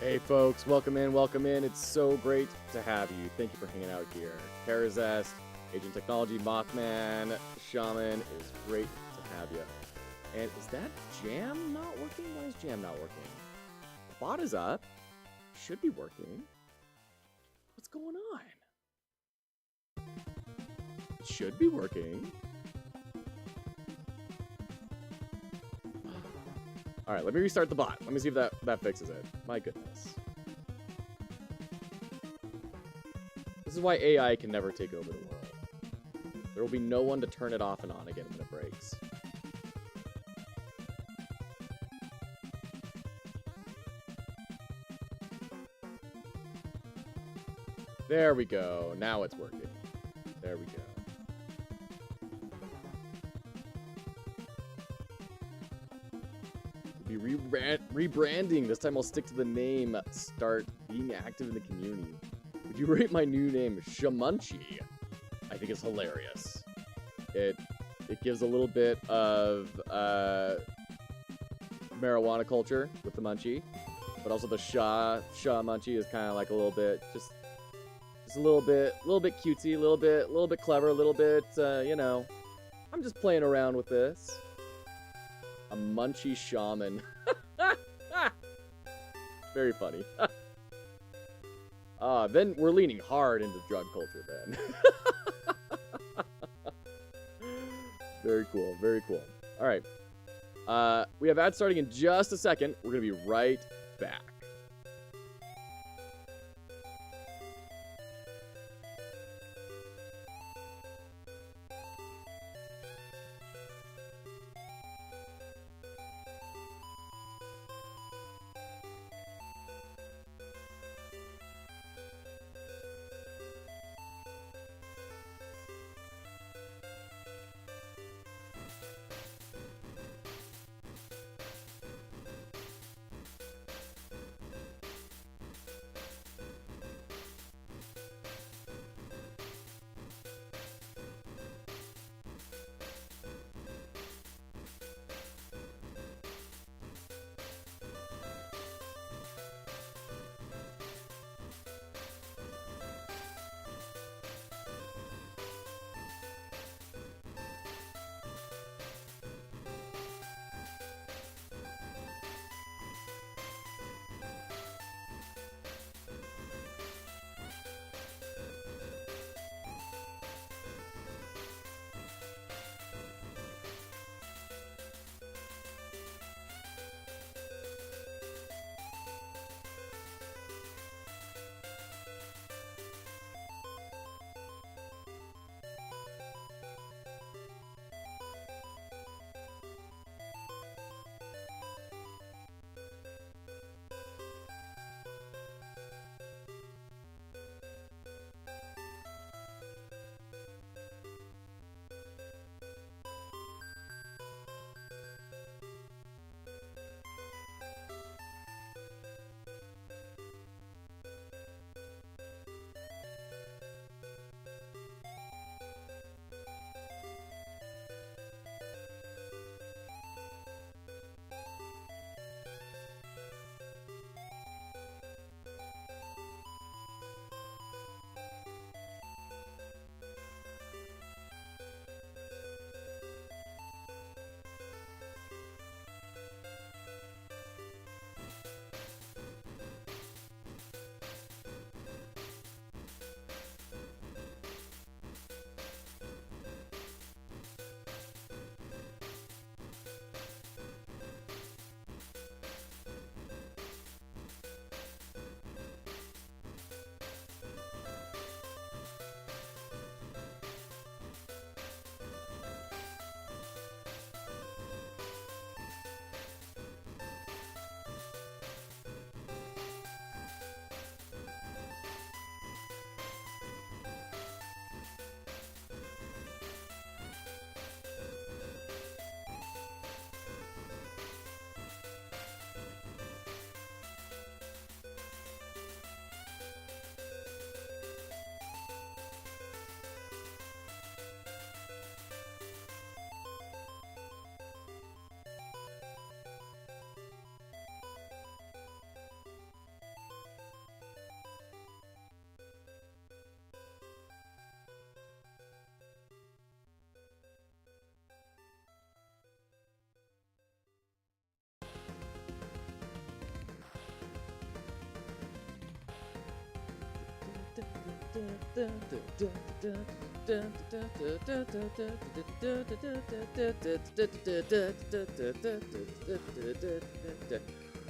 Hey folks, welcome in, welcome in. It's so great to have you. Thank you for hanging out here. Karazest, Agent Technology, Mothman, Shaman, it is great to have you. And is that Jam not working? Why is Jam not working? The bot is up. Should be working. What's going on? It should be working. Alright, let me restart the bot. Let me see if that fixes it. My goodness. This is why AI can never take over the world. There will be no one to turn it off and on again when it breaks. There we go. Now it's working. There we go. Be rebranding. This time I'll stick to the name. Start being active in the community. Would you rate my new name Shamunchi? I think it's hilarious. It gives a little bit of marijuana culture with the munchie, but also the Sha munchie is kind of like a little bit just a little bit cutesy, a little bit clever, a little bit you know. I'm just playing around with this. A munchie shaman. Very funny. Then we're leaning hard into drug culture then. Very cool, very cool. Alright. We have ads starting in just a second. We're going to be right back.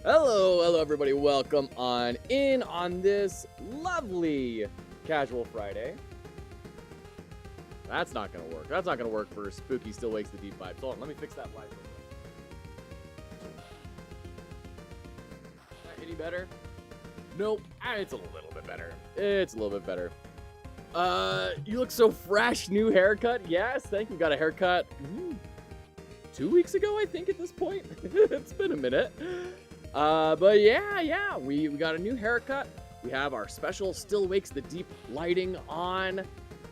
Hello everybody, welcome on in on this lovely casual Friday. That's not gonna work. That's not gonna work for Spooky Still Wakes the Deep vibes. Hold on, let me fix that light. Any better? Nope. It's a little bit better. It's a little bit better. You look so fresh. New haircut. Yes, thank you. Got a haircut 2 weeks ago, I think, at this point. It's been a minute. But yeah, we got a new haircut. We have our special Still Wakes the Deep lighting on.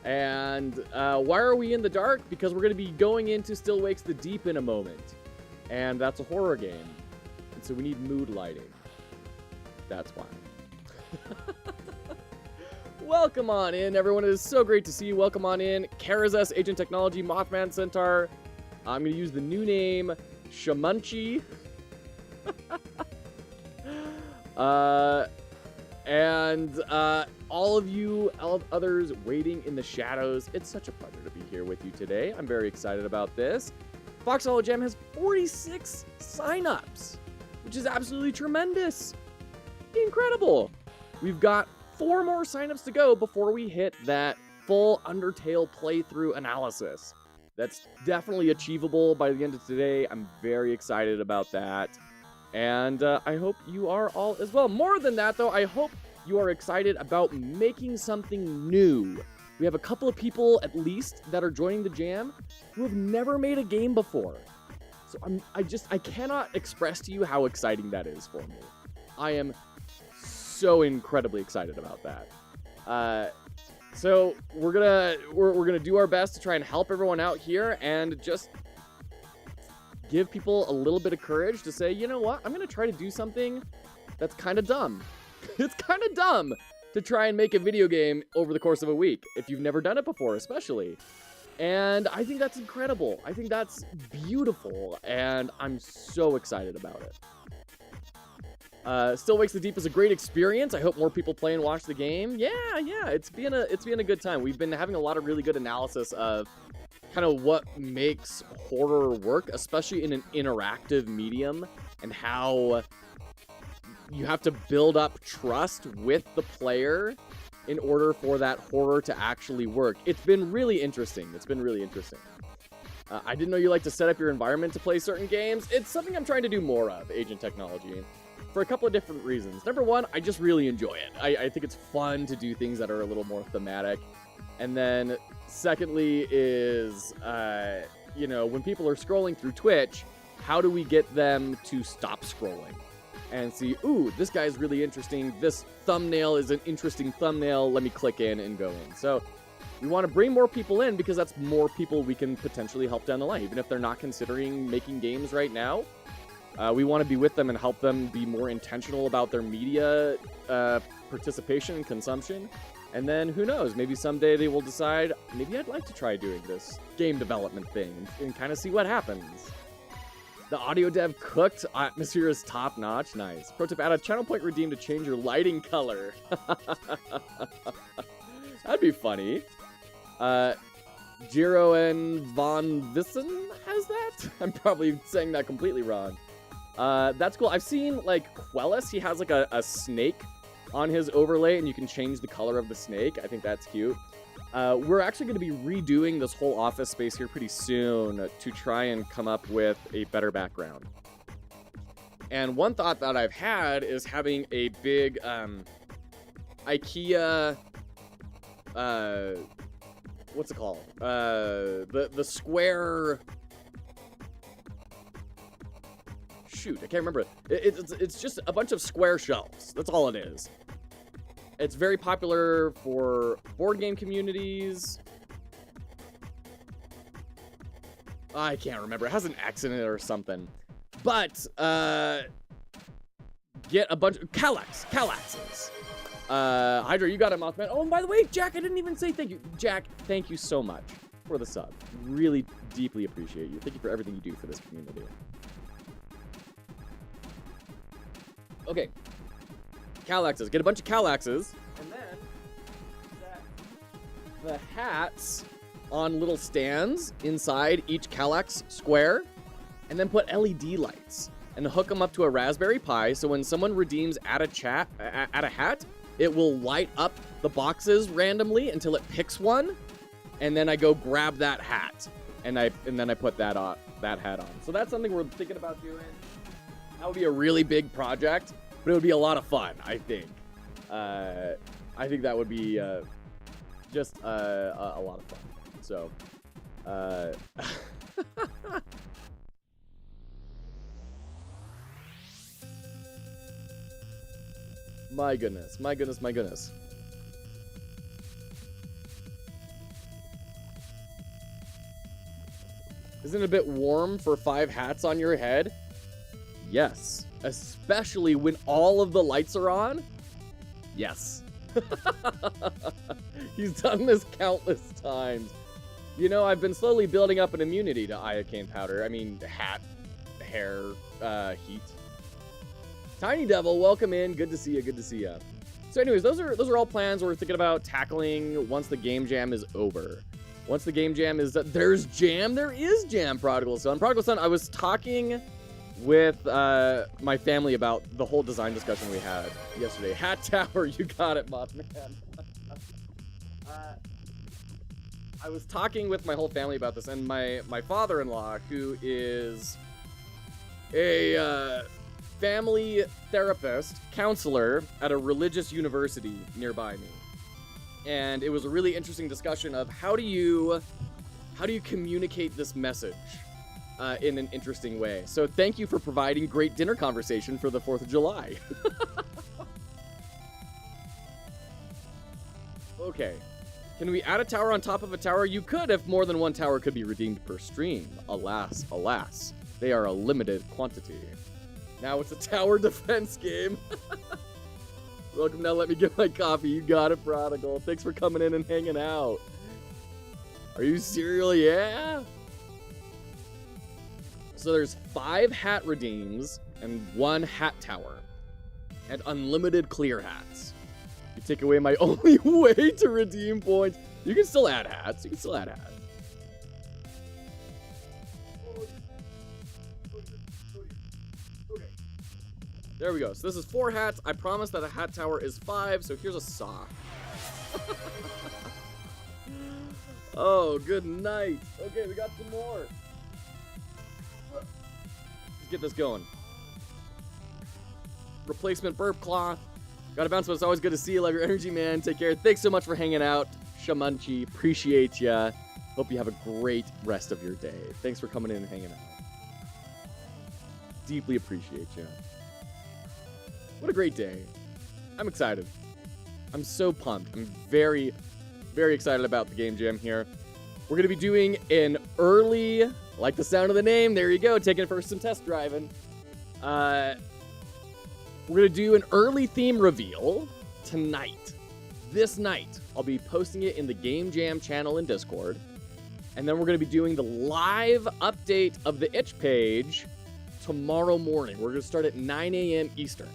And why are we in the dark? Because we're going to be going into Still Wakes the Deep in a moment. And that's a horror game. And so we need mood lighting. That's why. Welcome on in, everyone. It is so great to see you. Welcome on in. Karazes, Agent Technology, Mothman Centaur. I'm going to use the new name, Shamunchi. And all of you others waiting in the shadows, it's such a pleasure to be here with you today. I'm very excited about this. Foxhollowgame has 46 signups, which is absolutely tremendous. Incredible. We've got 4 more signups to go before we hit that full Undertale playthrough analysis. That's definitely achievable by the end of today. I'm very excited about that. And I hope you are all as well. More than that, though, I hope you are excited about making something new. We have a couple of people, at least, that are joining the jam who have never made a game before. So I cannot express to you how exciting that is for me. I am so incredibly excited about that. So we're gonna do our best to try and help everyone out here and just give people a little bit of courage to say, you know what, I'm gonna try to do something that's kind of dumb. It's kind of dumb to try and make a video game over the course of a week if you've never done it before, especially. And I think that's incredible. I think that's beautiful, and I'm so excited about it. Still Wakes the Deep is a great experience. I hope more people play and watch the game. Yeah, it's been a good time. We've been having a lot of really good analysis of kind of what makes horror work, especially in an interactive medium, and how you have to build up trust with the player in order for that horror to actually work. It's been really interesting. I didn't know you like to set up your environment to play certain games. It's something I'm trying to do more of, Agent Technology, for a couple of different reasons. Number one, I just really enjoy it. I think it's fun to do things that are a little more thematic. And then secondly is, when people are scrolling through Twitch, how do we get them to stop scrolling and see, ooh, this guy's really interesting. This thumbnail is an interesting thumbnail. Let me click in and go in. So we want to bring more people in because that's more people we can potentially help down the line. Even if they're not considering making games right now, we want to be with them and help them be more intentional about their media participation and consumption. And then, who knows, maybe someday they will decide, maybe I'd like to try doing this game development thing and kind of see what happens. The audio dev cooked. Atmosphere is top notch. Nice. Pro tip, add a channel point redeem to change your lighting color. That'd be funny. Jiro and Von Vissen has that? I'm probably saying that completely wrong. That's cool. I've seen, like, Quellis. He has, like, a snake on his overlay, and you can change the color of the snake. I think that's cute. We're actually going to be redoing this whole office space here pretty soon to try and come up with a better background. And one thought that I've had is having a big IKEA, what's it called? The square. Shoot, I can't remember. It's just a bunch of square shelves. That's all it is. It's very popular for board game communities. I can't remember. It has an X in it or something. But, get a bunch of Kallaxes. Hydra, you got it, Mothman. Oh, and by the way, Jack, I didn't even say thank you. Jack, thank you so much for the sub. Really deeply appreciate you. Thank you for everything you do for this community. Okay. Kallaxes. Get a bunch of Kallaxes. And then that the hats on little stands inside each Kallax square, and then put LED lights and hook them up to a Raspberry Pi, so when someone redeems at a hat, it will light up the boxes randomly until it picks one, and then I go grab that hat, and then I put that hat on. So that's something we're thinking about doing. That would be a really big project, but it would be a lot of fun, I think. I think that would be just a lot of fun. So, my goodness, my goodness, my goodness. Isn't it a bit warm for 5 hats on your head? Yes, especially when all of the lights are on. Yes. He's done this countless times. You know, I've been slowly building up an immunity to iocane powder. I mean, hat, hair, heat. Tiny Devil, welcome in. Good to see you. Good to see you. So, anyways, those are all plans we're thinking about tackling once the game jam is over. Once the game jam is done, there's jam. There is jam, Prodigal Son. Prodigal Son, I was talking with my family about the whole design discussion we had yesterday. Hat Tower, you got it, Mothman. I was talking with my whole family about this, and my father-in-law, who is a family therapist, counselor at a religious university nearby me. And it was a really interesting discussion of how do you communicate this message in an interesting way. So thank you for providing great dinner conversation for the 4th of July. Okay. Can we add a tower on top of a tower? You could if more than one tower could be redeemed per stream. Alas, alas. They are a limited quantity. Now it's a tower defense game. Welcome, now let me get my coffee. You got it, Prodigal. Thanks for coming in and hanging out. Are you serial? Yeah? So there's 5 hat redeems and 1 hat tower. And unlimited clear hats. You take away my only way to redeem points. You can still add hats. You can still add hats. There we go. So this is 4 hats. I promise that a hat tower is 5, so here's a saw. Oh, good night. Okay, we got some more. Let's get this going. Replacement burp cloth. Gotta bounce, but it's always good to see you. Love your energy, man. Take care. Thanks so much for hanging out. Shamanchi, appreciate ya. Hope you have a great rest of your day. Thanks for coming in and hanging out. Deeply appreciate you. What a great day. I'm excited. I'm so pumped. I'm very, very excited about the game jam here. We're going to be doing an early, like the sound of the name, there you go, taking it for some test driving. We're going to do an early theme reveal tonight. This night, I'll be posting it in the Game Jam channel in Discord. And then we're going to be doing the live update of the itch page tomorrow morning. We're going to start at 9 a.m. Eastern.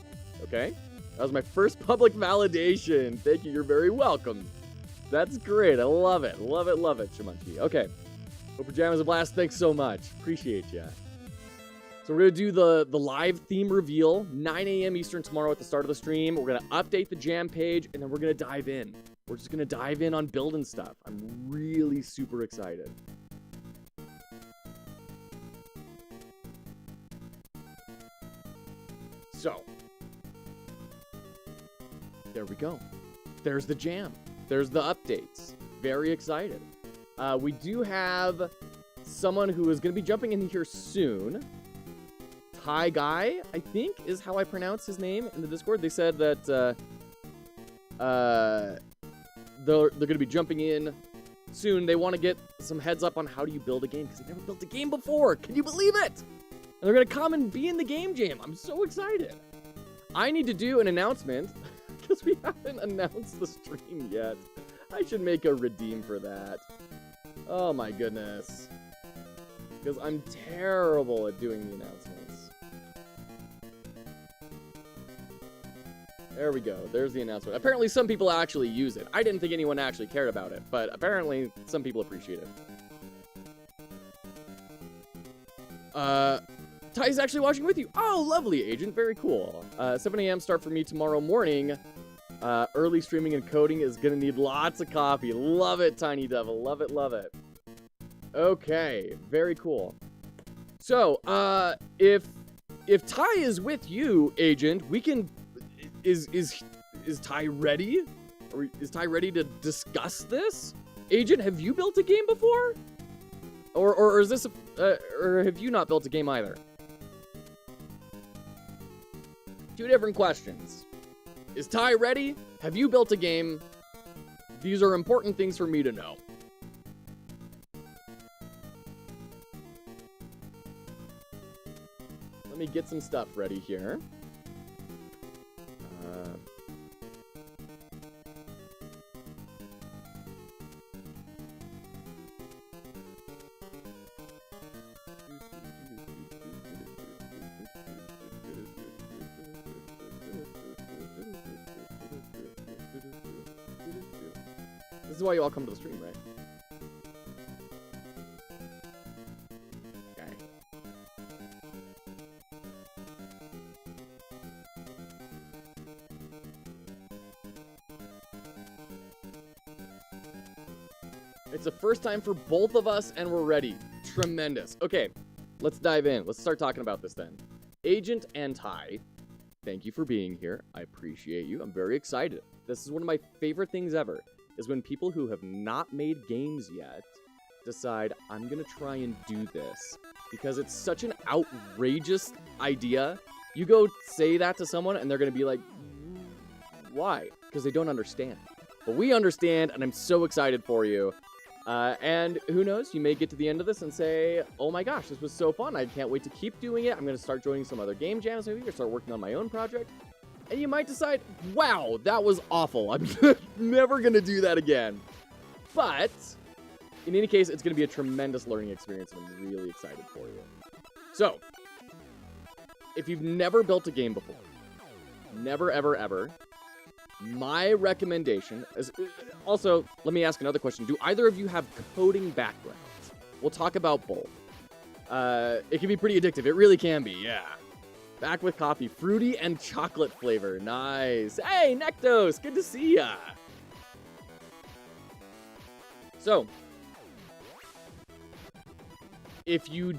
Okay? That was my first public validation. Thank you. You're very welcome. That's great. I love it. Love it, Shamanchi. Okay. Hope your jam is a blast. Thanks so much. Appreciate ya. So we're going to do the live theme reveal, 9 a.m. Eastern tomorrow at the start of the stream. We're going to update the jam page, and then we're going to dive in. We're just going to dive in on building stuff. I'm really super excited. So, there we go. There's the jam. There's the updates. Very excited. We do have someone who is going to be jumping in here soon. Thai Guy, I think, is how I pronounce his name in the Discord. They said that they're going to be jumping in soon. They want to get some heads up on how do you build a game, because they've never built a game before. Can you believe it? And they're going to come and be in the game jam. I'm so excited. I need to do an announcement because we haven't announced the stream yet. I should make a redeem for that. Oh my goodness. Because I'm terrible at doing the announcements. There we go. There's the announcement. Apparently some people actually use it. I didn't think anyone actually cared about it, but apparently some people appreciate it. Ty's actually watching with you. Oh, lovely, Agent. Very cool. 7 a.m. start for me tomorrow morning. Early streaming and coding is gonna need lots of coffee. Love it, Tiny Devil. Love it, love it. Okay, very cool. So, if Ty is with you, Agent, we can... Is Ty ready? Or is Ty ready to discuss this? Agent, have you built a game before? Or is this or have you not built a game either? Two different questions. Is Ty ready? Have you built a game? These are important things for me to know. Let me get some stuff ready here. This is why you all come to the stream, right? Okay. It's the first time for both of us, and we're ready. Tremendous. Okay, let's dive in. Let's start talking about this then. Agent and Ty, thank you for being here. I appreciate you. I'm very excited. This is one of my favorite things ever, is when people who have not made games yet decide, I'm going to try and do this. Because it's such an outrageous idea. You go say that to someone, and they're going to be like, why? Because they don't understand. But we understand, and I'm so excited for you. And who knows, you may get to the end of this and say, oh my gosh, this was so fun. I can't wait to keep doing it. I'm going to start joining some other game jams maybe, or start working on my own project. And you might decide, wow, that was awful. I'm never going to do that again. But in any case, it's going to be a tremendous learning experience, and I'm really excited for you. So, if you've never built a game before, never, ever, ever, my recommendation is... Also, let me ask another question. Do either of you have coding backgrounds? We'll talk about both. It can be pretty addictive. It really can be, yeah. Back with coffee. Fruity and chocolate flavor. Nice. Hey, Nectos. Good to see ya. So, if you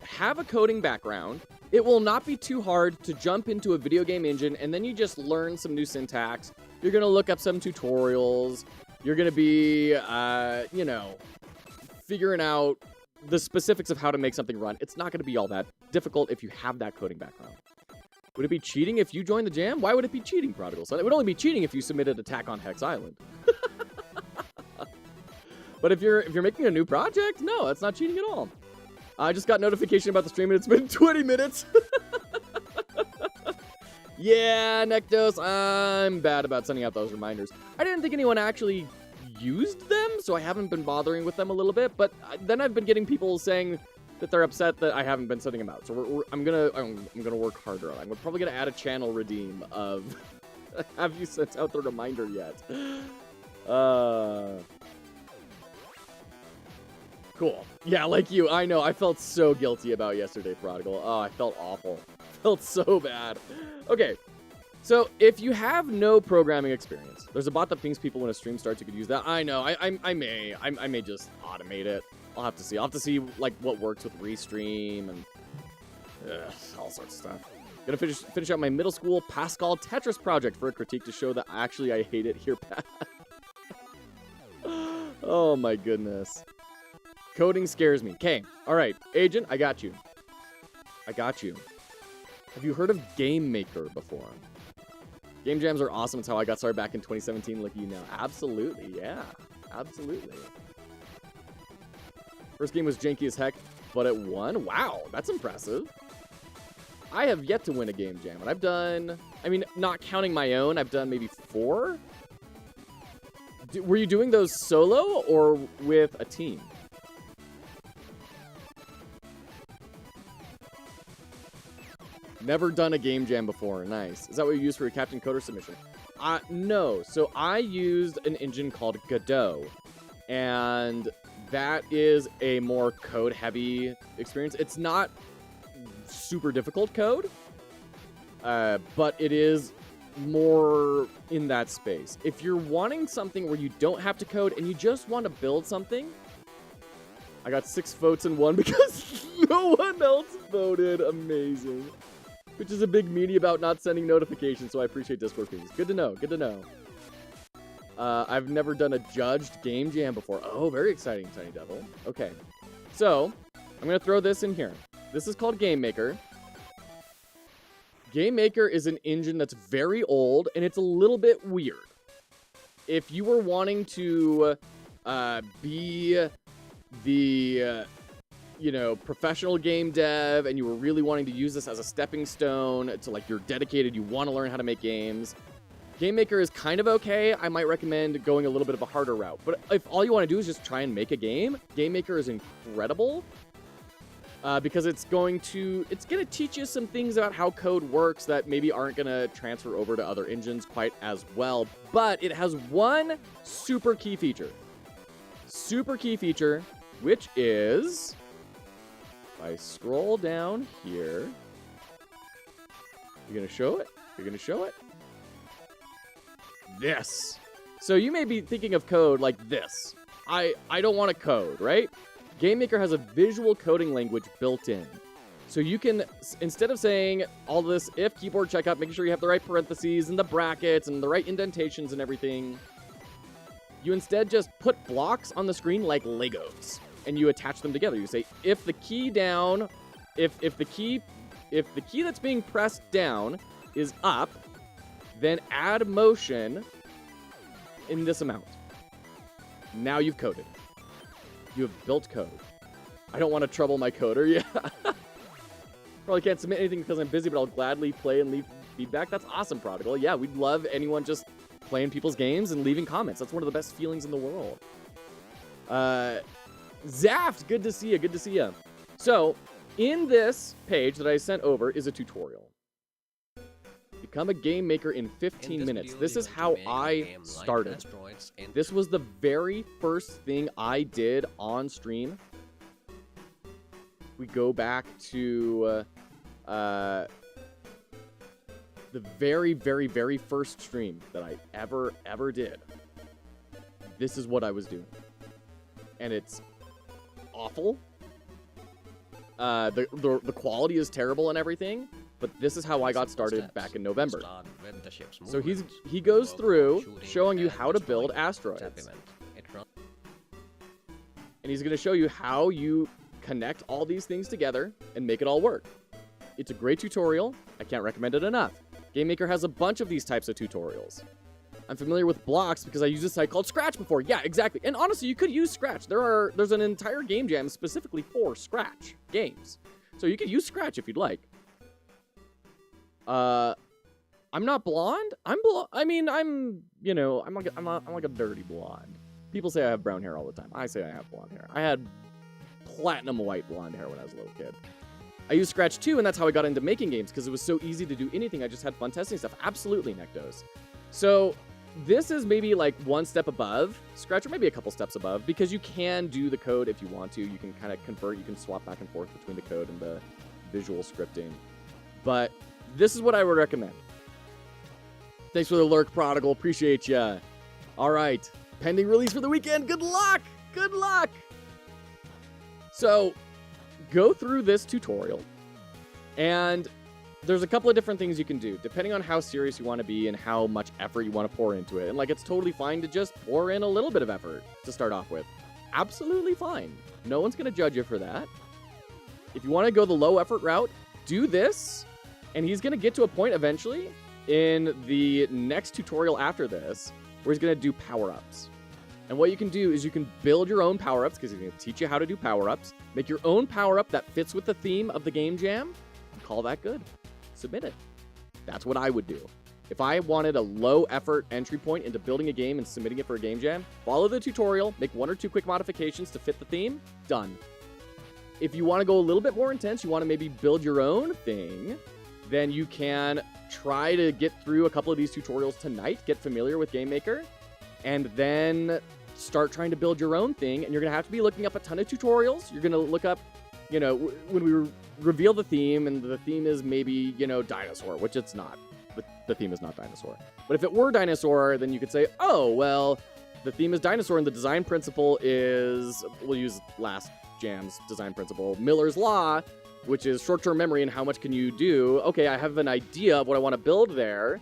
have a coding background, it will not be too hard to jump into a video game engine, and then you just learn some new syntax. You're going to look up some tutorials. You're going to be, you know, figuring out the specifics of how to make something run. It's not going to be all that difficult if you have that coding background. Would it be cheating if you joined the jam? Why would it be cheating, Prodigal Son? It would only be cheating if you submitted Attack on Hex Island. But if you're making a new project, no, that's not cheating at all. I just got notification about the stream, and it's been 20 minutes. Yeah, Nectos, I'm bad about sending out those reminders. I didn't think anyone actually used them, so I haven't been bothering with them a little bit, but then I've been getting people saying that they're upset that I haven't been sending them out. So I'm gonna work harder on it. I'm probably gonna add a channel redeem of have you sent out the reminder yet? Cool. Yeah, like you, I know. I felt so guilty about yesterday, Prodigal. Oh, I felt awful. Felt so bad. Okay, so if you have no programming experience, there's a bot that pings people when a stream starts. You could use that. I know. I may just automate it. I'll have to see. I'll have to see like what works with Restream and all sorts of stuff. Gonna finish out my middle school Pascal Tetris project for a critique to show that actually I hate it here, Pat. Oh my goodness. Coding scares me. Okay, all right, Agent, I got you. I got you. Have you heard of GameMaker before? Game jams are awesome. It's how I got started back in 2017. Look at you now. Absolutely, yeah. Absolutely. First game was janky as heck, but it won? Wow, that's impressive. I have yet to win a game jam, and I've done... I mean, not counting my own, I've done maybe 4? Were you doing those solo or with a team? Never done a game jam before. Nice. Is that what you used for your Captain Coder submission? No. So I used an engine called Godot, and that is a more code-heavy experience. It's not super difficult code, but it is more in that space. If you're wanting something where you don't have to code and you just want to build something, I got 6 votes in one because no one else voted. Amazing. Which is a big meanie about not sending notifications, so I appreciate Discord pings. Good to know. Good to know. I've never done a judged game jam before. Oh, very exciting, Tiny Devil. Okay. So, I'm going to throw this in here. This is called GameMaker. GameMaker is an engine that's very old, and it's a little bit weird. If you were wanting to be the, professional game dev, and you were really wanting to use this as a stepping stone to, like, you're dedicated, you want to learn how to make games, GameMaker is kind of okay. I might recommend going a little bit of a harder route. But if all you want to do is just try and make a game, GameMaker is incredible. Because it's going to teach you some things about how code works that maybe aren't going to transfer over to other engines quite as well. But it has one super key feature. Which is, if I scroll down here, you're going to show it? This. So you may be thinking of code like this. I don't want to code, right? GameMaker has a visual coding language built in. So you can, instead of saying all this if keyboard checkup, making sure you have the right parentheses and the brackets and the right indentations and everything, you instead just put blocks on the screen like Legos, and you attach them together. You say, if the key that's being pressed down is up, then add motion in this amount. Now you've coded. You have built code. I don't want to trouble my coder. Yeah. Probably can't submit anything because I'm busy, but I'll gladly play and leave feedback. That's awesome, Prodigal. Yeah, we'd love anyone just playing people's games and leaving comments. That's one of the best feelings in the world. Zaft, good to see you. Good to see you. So, in this page that I sent over is a tutorial. Become a game maker in 15 minutes. This is how I started. This was the very first thing I did on stream. We go back to the very, very, very first stream that I ever did. This is what I was doing. And it's awful. The quality is terrible and everything. But this is how I got started back in November. So he goes through showing you how to build asteroids. And he's going to show you how you connect all these things together and make it all work. It's a great tutorial. I can't recommend it enough. GameMaker has a bunch of these types of tutorials. I'm familiar with blocks because I used a site called Scratch before. Yeah, exactly. And honestly, you could use Scratch. There's an entire game jam specifically for Scratch games. So you could use Scratch if you'd like. I'm not blonde. I'm like a dirty blonde. People say I have brown hair all the time. I say I have blonde hair. I had platinum white blonde hair when I was a little kid. I used Scratch too, and that's how I got into making games, because it was so easy to do anything. I just had fun testing stuff. Absolutely, Nectos. So this is maybe like one step above Scratch, or maybe a couple steps above, because you can do the code if you want to. You can kind of convert. You can swap back and forth between the code and the visual scripting. But this is what I would recommend. Thanks for the lurk, Prodigal. Appreciate ya. All right. Pending release for the weekend. Good luck. Good luck. So, go through this tutorial, and there's a couple of different things you can do, depending on how serious you want to be and how much effort you want to pour into it. And, like, it's totally fine to just pour in a little bit of effort to start off with. Absolutely fine. No one's going to judge you for that. If you want to go the low effort route, do this. And he's going to get to a point eventually in the next tutorial after this where he's going to do power-ups. And what you can do is you can build your own power-ups, because he's going to teach you how to do power-ups. Make your own power-up that fits with the theme of the game jam. And call that good. Submit it. That's what I would do. If I wanted a low-effort entry point into building a game and submitting it for a game jam, follow the tutorial, make 1 or 2 quick modifications to fit the theme, done. If you want to go a little bit more intense, you want to maybe build your own thing, then you can try to get through a couple of these tutorials tonight, get familiar with GameMaker, and then start trying to build your own thing. And you're going to have to be looking up a ton of tutorials. You're going to look up, you know, when we reveal the theme, and the theme is maybe, you know, dinosaur, which it's not. The theme is not dinosaur. But if it were dinosaur, then you could say, oh, well, the theme is dinosaur, and the design principle is, we'll use last Jam's design principle, Miller's Law, which is short-term memory and how much can you do. Okay, I have an idea of what I want to build there.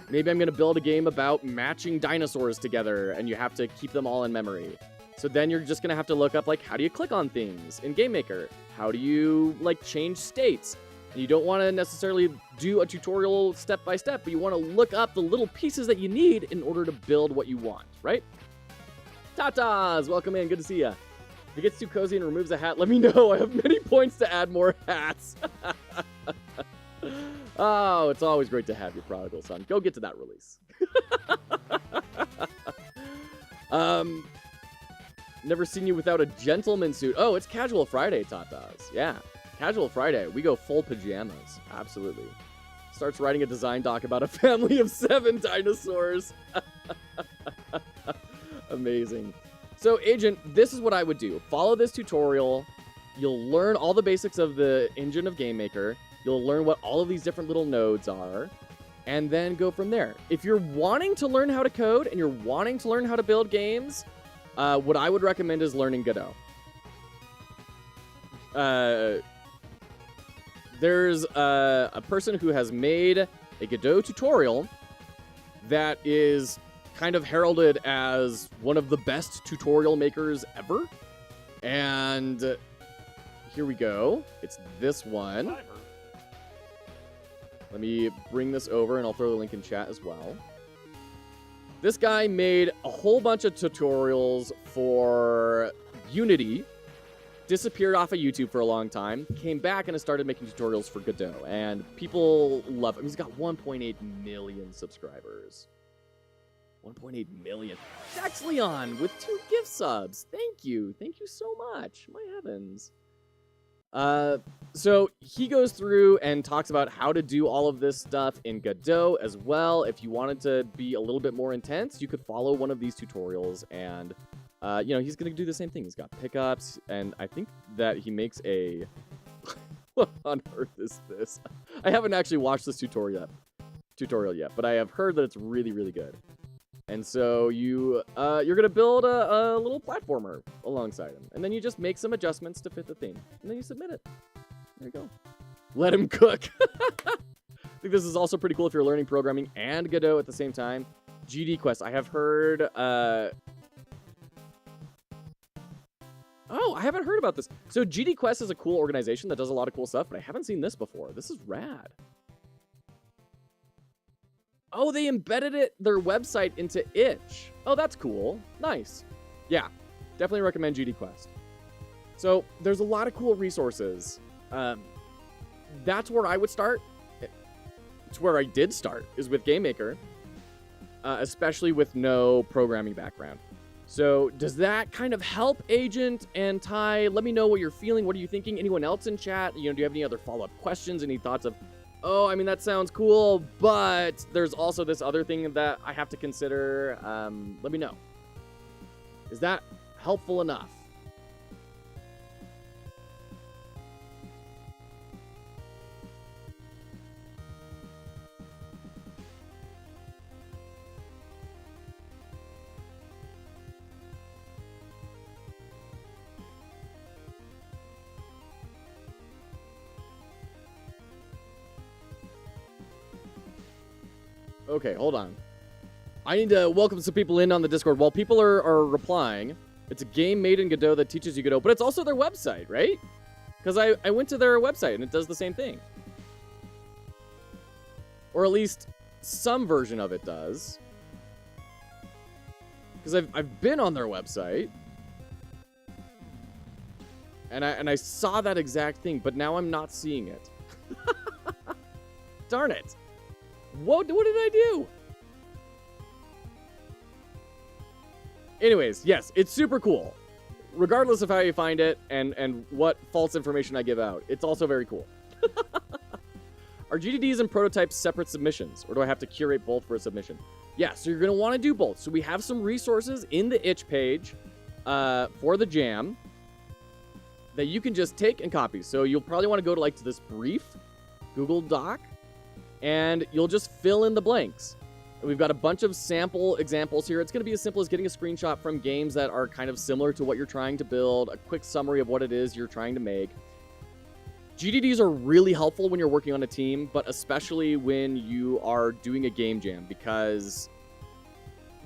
Maybe I'm going to build a game about matching dinosaurs together, and you have to keep them all in memory. So then you're just going to have to look up, like, how do you click on things in GameMaker? How do you, like, change states? And you don't want to necessarily do a tutorial step by step, but you want to look up the little pieces that you need in order to build what you want, right? Tatas, welcome in. Good to see ya. If it gets too cozy and removes a hat, let me know. I have many points to add more hats. Oh, it's always great to have you, prodigal son. Go get to that release. Never seen you without a gentleman suit. Oh, it's Casual Friday, Tatas. Yeah, Casual Friday. We go full pajamas. Absolutely. Starts writing a design doc about a family of 7 dinosaurs. Amazing. So, Agent, this is what I would do. Follow this tutorial. You'll learn all the basics of the engine of GameMaker. You'll learn what all of these different little nodes are, and then go from there. If you're wanting to learn how to code and you're wanting to learn how to build games, what I would recommend is learning Godot. There's a person who has made a Godot tutorial that is kind of heralded as one of the best tutorial makers ever. And here we go. It's this one. Let me bring this over, and I'll throw the link in chat as well. This guy made a whole bunch of tutorials for Unity, disappeared off of YouTube for a long time, came back and has started making tutorials for Godot, and people love him. He's got 1.8 million subscribers. 1.8 million. Dax Leon with 2 gift subs. Thank you. Thank you so much. My heavens. So he goes through and talks about how to do all of this stuff in Godot as well. If you wanted to be a little bit more intense, you could follow one of these tutorials, and you know, he's going to do the same thing. He's got pickups, and I think that he makes a... What on earth is this? I haven't actually watched this tutorial yet, but I have heard that it's really, really good. And so you're going to build a little platformer alongside him. And then you just make some adjustments to fit the theme. And then you submit it. There you go. Let him cook. I think this is also pretty cool if you're learning programming and Godot at the same time. GD Quest. I have heard... Oh, I haven't heard about this. So GD Quest is a cool organization that does a lot of cool stuff, but I haven't seen this before. This is rad. Oh, they embedded their website into Itch. Oh, that's cool. Nice. Yeah, definitely recommend GD Quest. So there's a lot of cool resources. That's where I would start. It's where I did start, is with GameMaker, especially with no programming background. So does that kind of help, Agent and Ty? Let me know what you're feeling. What are you thinking? Anyone else in chat? You know, do you have any other follow-up questions? Any thoughts of, oh, I mean, that sounds cool, but there's also this other thing that I have to consider. Let me know. Is that helpful enough? Okay, hold on. I need to welcome some people in on the Discord. While people are replying, it's a game made in Godot that teaches you Godot, but it's also their website, right? Because I went to their website and it does the same thing. Or at least some version of it does. Because I've been on their website. And I saw that exact thing, but now I'm not seeing it. Darn it. What did I do? Anyways, yes, it's super cool. Regardless of how you find it and what false information I give out, it's also very cool. Are GDDs and prototypes separate submissions, or do I have to curate both for a submission? Yeah, so you're going to want to do both. So we have some resources in the itch page for the jam that you can just take and copy. So you'll probably want to go to like to this brief Google Doc, and you'll just fill in the blanks. And we've got a bunch of sample examples here. It's going to be as simple as getting a screenshot from games that are kind of similar to what you're trying to build, a quick summary of what it is you're trying to make. GDDs are really helpful when you're working on a team, but especially when you are doing a game jam, because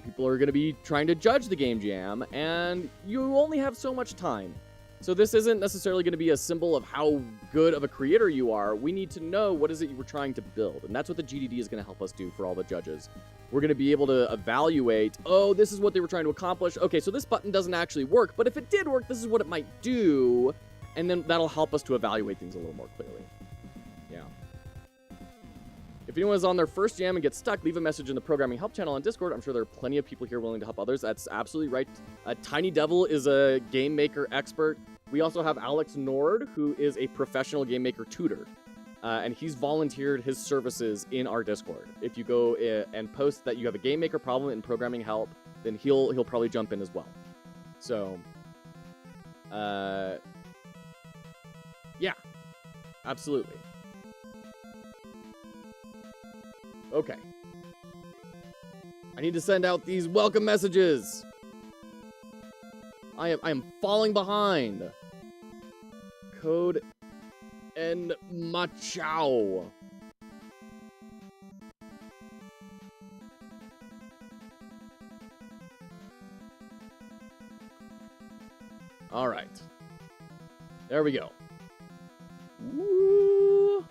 people are going to be trying to judge the game jam, and you only have so much time. So this isn't necessarily going to be a symbol of how good of a creator you are. We need to know what is it you were trying to build, and that's what the GDD is going to help us do for all the judges. We're going to be able to evaluate, oh, this is what they were trying to accomplish. Okay, so this button doesn't actually work, but if it did work, this is what it might do. And then that'll help us to evaluate things a little more clearly. Yeah. If anyone is on their first jam and gets stuck, leave a message in the programming help channel on Discord. I'm sure there are plenty of people here willing to help others. That's absolutely right. Tiny Devil is a GameMaker expert. We also have Alex Nord, who is a professional GameMaker tutor. And he's volunteered his services in our Discord. If you go and post that you have a GameMaker problem in programming help, then he'll probably jump in as well. So, yeah, absolutely. Okay. I need to send out these welcome messages. I am falling behind. Code and Machao. All right. There we go. Woo.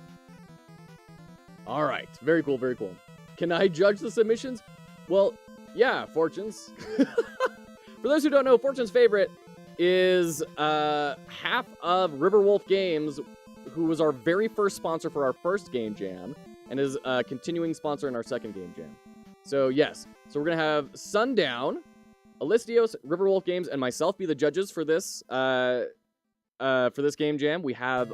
All right. Very cool, very cool. Can I judge the submissions? Well, yeah, Fortunes. For those who don't know, Fortune's favorite is half of Riverwolf Games, who was our very first sponsor for our first Game Jam, and is a continuing sponsor in our second Game Jam. So, yes. So we're going to have Sundown, Alistios, Riverwolf Games, and myself be the judges for this Game Jam. We have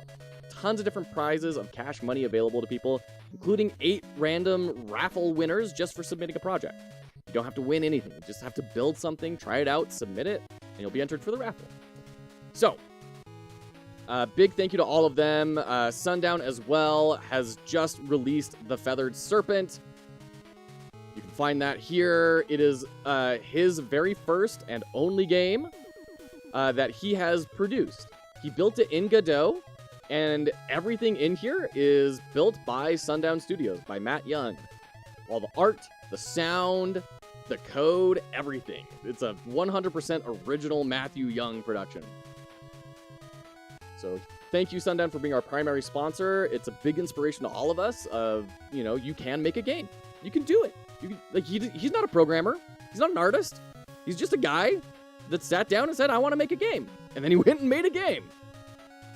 tons of different prizes of cash money available to people, including 8 random raffle winners just for submitting a project. You don't have to win anything. You just have to build something, try it out, submit it, and you'll be entered for the raffle. So, big thank you to all of them. Sundown as well has just released The Feathered Serpent. You can find that here. It is his very first and only game that he has produced. He built it in Godot, and everything in here is built by Sundown Studios, by Matt Young. All the art, the sound, the code, everything. It's a 100% original Matthew Young production. So thank you, Sundown, for being our primary sponsor. It's a big inspiration to all of us of, you know, you can make a game. You can do it. You can, like, he's not a programmer. He's not an artist. He's just a guy that sat down and said, I want to make a game. And then he went and made a game.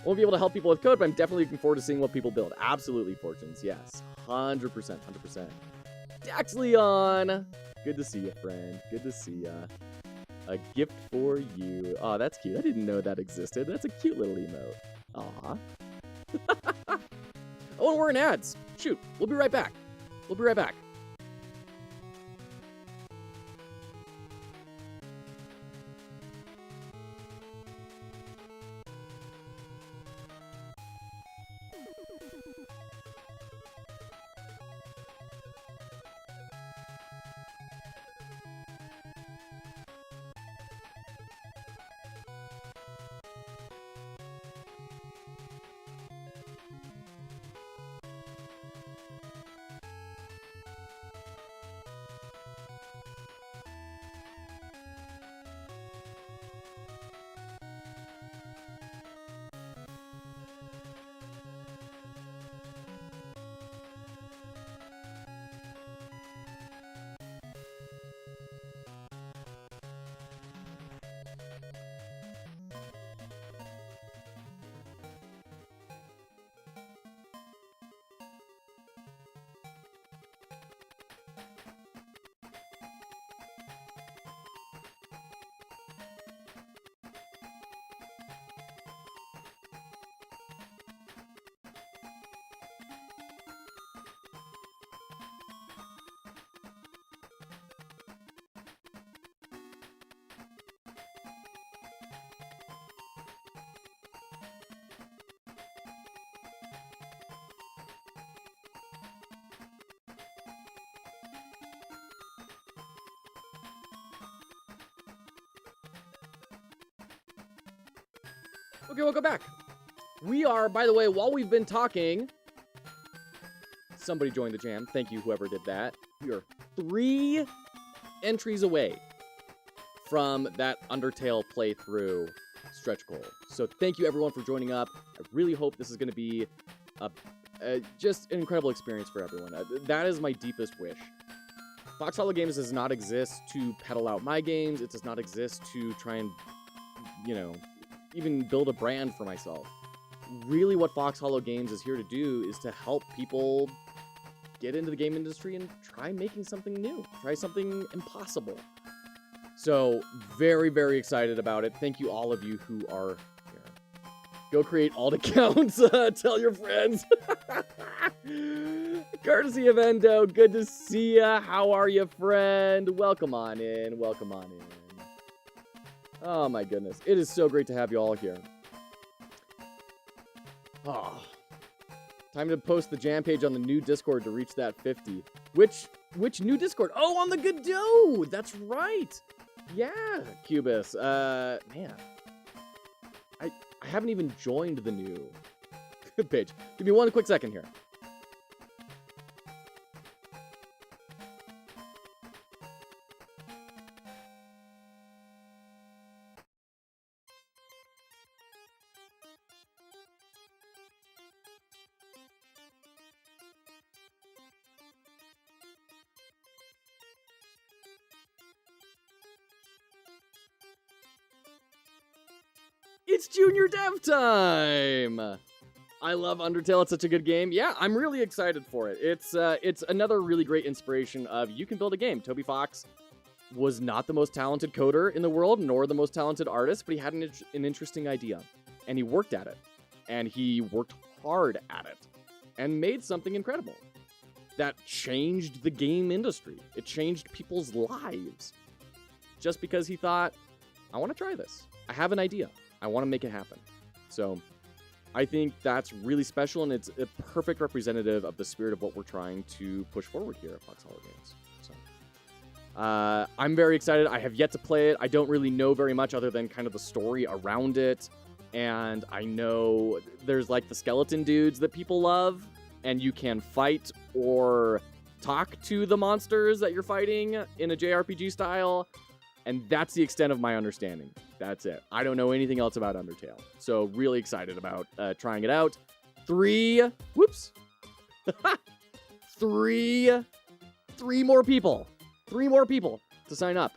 Won't be able to help people with code, but I'm definitely looking forward to seeing what people build. Absolutely, Fortunes. Yes. 100%. 100%. Dax Leon. Good to see you, friend. Good to see ya. A gift for you. Oh, that's cute. I didn't know that existed. That's a cute little emote. Aw. Oh, and we're in ads. Shoot. We'll be right back. We'll be right back. Okay, welcome back. We are, by the way, while we've been talking, somebody joined the jam. Thank you, whoever did that. We are 3 entries away from that Undertale playthrough stretch goal. So thank you, everyone, for joining up. I really hope this is going to be just an incredible experience for everyone. That is my deepest wish. Fox Hollow Games does not exist to peddle out my games. It does not exist to try and, you know, even build a brand for myself. Really what Fox Hollow Games is here to do is to help people get into the game industry and try making something new. Try something impossible. So, very, very excited about it. Thank you all of you who are here. Go create alt accounts. Tell your friends. Courtesy of Endo. Good to see ya. How are you, friend? Welcome on in. Welcome on in. Oh, my goodness. It is so great to have you all here. Oh. Time to post the jam page on the new Discord to reach that 50. Which new Discord? Oh, on the Godot! That's right! Yeah, Cubus. Man. I haven't even joined the new page. Give me one quick second here. It's Junior Dev time! I love Undertale. It's such a good game. Yeah, I'm really excited for it. It's another really great inspiration of you can build a game. Toby Fox was not the most talented coder in the world, nor the most talented artist, but he had an interesting idea. And he worked at it. And he worked hard at it. And made something incredible. That changed the game industry. It changed people's lives. Just because he thought, I want to try this. I have an idea. I want to make it happen. So I think that's really special, and it's a perfect representative of the spirit of what we're trying to push forward here at Fox Hollow Games. So I'm very excited. I have yet to play it. I don't really know very much other than kind of the story around it. And I know there's like the skeleton dudes that people love, and you can fight or talk to the monsters that you're fighting in a JRPG style. And that's the extent of my understanding. That's it. I don't know anything else about Undertale. So really excited about trying it out. 3 more people. 3 more people to sign up.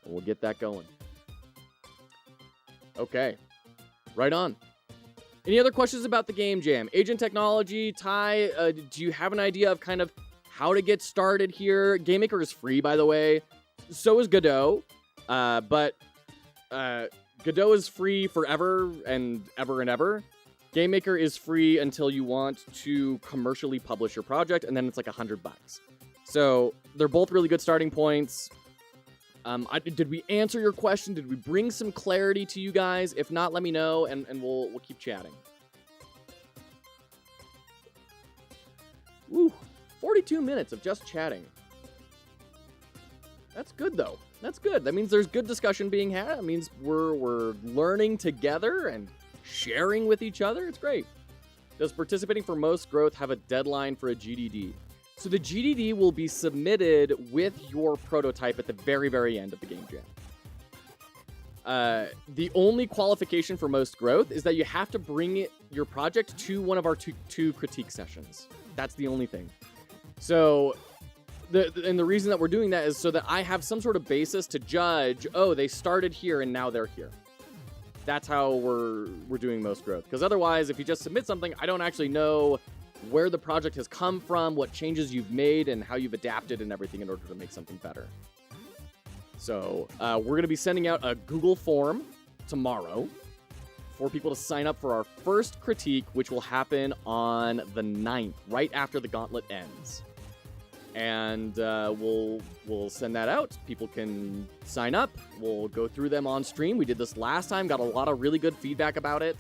We'll get that going. Okay. Right on. Any other questions about the game jam? Agent Technology, Ty, do you have an idea of kind of how to get started here? GameMaker is free, by the way. So is Godot, but Godot is free forever and ever and ever. GameMaker is free until you want to commercially publish your project, and then it's like $100. So they're both really good starting points. Did we answer your question? Did we bring some clarity to you guys? If not, let me know, and we'll keep chatting. Woo, 42 minutes of just chatting. That's good, though. That's good. That means there's good discussion being had. That means we're learning together and sharing with each other. It's great. Does participating for most growth have a deadline for a GDD? So the GDD will be submitted with your prototype at the very, very end of the game jam. The only qualification for most growth is that you have to bring your project to one of our two critique sessions. That's the only thing. So... And the reason that we're doing that is so that I have some sort of basis to judge, oh, they started here and now they're here. That's how we're doing most growth. Because otherwise, if you just submit something, I don't actually know where the project has come from, what changes you've made, and how you've adapted and everything in order to make something better. So we're going to be sending out a Google form tomorrow for people to sign up for our first critique, which will happen on the 9th, right after the gauntlet ends. And we'll send that out. People can sign up. We'll go through them on stream. We did this last time, got a lot of really good feedback about it.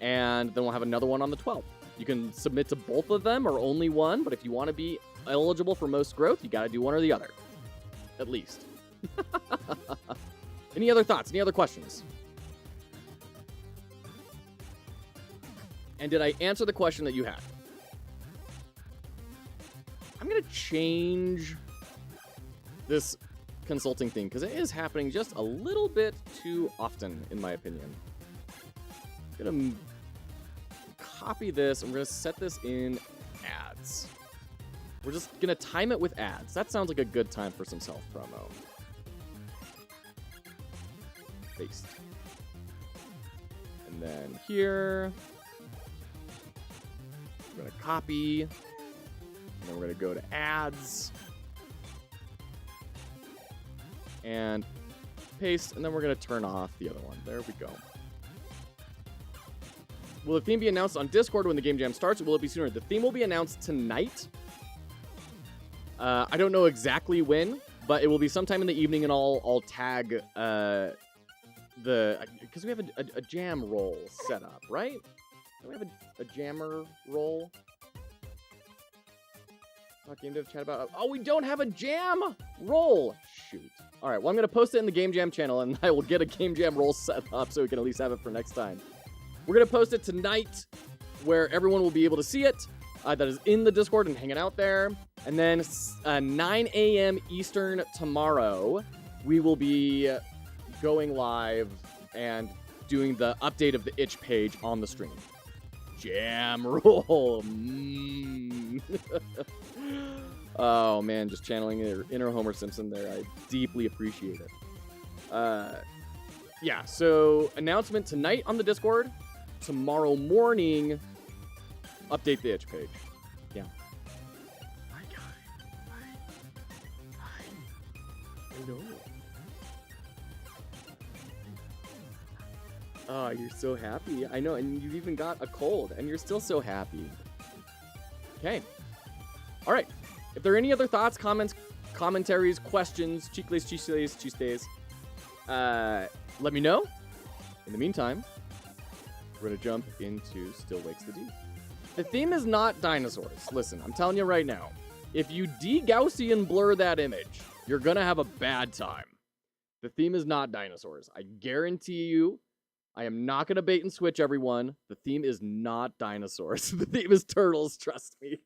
And then we'll have another one on the 12th. You can submit to both of them or only one, but if you want to be eligible for most growth, you got to do one or the other. At least. Any other thoughts? Any other questions? And did I answer the question that you had? I'm going to change this consulting thing because it is happening just a little bit too often, in my opinion. I'm going to copy this. I'm going to set this in ads. We're just going to time it with ads. That sounds like a good time for some self-promo. Paste. And then here, we're going to copy. And then we're going to go to ads. And paste. And then we're going to turn off the other one. There we go. Will the theme be announced on Discord when the game jam starts, or will it be sooner? The theme will be announced tonight. I don't know exactly when, but it will be sometime in the evening, and I'll tag because we have a jam roll set up, right? Do we have a jammer roll? Not game dev chat about. Oh, we don't have a jam roll. Shoot. All right. Well, I'm gonna post it in the game jam channel, and I will get a game jam roll set up so we can at least have it for next time. We're gonna post it tonight, where everyone will be able to see it. That is in the Discord and hanging out there. And then 9 a.m. Eastern tomorrow, we will be going live and doing the update of the itch page on the stream. Jam roll. Oh, man, just channeling your inner Homer Simpson there. I deeply appreciate it. Yeah, so announcement tonight on the Discord. Tomorrow morning, update the itch page. Yeah. I know. Oh, you're so happy. I know, and you've even got a cold, and you're still so happy. Okay. All right. If there are any other thoughts, comments, commentaries, questions, cheese let me know. In the meantime, we're going to jump into Still Wakes the Deep. The theme is not dinosaurs. Listen, I'm telling you right now. If you de-Gaussian blur that image, you're going to have a bad time. The theme is not dinosaurs. I guarantee you, I am not going to bait and switch everyone. The theme is not dinosaurs. The theme is turtles, trust me.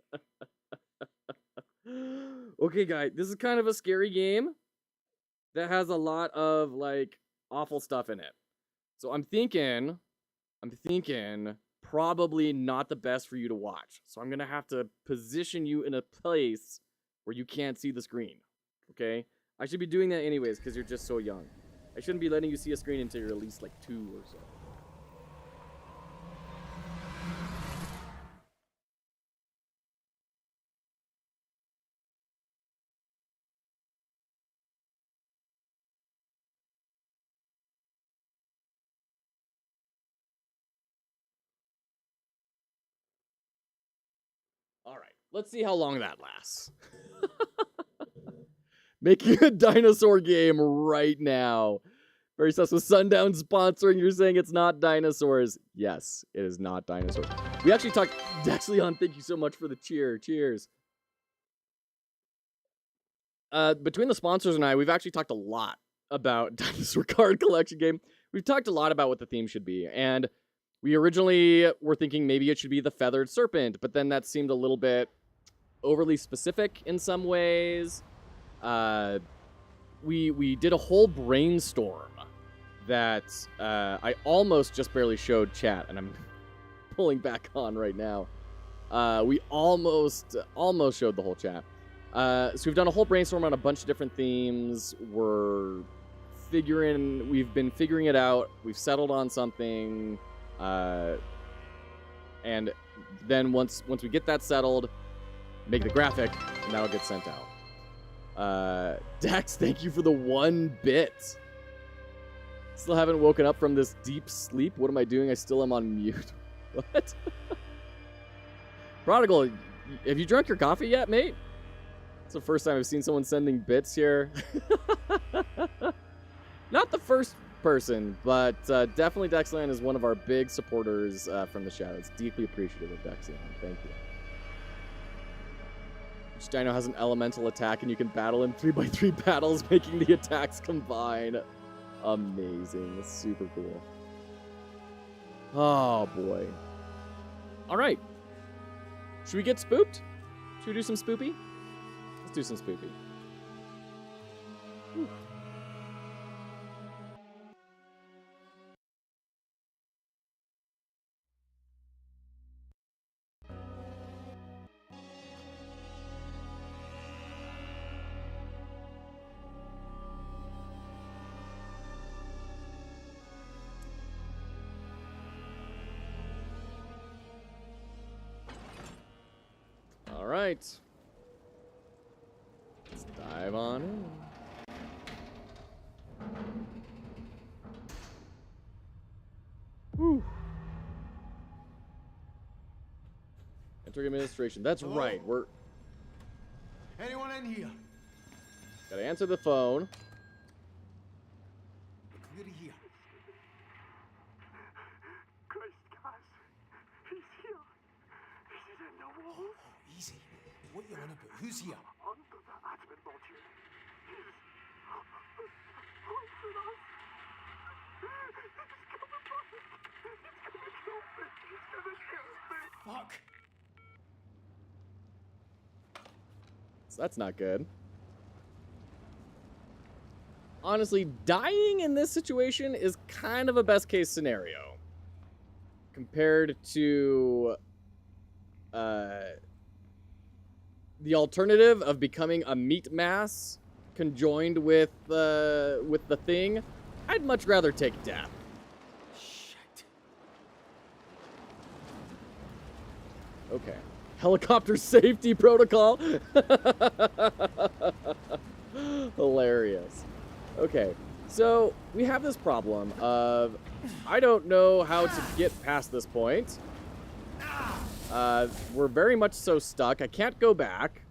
Okay, guys, this is kind of a scary game that has a lot of, like, awful stuff in it. So I'm thinking probably not the best for you to watch. So I'm going to have to position you in a place where you can't see the screen. Okay? I should be doing that anyways because you're just so young. I shouldn't be letting you see a screen until you're at least like 2 or so. All right, let's see how long that lasts. Making a dinosaur game right now. Very sus with Sundown sponsoring. You're saying it's not dinosaurs. Yes, it is not dinosaurs. We actually talked. Dexleon, thank you so much for the cheer. Cheers. Between the sponsors and I, we've actually talked a lot about dinosaur card collection game. We've talked a lot about what the theme should be, and we originally were thinking maybe it should be the feathered serpent, but then that seemed a little bit overly specific in some ways. We did a whole brainstorm that I almost just barely showed chat, and I'm pulling back on right now. We almost showed the whole chat. So we've done a whole brainstorm on a bunch of different themes. We've been figuring it out. We've settled on something. And then once we get that settled, make the graphic, and that'll get sent out. Dax, thank you for the 1 bit. Still haven't woken up from this deep sleep. What am I doing? I still am on mute. What? Prodigal, have you drunk your coffee yet, mate? It's the first time I've seen someone sending bits here. Not the first person, but definitely Dexland is one of our big supporters from the shadows. Deeply appreciative of Dexland. Thank you. Each dino has an elemental attack, and you can battle in 3x3 battles, making the attacks combine. Amazing. That's super cool. Oh, boy. All right. Should we get spooked? Should we do some spoopy? Let's do some spoopy. Whew. All right. Let's dive on in. Whew. Enter administration. That's Hello? right. We're Anyone in here? gotta answer the phone. Clear here. Christ, guys. He's here. He's in the walls. Oh, easy. What you on about? Who's here? Under the admin module. He's pointing us. He's coming back. He's gonna kill me. He's gonna kill me. Fuck. So that's not good. Honestly, dying in this situation is kind of a best case scenario compared to the alternative of becoming a meat mass conjoined with the thing. I'd much rather take death. Shit. Okay. Helicopter safety protocol. Hilarious. Okay, so we have this problem of I don't know how to get past this point. We're very much so stuck. I can't go back.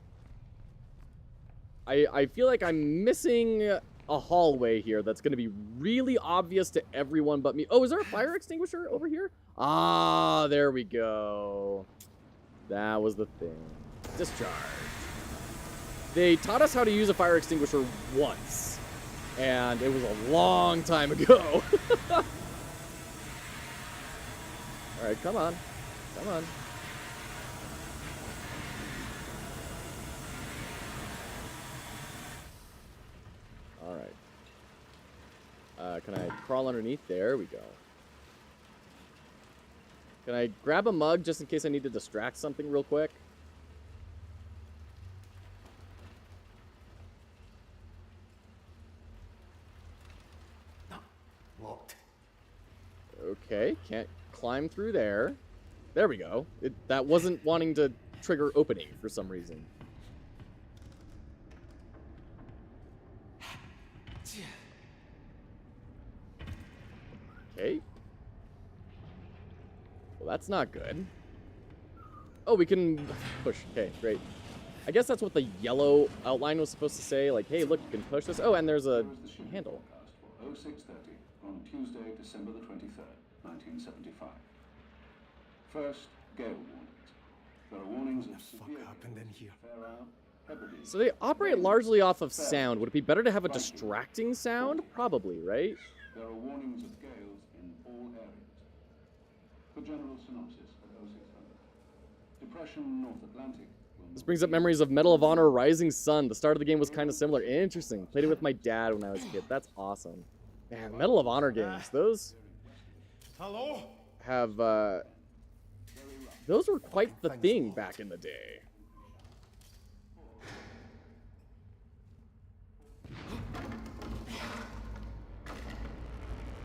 I feel like I'm missing a hallway here that's going to be really obvious to everyone but me. Oh, is there a fire extinguisher over here? Ah, there we go. That was the thing. Discharge. They taught us how to use a fire extinguisher once, and it was a long time ago. All right, come on. Come on. All right. Can I crawl underneath? There we go. Can I grab a mug just in case I need to distract something real quick? Locked. Okay, can't climb through there. There we go. That wasn't wanting to trigger opening for some reason. Okay. Well, that's not good. Oh, we can push. Okay, great. I guess that's what the yellow outline was supposed to say. Like, hey, look, you can push this. Oh, and there's a handle. For 0630 on Tuesday, December the 23rd, 1975. First, gale warnings. There are warnings of severe Fuck happened in here? So they operate largely off of sound. Would it be better to have a distracting sound? Probably, right? There are warnings of gales in all areas. For general synopsis at 0600. Depression North Atlantic. This brings up memories of Medal of Honor Rising Sun. The start of the game was kind of similar. Interesting. Played it with my dad when I was a kid. That's awesome. Man, Medal of Honor games. Those Hello? have, those were quite the thing back in the day.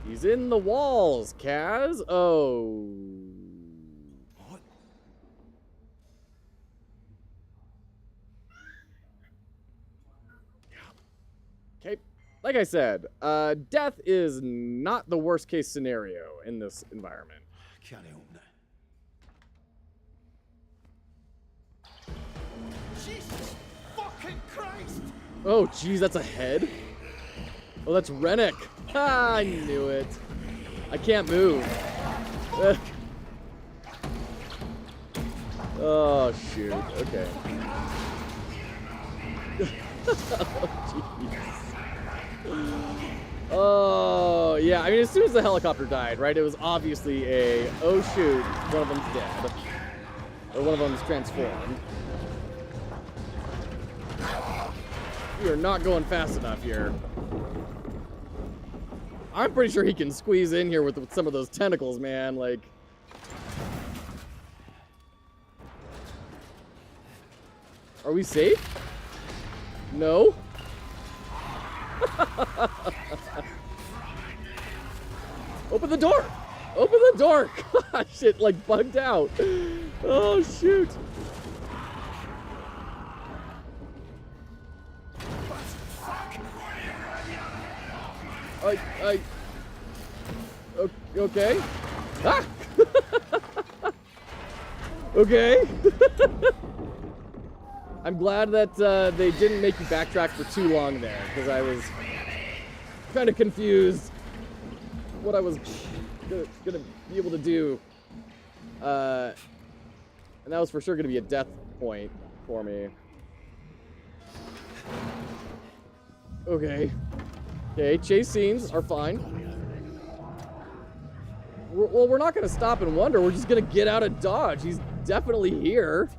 He's in the walls, Kaz. Oh. What? Okay. Like I said, death is not the worst case scenario in this environment. Can't open it. Jesus fucking Christ! Oh, geez, that's a head? Oh, that's Rennick. Ah, I knew it. I can't move. Oh, shoot. Okay. Oh, jeez. Oh, yeah. I mean, as soon as the helicopter died, right, it was obviously a, oh, shoot, one of them's dead. Or one of them is transformed. We are not going fast enough here. I'm pretty sure he can squeeze in here with some of those tentacles, man. Like... Are we safe? No? Open the door! Open the door! Gosh, it like bugged out. Oh, shoot. Okay. Ah! Okay. I'm glad that they didn't make you backtrack for too long there, because I was kind of confused what I was gonna be able to do. And that was for sure gonna be a death point for me. Okay. Okay, chase scenes are fine. Well, we're not gonna stop and wonder. We're just gonna get out of Dodge. He's definitely here.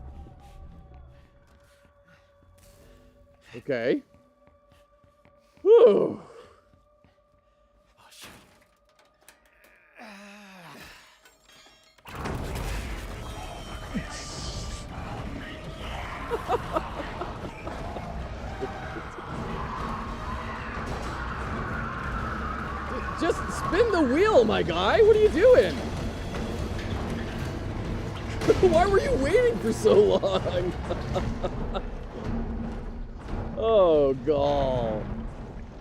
Okay. Whew. Just spin the wheel, my guy. What are you doing? Why were you waiting for so long? Oh, God.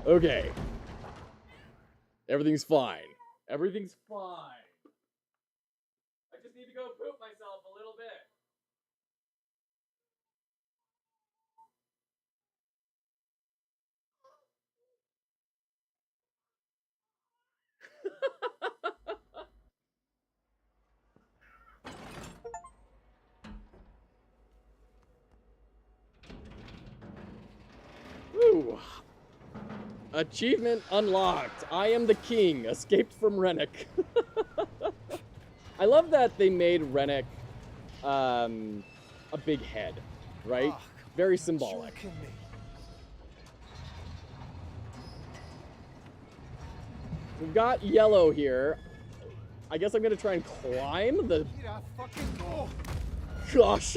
Okay. Everything's fine. Everything's fine. I just need to go poop myself a little bit. Ooh. Achievement unlocked. I am the king. Escaped from Rennick. I love that they made Rennick a big head, right? Very symbolic. We've got yellow here. I guess I'm gonna try and climb the... Gosh.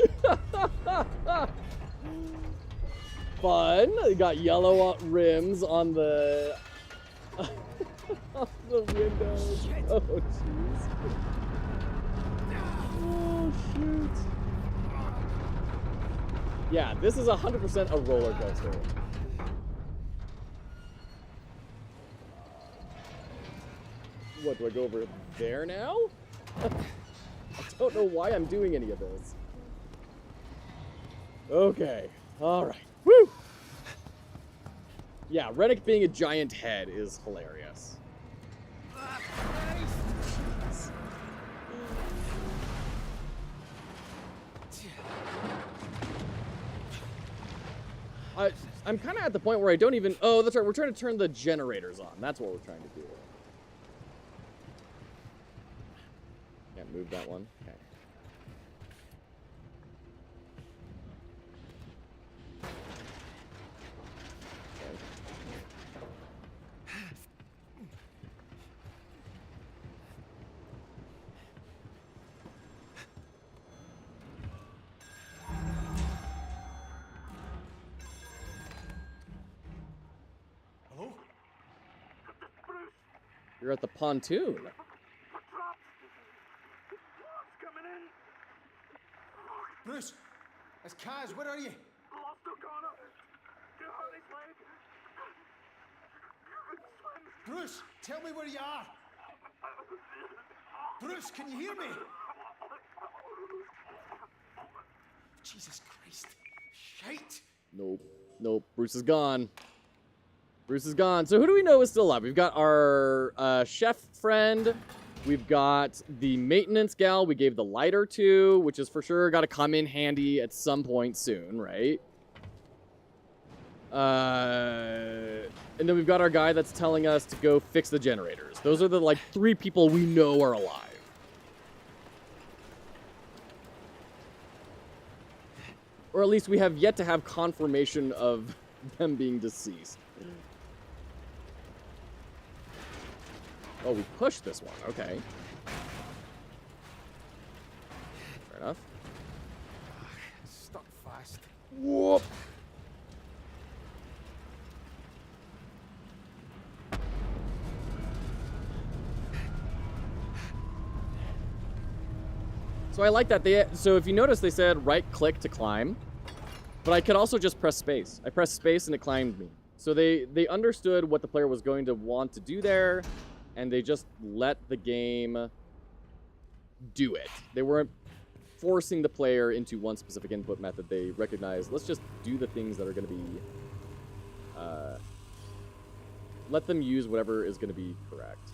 Fun. We got yellow rims on the... on the windows. Oh, jeez. Oh, shoot. Yeah, this is 100% a roller coaster. What, do I go over there now? I don't know why I'm doing any of this. Okay, alright. Woo! Yeah, Rennick being a giant head is hilarious. I'm kind of at the point where I don't even... Oh, that's right, we're trying to turn the generators on. That's what we're trying to do. Can't move that one. Okay. Hello? You're at the pontoon. Bruce, it's Kaz. Where are you? Lost O'Connor. You hurt his leg. Swim. Bruce, tell me where you are. Bruce, can you hear me? Jesus Christ. Shite. Nope. Nope. Bruce is gone. Bruce is gone. So who do we know is still alive? We've got our chef friend. We've got the maintenance gal we gave the lighter to, which is for sure got to come in handy at some point soon, right? And then we've got our guy that's telling us to go fix the generators. Those are the, like, 3 people we know are alive. Or at least we have yet to have confirmation of them being deceased. Oh, we pushed this one. Okay. Fair enough. Stuck fast. Whoop! So I like that. So if you notice, they said right-click to climb. But I could also just press space. I pressed space and it climbed me. So they understood what the player was going to want to do there, and they just let the game do it. They weren't forcing the player into one specific input method. They recognized, let's just do the things that are going to be... let them use whatever is going to be correct.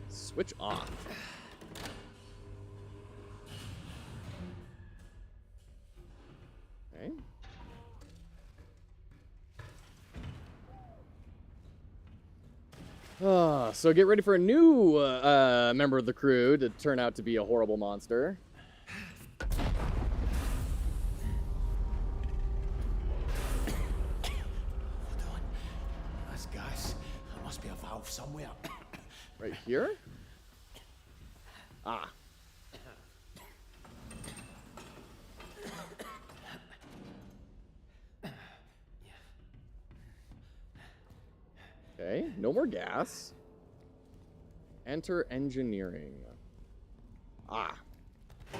Switch off. Okay. So get ready for a new member of the crew to turn out to be a horrible monster. Hold on. That's gas. There must be a valve somewhere. Right here? Ah. Okay, no more gas. Enter engineering. Ah. And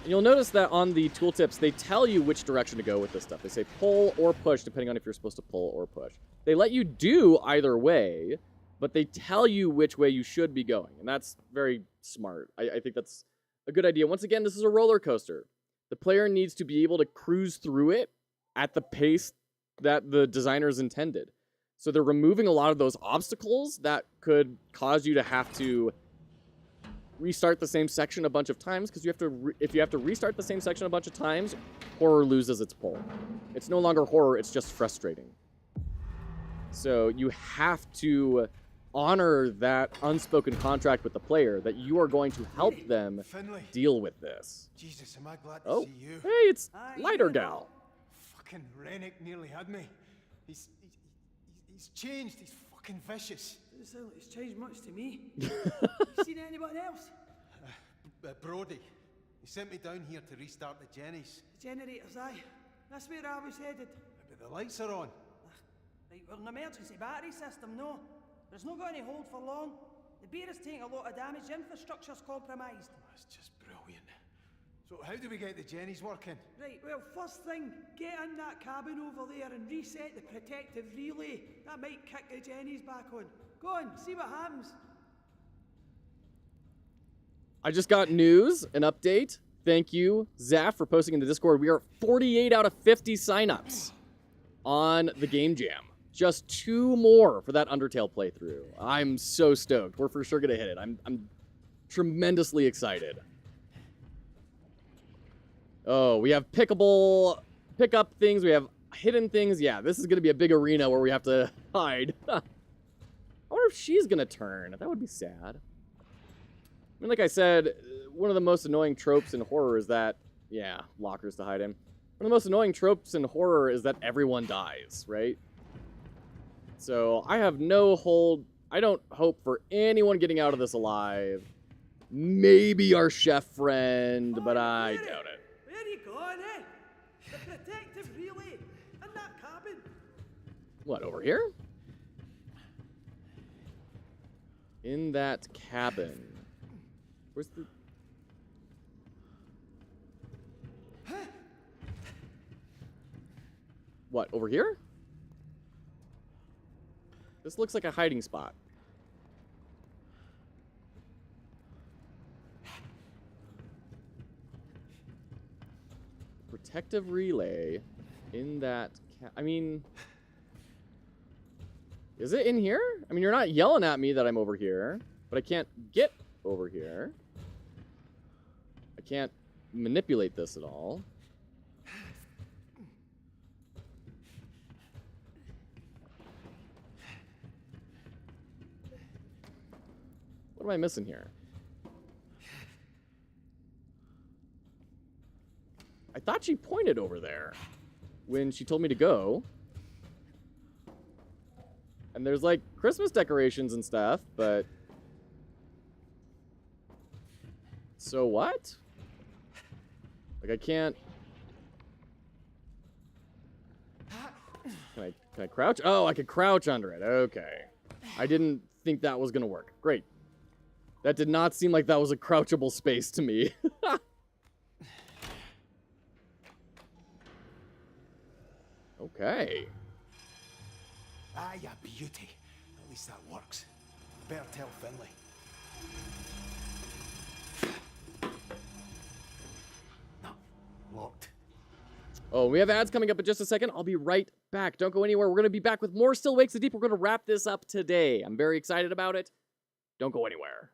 you'll notice that on the tooltips, they tell you which direction to go with this stuff. They say pull or push, depending on if you're supposed to pull or push. They let you do either way, but they tell you which way you should be going. And that's very smart. I think that's a good idea. Once again, this is a roller coaster. The player needs to be able to cruise through it at the pace that the designers intended. So they're removing a lot of those obstacles that could cause you to have to restart the same section a bunch of times, because if you have to restart the same section a bunch of times, horror loses its pull. It's no longer horror, it's just frustrating. So you have to honor that unspoken contract with the player that you are going to help them Finley. deal with this. Jesus, am I glad to Oh, see you. hey, it's Lighter Gal. Fucking Rennick nearly had me. He's changed. He's fucking vicious. Doesn't sound like it's changed much to me. You seen anyone else? Brody. He sent me down here to restart the Jennies. The generators, aye. That's where I was headed. But the lights are on. Right, we're an emergency battery system, no. But it's not going to hold for long. The beer is taking a lot of damage, the infrastructure's compromised. That's just brilliant. So how do we get the Jennies working? Right, well, first thing, get in that cabin over there and reset the protective relay. That might kick the Jennies back on. Go on, see what happens. I just got news, an update. Thank you, Zaf, for posting in the Discord. We are 48 out of 50 signups on the Game Jam. Just 2 more for that Undertale playthrough. I'm so stoked. We're for sure gonna hit it. I'm tremendously excited. Oh, we have pickup things. We have hidden things. Yeah, this is gonna be a big arena where we have to hide. I wonder if she's gonna turn. That would be sad. I mean, like I said, one of the most annoying tropes in horror is that, yeah, lockers to hide in. One of the most annoying tropes in horror is that everyone dies, right? So I have no hold. I don't hope for anyone getting out of this alive. Maybe our chef friend, but I doubt it. Where are you going, eh? The protective relay in that cabin. What, over here? In that cabin. Where's the... What, over here? This looks like a hiding spot. Protective relay in that I mean... Is it in here? I mean, you're not yelling at me that I'm over here, but I can't get over here. I can't manipulate this at all. What am I missing here? I thought she pointed over there when she told me to go. And there's like Christmas decorations and stuff, but... So what? Like I can't... Can I crouch? Oh, I could crouch under it. Okay. I didn't think that was gonna work. Great. That did not seem like that was a crouchable space to me. Okay. Ah, ya beauty. At least that works. Better tell Finlay. No, locked. Oh, we have ads coming up in just a second. I'll be right back. Don't go anywhere. We're going to be back with more Still Wakes the Deep. We're going to wrap this up today. I'm very excited about it. Don't go anywhere.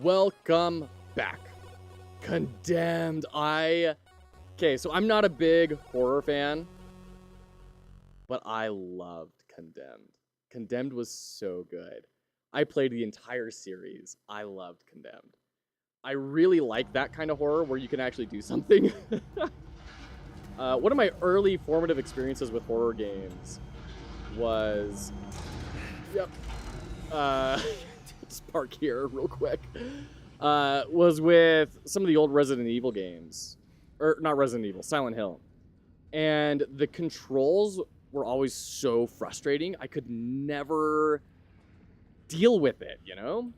Welcome back. Condemned. Okay, so I'm not a big horror fan, but I loved Condemned. Condemned was so good. I played the entire series. I loved Condemned. I really like that kind of horror where you can actually do something. One of my early formative experiences with horror games was... Yep. Just park here real quick. Was with some of the old Resident Evil games. Or, not Resident Evil, Silent Hill. And the controls were always so frustrating. I could never deal with it, you know?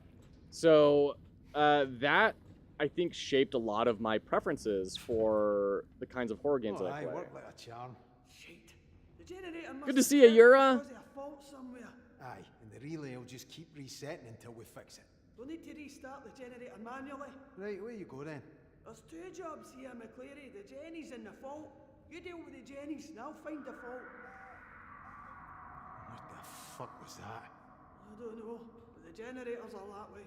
So, that, I think, shaped a lot of my preferences for the kinds of horror games that I play. Worked like a charm. Shit. The generator must Good to have see you, failed Yura. because of a fault somewhere. Aye, and the relay will just keep resetting until we fix it. We'll need to restart the generator manually. Right, where you go then? There's two jobs here, McCleary. The Jenny's and the fault. You deal with the Jenny's and I'll find the fault. What the fuck was that? I don't know, but the generators are that way.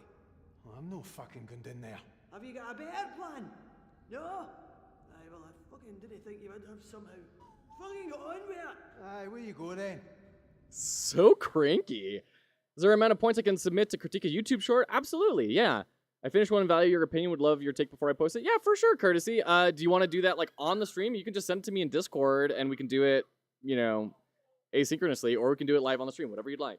Well, I'm no fucking going in there. Have you got a better plan? No? Aye, well, I fucking didn't think you would have somehow. Fucking got on with it. Aye, where you go then? So cranky. Is there an amount of points I can submit to critique a YouTube short? Absolutely, yeah. I finished one and value your opinion. Would love your take before I post it. Yeah, for sure, Courtesy. Do you want to do that like on the stream? You can just send it to me in Discord and we can do it, you know, asynchronously, or we can do it live on the stream, whatever you'd like.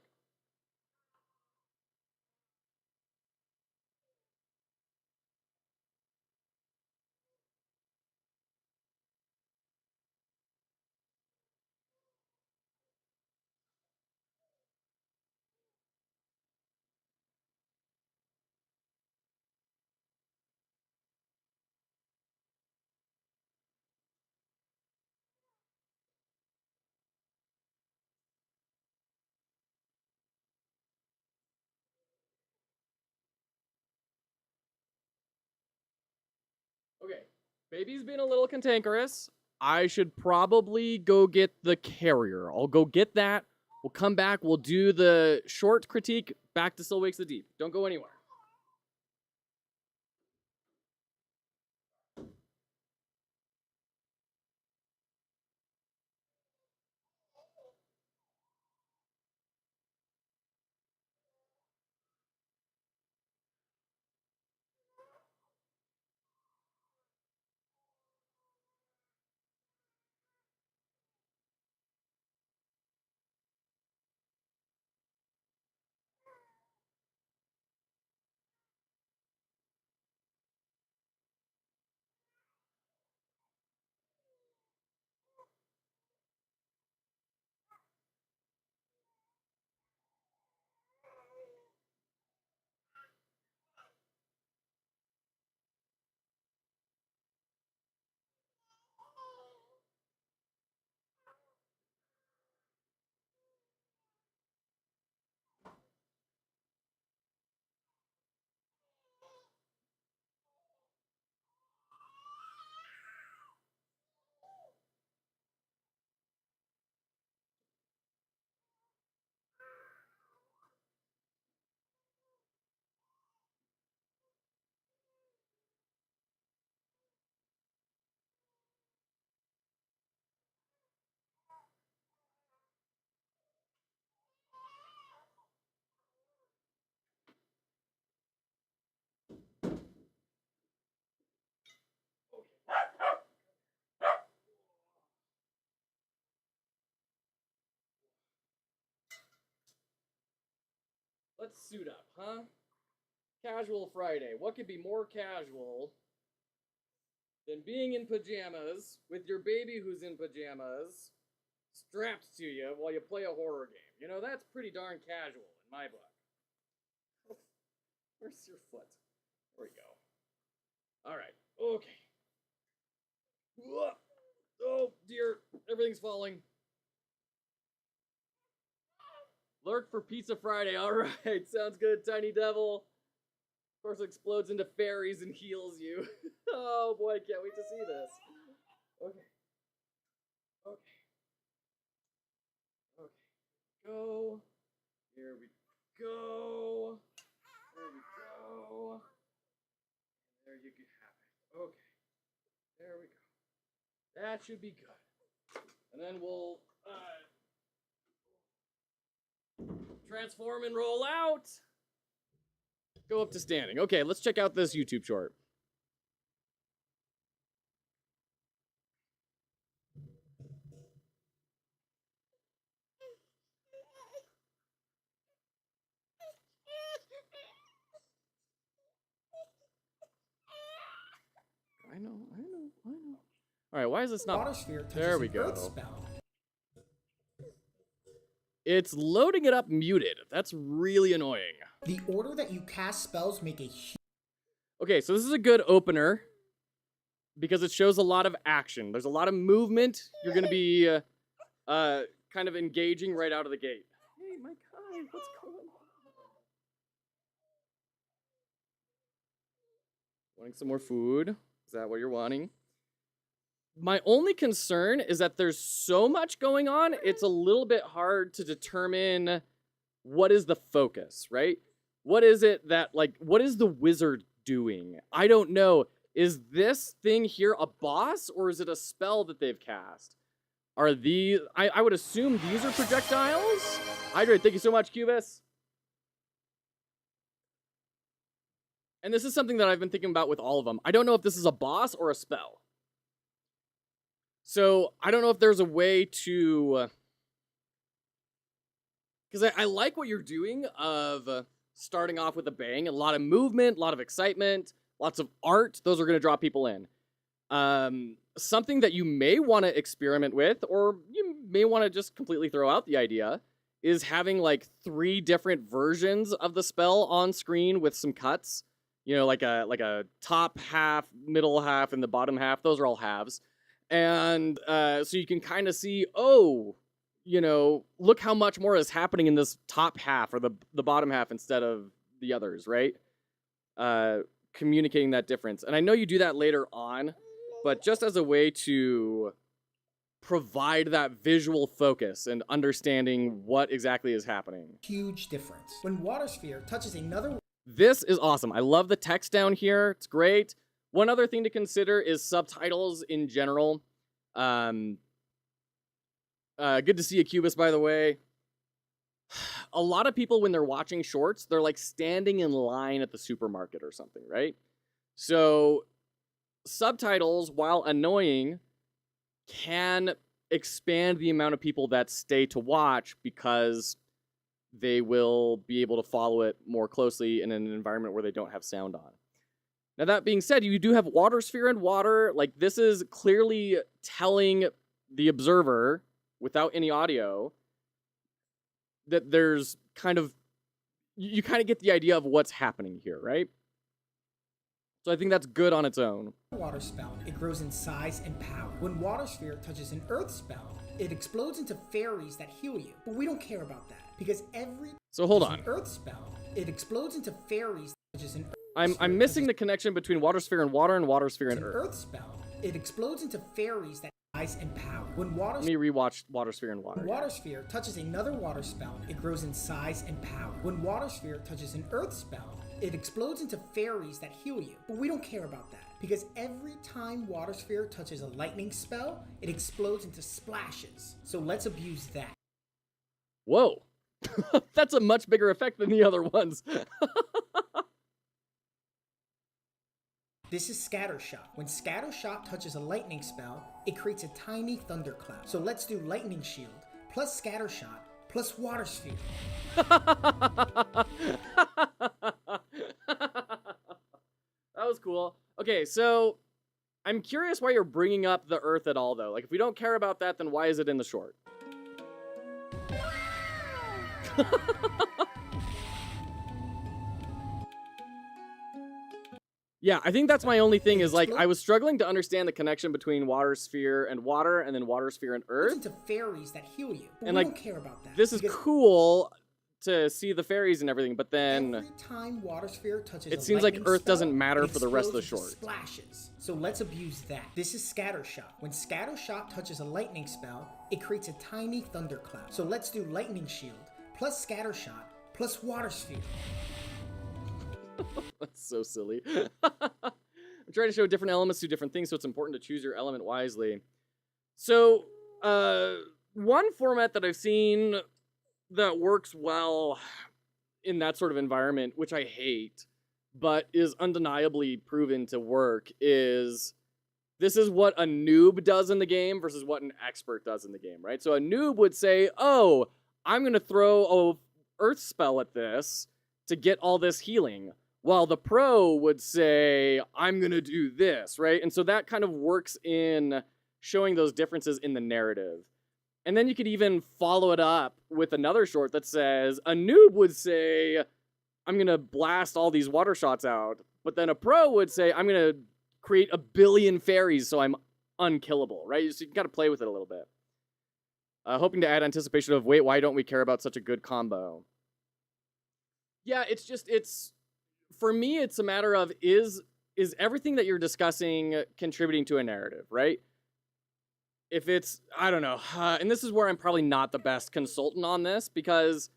Okay, baby's been a little cantankerous. I should probably go get the carrier. I'll go get that. We'll come back. We'll do the short critique back to Still Wakes the Deep. Don't go anywhere. Let's suit up, huh? Casual Friday. What could be more casual than being in pajamas with your baby who's in pajamas strapped to you while you play a horror game? You know, that's pretty darn casual in my book. Where's your foot? There we go. All right. Okay. Oh, dear. Everything's falling. Lurk for Pizza Friday. All right. Sounds good, Tiny Devil. Of course, it explodes into fairies and heals you. Oh, boy. I can't wait to see this. Okay. Okay. Okay. Go. Here we go. There we go. you have it. Okay. There we go. That should be good. And then we'll transform and roll out. Go up to standing. Okay, let's check out this YouTube short. I know. All right, why is this not? Water sphere touches There we an go. earth spell. It's loading it up muted. That's really annoying. The order that you cast spells make a huge... Okay, so this is a good opener because it shows a lot of action. There's a lot of movement. You're going to be kind of engaging right out of the gate. Hey, my guy, what's going on? Wanting some more food? Is that what you're wanting? My only concern is that there's so much going on, it's a little bit hard to determine what is the focus, right? What is it that, like, what is the wizard doing? I don't know. Is this thing here a boss, or is it a spell that they've cast? Are these... I would assume these are projectiles? Hydrate, thank you so much, Cubus. And this is something that I've been thinking about with all of them. I don't know if this is a boss or a spell. So, I don't know if there's a way to... Because I like what you're doing of starting off with a bang. A lot of movement, a lot of excitement, lots of art. Those are going to draw people in. Something that you may want to experiment with, or you may want to just completely throw out the idea, is having like 3 different versions of the spell on screen with some cuts. You know, like a top half, middle half, and the bottom half. Those are all halves. And so you can kind of see, oh, you know, look how much more is happening in this top half or the bottom half instead of the others, right? Communicating that difference. And I know you do that later on, but just as a way to provide that visual focus and understanding what exactly is happening. Huge difference. When water sphere touches another... This is awesome. I love the text down here. It's great. One other thing to consider is subtitles in general. Good to see you, Cubus, by the way. A lot of people, when they're watching shorts, they're like standing in line at the supermarket or something, right? So subtitles, while annoying, can expand the amount of people that stay to watch because they will be able to follow it more closely in an environment where they don't have sound on. Now, that being said, you do have water sphere and water. Like, this is clearly telling the observer, without any audio, that there's kind of... You kind of get the idea of what's happening here, right? So I think that's good on its own. Water spell, it grows in size and power. When water sphere touches an earth spell, it explodes into fairies that heal you. But we don't care about that, because every... So hold on. An earth spell, it explodes into fairies that touches an earth... I'm missing the connection between water sphere and water sphere and earth. Earth spell, it explodes into fairies that size and power. When water... Let me rewatch water sphere and water. When water sphere touches another water spell, it grows in size and power. When water sphere touches an earth spell, it explodes into fairies that heal you. But we don't care about that, because every time water sphere touches a lightning spell, it explodes into splashes. So let's abuse that. Whoa. That's a much bigger effect than the other ones. This is Scattershot. When Scattershot touches a lightning spell, it creates a tiny thundercloud. So let's do Lightning Shield, plus Scattershot, plus Water Sphere. That was cool. Okay, so I'm curious why you're bringing up the Earth at all, though. Like, if we don't care about that, then why is it in the short? Yeah, I think that's my only thing is, like, I was struggling to understand the connection between water sphere and water, and then water sphere and earth. Into fairies that heal you. But and, we like, don't care about that. This is cool to see the fairies and everything, but then every time water sphere touches it seems like Earth doesn't matter for the rest of the short. Splashes. So let's abuse that. This is Scattershot. When Scattershot touches a lightning spell, it creates a tiny thundercloud. So let's do Lightning Shield, plus Scattershot, plus Water Sphere. That's so silly. try to show different elements do different things, so it's important to choose your element wisely. So, one format that I've seen that works well in that sort of environment, which I hate, but is undeniably proven to work, is this is what a noob does in the game versus what an expert does in the game, right? So a noob would say, oh, I'm going to throw a earth spell at this to get all this healing, while the pro would say, I'm going to do this, right? And so that kind of works in showing those differences in the narrative. And then you could even follow it up with another short that says, a noob would say, I'm going to blast all these water shots out. But then a pro would say, I'm going to create 1 billion fairies so I'm unkillable, right? So you got to play with it a little bit. Hoping to add anticipation of, wait, why don't we care about such a good combo? Yeah, for me, it's a matter of, is everything that you're discussing contributing to a narrative, right? If it's, I don't know, and this is where I'm probably not the best consultant on this, because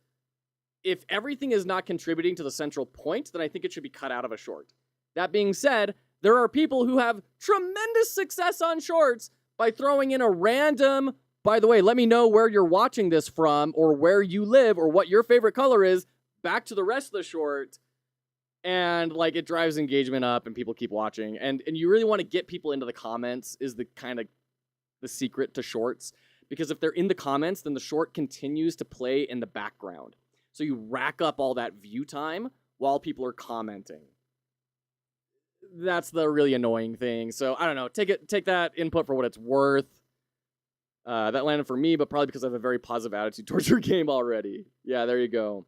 if everything is not contributing to the central point, then I think it should be cut out of a short. That being said, there are people who have tremendous success on shorts by throwing in a random, by the way, let me know where you're watching this from, or where you live, or what your favorite color is, back to the rest of the short, and like it drives engagement up and people keep watching. And you really want to get people into the comments is the kind of the secret to shorts, because if they're in the comments, then the short continues to play in the background. So you rack up all that view time while people are commenting. That's the really annoying thing. So I don't know, take that input for what it's worth. That landed for me, but probably because I have a very positive attitude towards your game already. Yeah, there you go.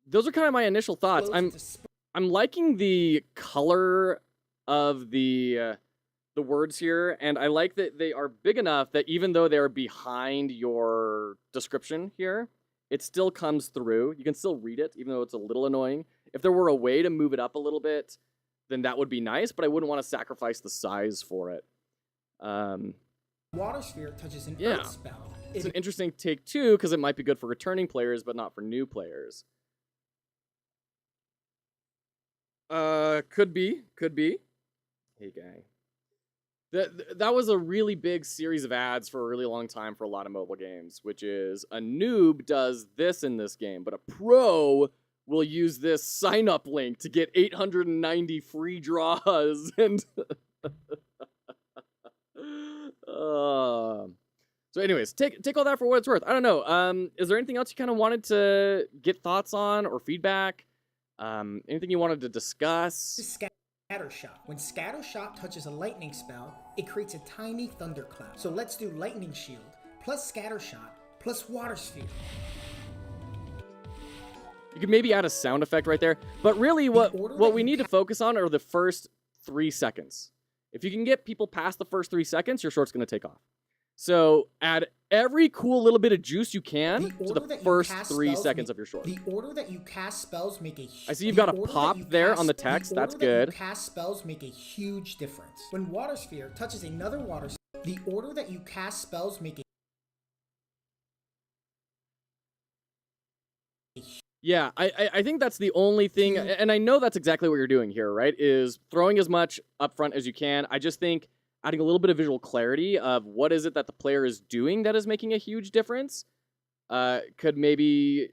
Those are kind of my initial thoughts. I'm liking the color of the words here, and I like that they are big enough that even though they're behind your description here, it still comes through. You can still read it, even though it's a little annoying. If there were a way to move it up a little bit, then that would be nice, but I wouldn't want to sacrifice the size for it. Water sphere touches an earth spell. It's an interesting take, too, because it might be good for returning players, but not for new players. Could be. Hey, guy. That was a really big series of ads for a really long time for a lot of mobile games, which is a noob does this in this game, but a pro will use this sign-up link to get 890 free draws. And so anyways, take all that for what it's worth. I don't know. Is there anything else you kind of wanted to get thoughts on or feedback? Anything you wanted to discuss? Scattershot. When Scattershot touches a lightning spell, it creates a tiny thundercloud. So let's do Lightning Shield, plus Scattershot, plus Water Sphere. You could maybe add a sound effect right there. But really what we need to focus on are the first 3 seconds. If you can get people past the first 3 seconds, your short's going to take off. So add every cool little bit of juice you can to the first 3 seconds of your short. The order that you cast spells make a huge... I see you've got a pop there on the text. That's good. The order that you cast spells make a huge difference. When Water Sphere touches another water spell, the order that you cast spells make a... Yeah, I think that's the only thing, and I know that's exactly what you're doing here, right? Is throwing as much upfront as you can. I just think adding a little bit of visual clarity of what is it that the player is doing that is making a huge difference could maybe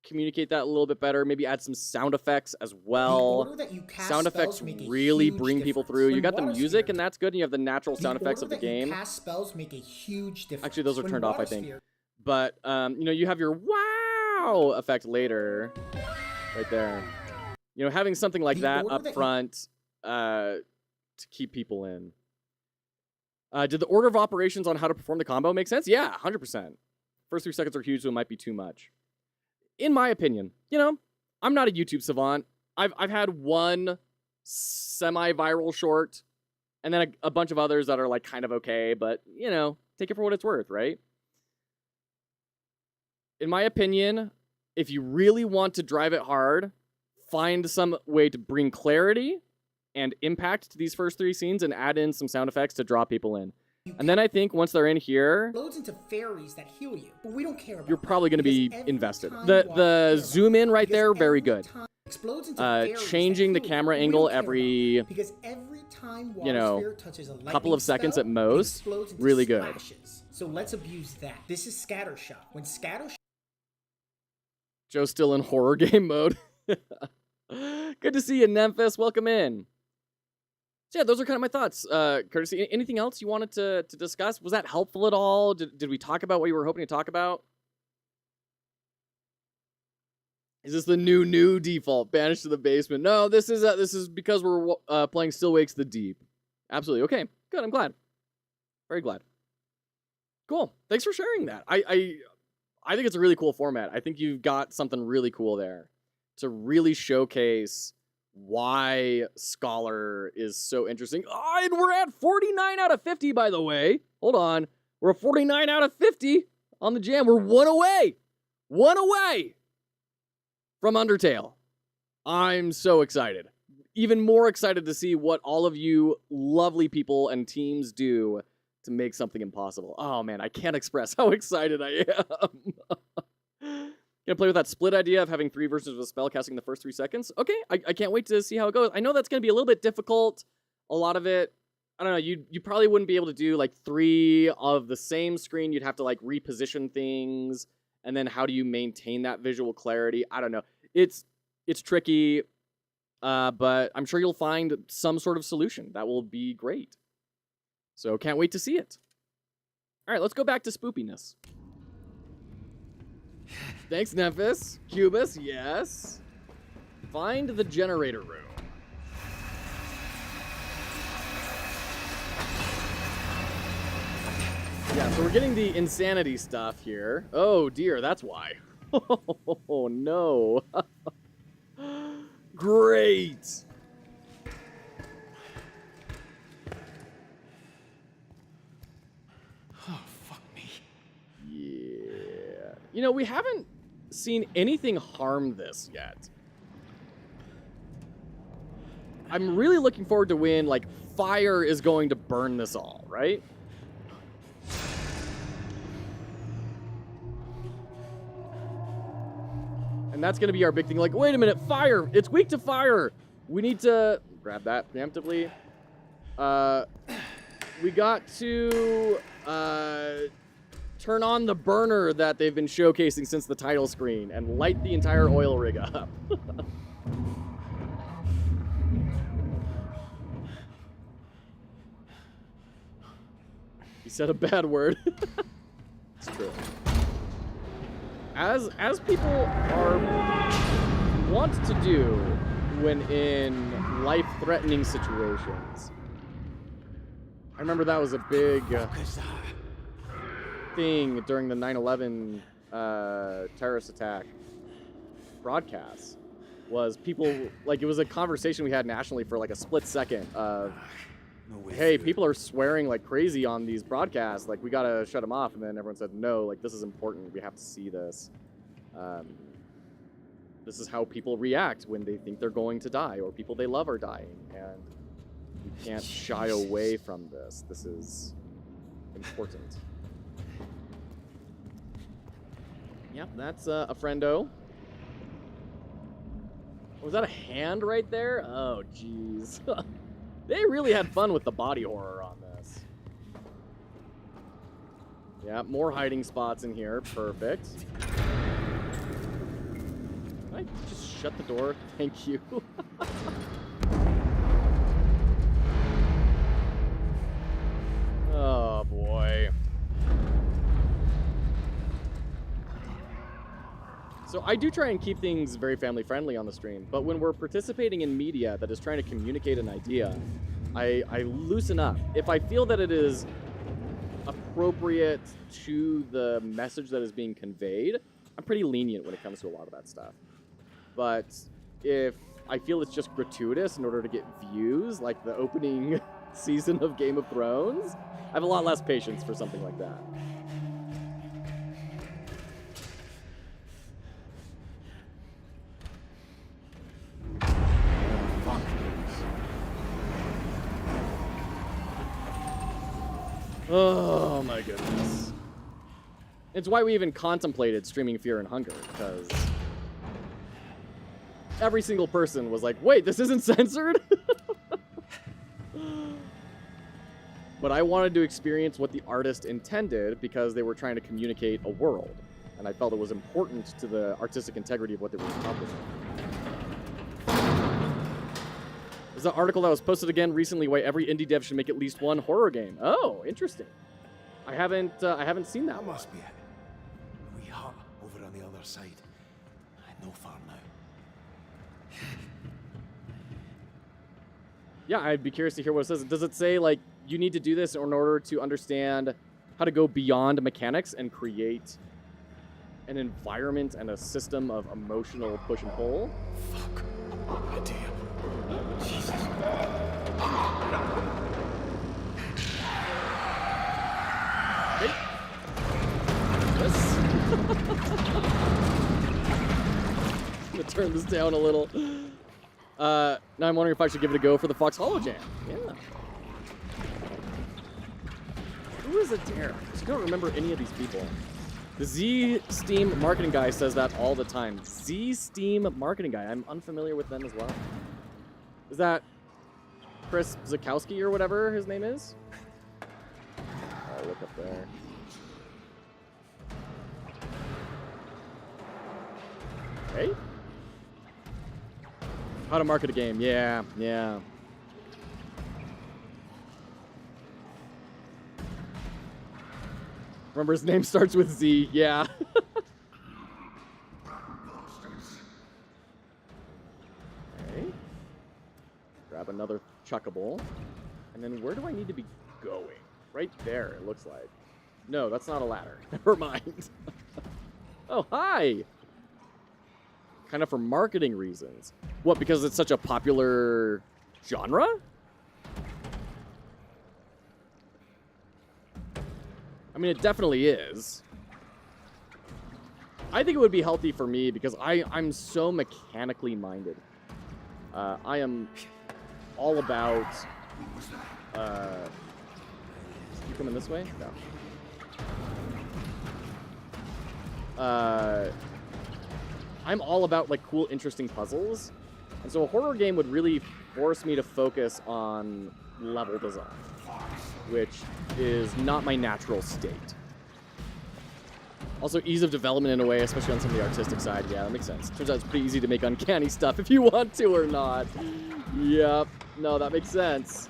communicate that a little bit better. Maybe add some sound effects as well. Sound effects really bring people through. You got the music, and that's good, and you have the natural sound effects of the game. Cast spells make a huge difference. Actually, those are turned off, I think. But, you know, you have your wow effect later, right there. You know, having something like that up front to keep people in. Did the order of operations on how to perform the combo make sense? Yeah, 100%. First 3 seconds are huge, so it might be too much. In my opinion, you know, I'm not a YouTube savant. I've had one semi-viral short, and then a bunch of others that are like kind of okay, but, you know, take it for what it's worth, right? In my opinion, if you really want to drive it hard, find some way to bring clarity and impact to these first 3 scenes and add in some sound effects to draw people in. And then I think once they're in here, loads into fairies that heal you, but we don't care about you're probably going to be invested. The zoom in right there, very good. explodes into fairies changing the that camera we angle don't care every, about, because every time you know, Water Sphere touches a couple of lightning seconds spell, at most, it explodes into really good. splashes. So let's abuse that. This is Scattershot. When Scattershot Joe's still in horror game mode. Good to see you, Memphis. Welcome in. So yeah, those are kind of my thoughts. Courtesy, anything else you wanted to discuss? Was that helpful at all? Did we talk about what you were hoping to talk about? Is this the new default? Banished to the basement? No, this is because we're playing Still Wakes the Deep. Absolutely. Okay, good. I'm glad. Very glad. Cool. Thanks for sharing that. I think it's a really cool format. I think you've got something really cool there to really showcase why Scholar is so interesting. Oh, and we're at 49 out of 50, by the way. Hold on. We're at 49 out of 50 on the jam. We're one away. One away from Undertale. I'm so excited. Even more excited to see what all of you lovely people and teams do to make something impossible. Oh man, I can't express how excited I am. Gonna play with that split idea of having 3 versions of a spell casting the first 3 seconds. Okay, I can't wait to see how it goes. I know that's gonna be a little bit difficult. A lot of it, I don't know, you probably wouldn't be able to do like 3 of the same screen. You'd have to like reposition things, and then how do you maintain that visual clarity? I don't know. It's tricky, but I'm sure you'll find some sort of solution that will be great. So can't wait to see it. All right, let's go back to spoopiness. Thanks, Memphis. Cubus, yes. Find the generator room. Yeah, so we're getting the insanity stuff here. Oh dear, that's why. Oh no. Great. Oh, fuck me. Yeah. You know, we haven't seen anything harm this yet. I'm really looking forward to when, like, fire is going to burn this all, right? And that's going to be our big thing. Like, wait a minute, fire! It's weak to fire! We need to grab that preemptively. We got to turn on the burner that they've been showcasing since the title screen and light the entire oil rig up. You said a bad word. It's true. As people want to do when in life-threatening situations. I remember that was a big thing during the 9/11 terrorist attack broadcast. Was people, like, it was a conversation we had nationally for like a split second of, hey, people are swearing like crazy on these broadcasts, like we gotta shut them off. And then everyone said, no, like this is important, we have to see this. This is how people react when they think they're going to die or people they love are dying, and we can't shy away from this. This is important. Yep, that's a friendo. Was that a hand right there? Oh, jeez. They really had fun with the body horror on this. Yeah, more hiding spots in here. Perfect. Can I just shut the door? Thank you. Oh, boy. So I do try and keep things very family-friendly on the stream, but when we're participating in media that is trying to communicate an idea, I loosen up. If I feel that it is appropriate to the message that is being conveyed, I'm pretty lenient when it comes to a lot of that stuff. But if I feel it's just gratuitous in order to get views, like the opening season of Game of Thrones, I have a lot less patience for something like that. Oh my goodness. It's why we even contemplated streaming Fear and Hunger, because every single person was like, wait, this isn't censored? But I wanted to experience what the artist intended because they were trying to communicate a world. And I felt it was important to the artistic integrity of what they were accomplishing. There's an article that was posted again recently why every indie dev should make at least one horror game. Oh, interesting. I haven't seen that That one. must be it. A wee hut over on the other side. I know far now. Yeah, I'd be curious to hear what it says. Does it say, like, you need to do this in order to understand how to go beyond mechanics and create an environment and a system of emotional push and pull? Fuck. Oh, dear. Jesus. Okay. This. I'm gonna turn this down a little. Now I'm wondering if I should give it a go for the Fox Hollow Jam. Yeah. Who is it, Derek? I don't remember any of these people. The Z Steam marketing guy says that all the time. Z Steam marketing guy. I'm unfamiliar with them as well. Is that Chris Zakowski or whatever his name is? I'll look up there. Okay. How to market a game. Yeah, yeah. Remember, his name starts with Z. Yeah. Okay. Grab another chuckable. And then where do I need to be going? Right there, it looks like. No, that's not a ladder. Never mind. Oh, hi! Kind of for marketing reasons. What, because it's such a popular genre? I mean, it definitely is. I think it would be healthy for me because I'm so mechanically minded. I am all about... you coming this way? No. I'm all about, like, cool, interesting puzzles. And so a horror game would really force me to focus on level design, which is not my natural state. Also, ease of development in a way, especially on some of the artistic side. Yeah, that makes sense. Turns out it's pretty easy to make uncanny stuff if you want to or not. Yep. No, that makes sense.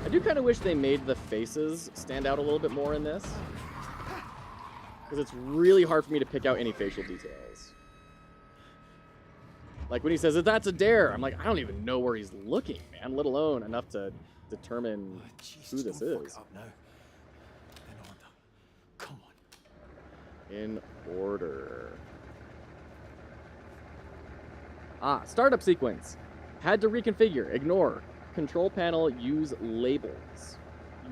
I do kind of wish they made the faces stand out a little bit more in this. Because it's really hard for me to pick out any facial details. Like when he says, that's a dare, I'm like, I don't even know where he's looking, man, let alone enough to determine who this is. Fuck up now. In order. Come on. In order. Ah, startup sequence. Had to reconfigure. Ignore. Control panel. Use labels.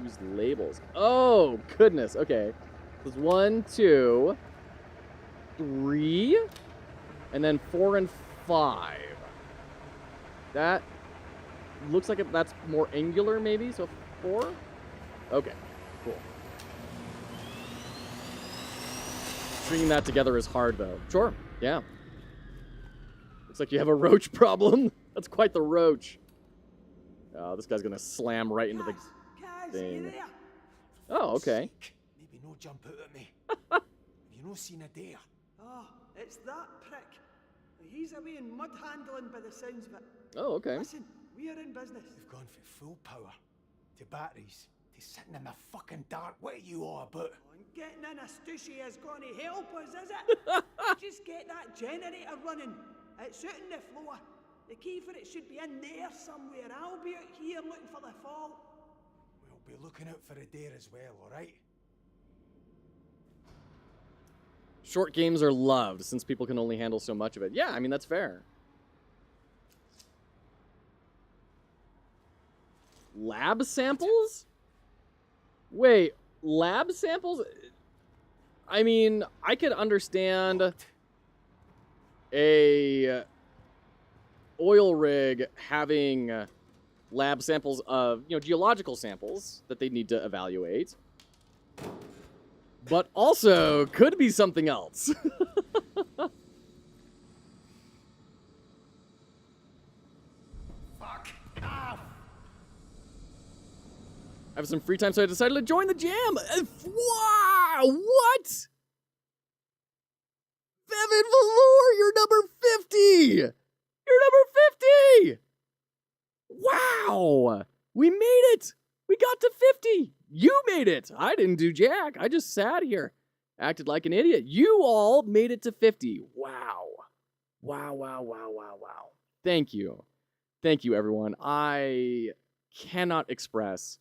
Use labels. Oh, goodness. Okay. There's 1, 2, 3, and then 4 and 5. That looks like that's more angular, maybe. So 4. Okay. Cool. Stringing that together is hard, though. Sure. Yeah. Looks like you have a roach problem. That's quite the roach. Oh, this guy's gonna slam right into the Kaz, thing. you there? Oh, okay. Maybe no jump out at me. Have you no seen a dare? Oh, it's that prick. He's away in mud handling by the sounds of it. Oh, okay. Listen, we are in business. We've gone from full power to batteries to sitting in the fucking dark. What are you all about? Oh, and getting in a stushy is going to help us, is it? Just get that generator running. It's out on the floor. The key for it should be in there somewhere. I'll be out here looking for the fault. We'll be looking out for a dare as well, alright? Short games are loved since people can only handle so much of it. Yeah, I mean, that's fair. Lab samples? Wait, lab samples? I mean, I could understand a oil rig having lab samples of, geological samples that they need to evaluate. but also could be something else. Fuck off! I have some free time, so I decided to join the jam. Wow! What? Bevan Velour, you're number 50! You're number 50! Wow! We made it! We got to 50! You made it! I didn't do jack. I just sat here. Acted like an idiot. You all made it to 50. Wow. Wow, wow, wow, wow, wow. Thank you. Thank you, everyone. I cannot express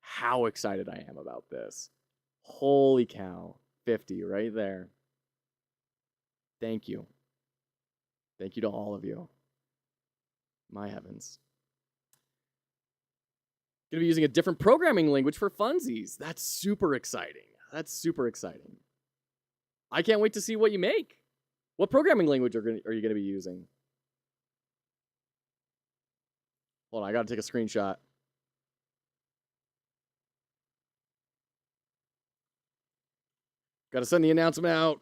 how excited I am about this. Holy cow. 50 right there. Thank you. Thank you to all of you. My heavens. Gonna be using a different programming language for funsies. That's super exciting. That's super exciting. I can't wait to see what you make. What programming language are you gonna be using? Hold on, I gotta take a screenshot. Gotta send the announcement out.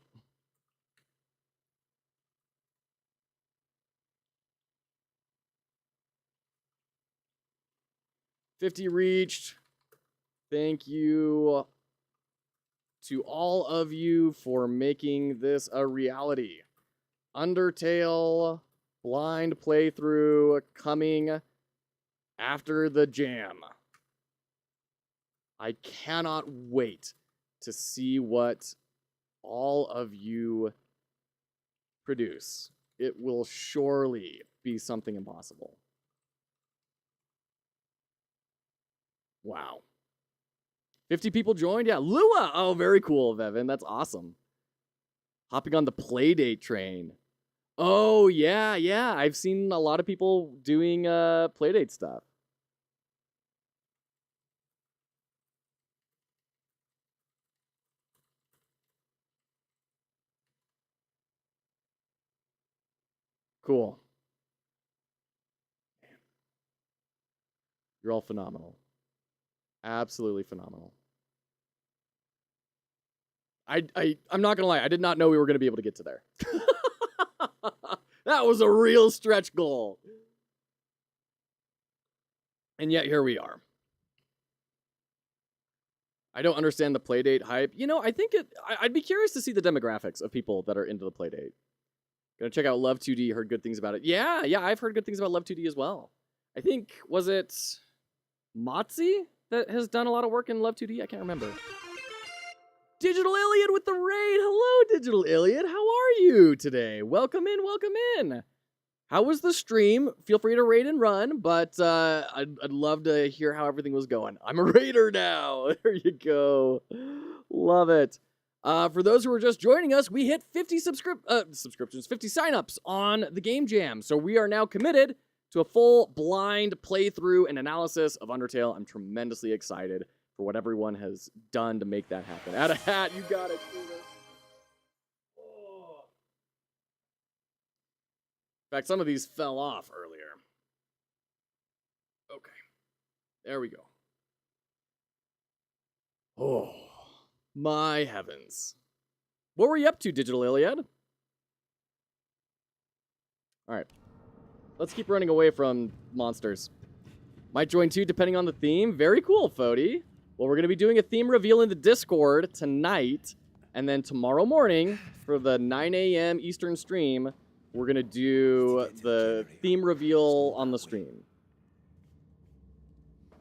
$50 reached. Thank you to all of you for making this a reality. Undertale blind playthrough coming after the jam. I cannot wait to see what all of you produce. It will surely be something impossible. Wow. 50 people joined? Yeah, Lua! Oh, very cool, Vevin. That's awesome. Hopping on the Playdate train. Oh, yeah. I've seen a lot of people doing Playdate stuff. Cool. You're all phenomenal. Absolutely phenomenal. I'm not gonna lie, I did not know we were gonna be able to get to there. That was a real stretch goal. And yet here we are. I don't understand the Playdate hype. You know, I think I'd be curious to see the demographics of people that are into the Playdate. Gonna check out Love 2D, heard good things about it. Yeah, I've heard good things about Love 2D as well. I think, was it Motzi that has done a lot of work in Love 2D? I can't remember. Digital Iliad with the raid. Hello, Digital Iliad. How are you today? Welcome in, welcome in. How was the stream? Feel free to raid and run, but I'd love to hear how everything was going. I'm a raider now. There you go. Love it. For those who are just joining us, we hit 50 subscriptions, 50 signups on the Game Jam. So we are now committed to a full blind playthrough and analysis of Undertale. I'm tremendously excited for what everyone has done to make that happen. Add a hat, you got it, Steven. Oh. In fact, some of these fell off earlier. Okay, there we go. Oh, my heavens. What were you up to, Digital Iliad? All right. Let's keep running away from monsters. Might join too, depending on the theme. Very cool, Fody. Well, we're going to be doing a theme reveal in the Discord tonight. And then tomorrow morning, for the 9 a.m. Eastern stream, we're going to do the theme reveal on the stream.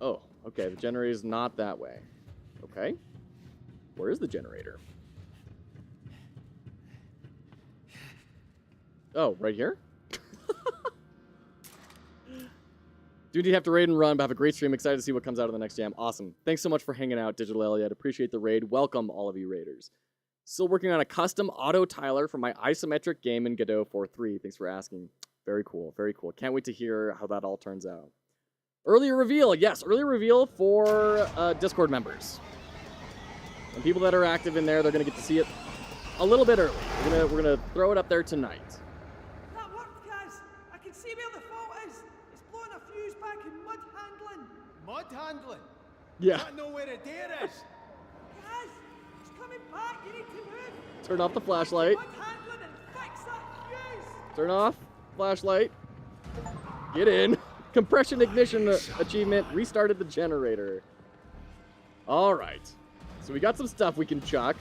Oh, okay. The generator is not that way. Okay. Where is the generator? Oh, right here? Dude, you have to raid and run, but have a great stream. Excited to see what comes out of the next jam. Awesome. Thanks so much for hanging out, Digital Iliad. Appreciate the raid. Welcome, all of you raiders. Still working on a custom auto tiler for my isometric game in Godot 4.3. Thanks for asking. Very cool. Very cool. Can't wait to hear how that all turns out. Early reveal. Yes, early reveal for Discord members. And people that are active in there, they're going to get to see it a little bit early. We're gonna throw it up there tonight. That worked, Kaz. I can see where the fault is. It's blowing a fuse back in mud handling. Mud handling? Yeah. I know where the dare is. Kaz, coming back. You need to move. Turn off the flashlight. Good handling and fix that fuse. Turn off flashlight. Get in. Compression ignition achievement. Restarted the generator. All right. So we got some stuff we can chuck.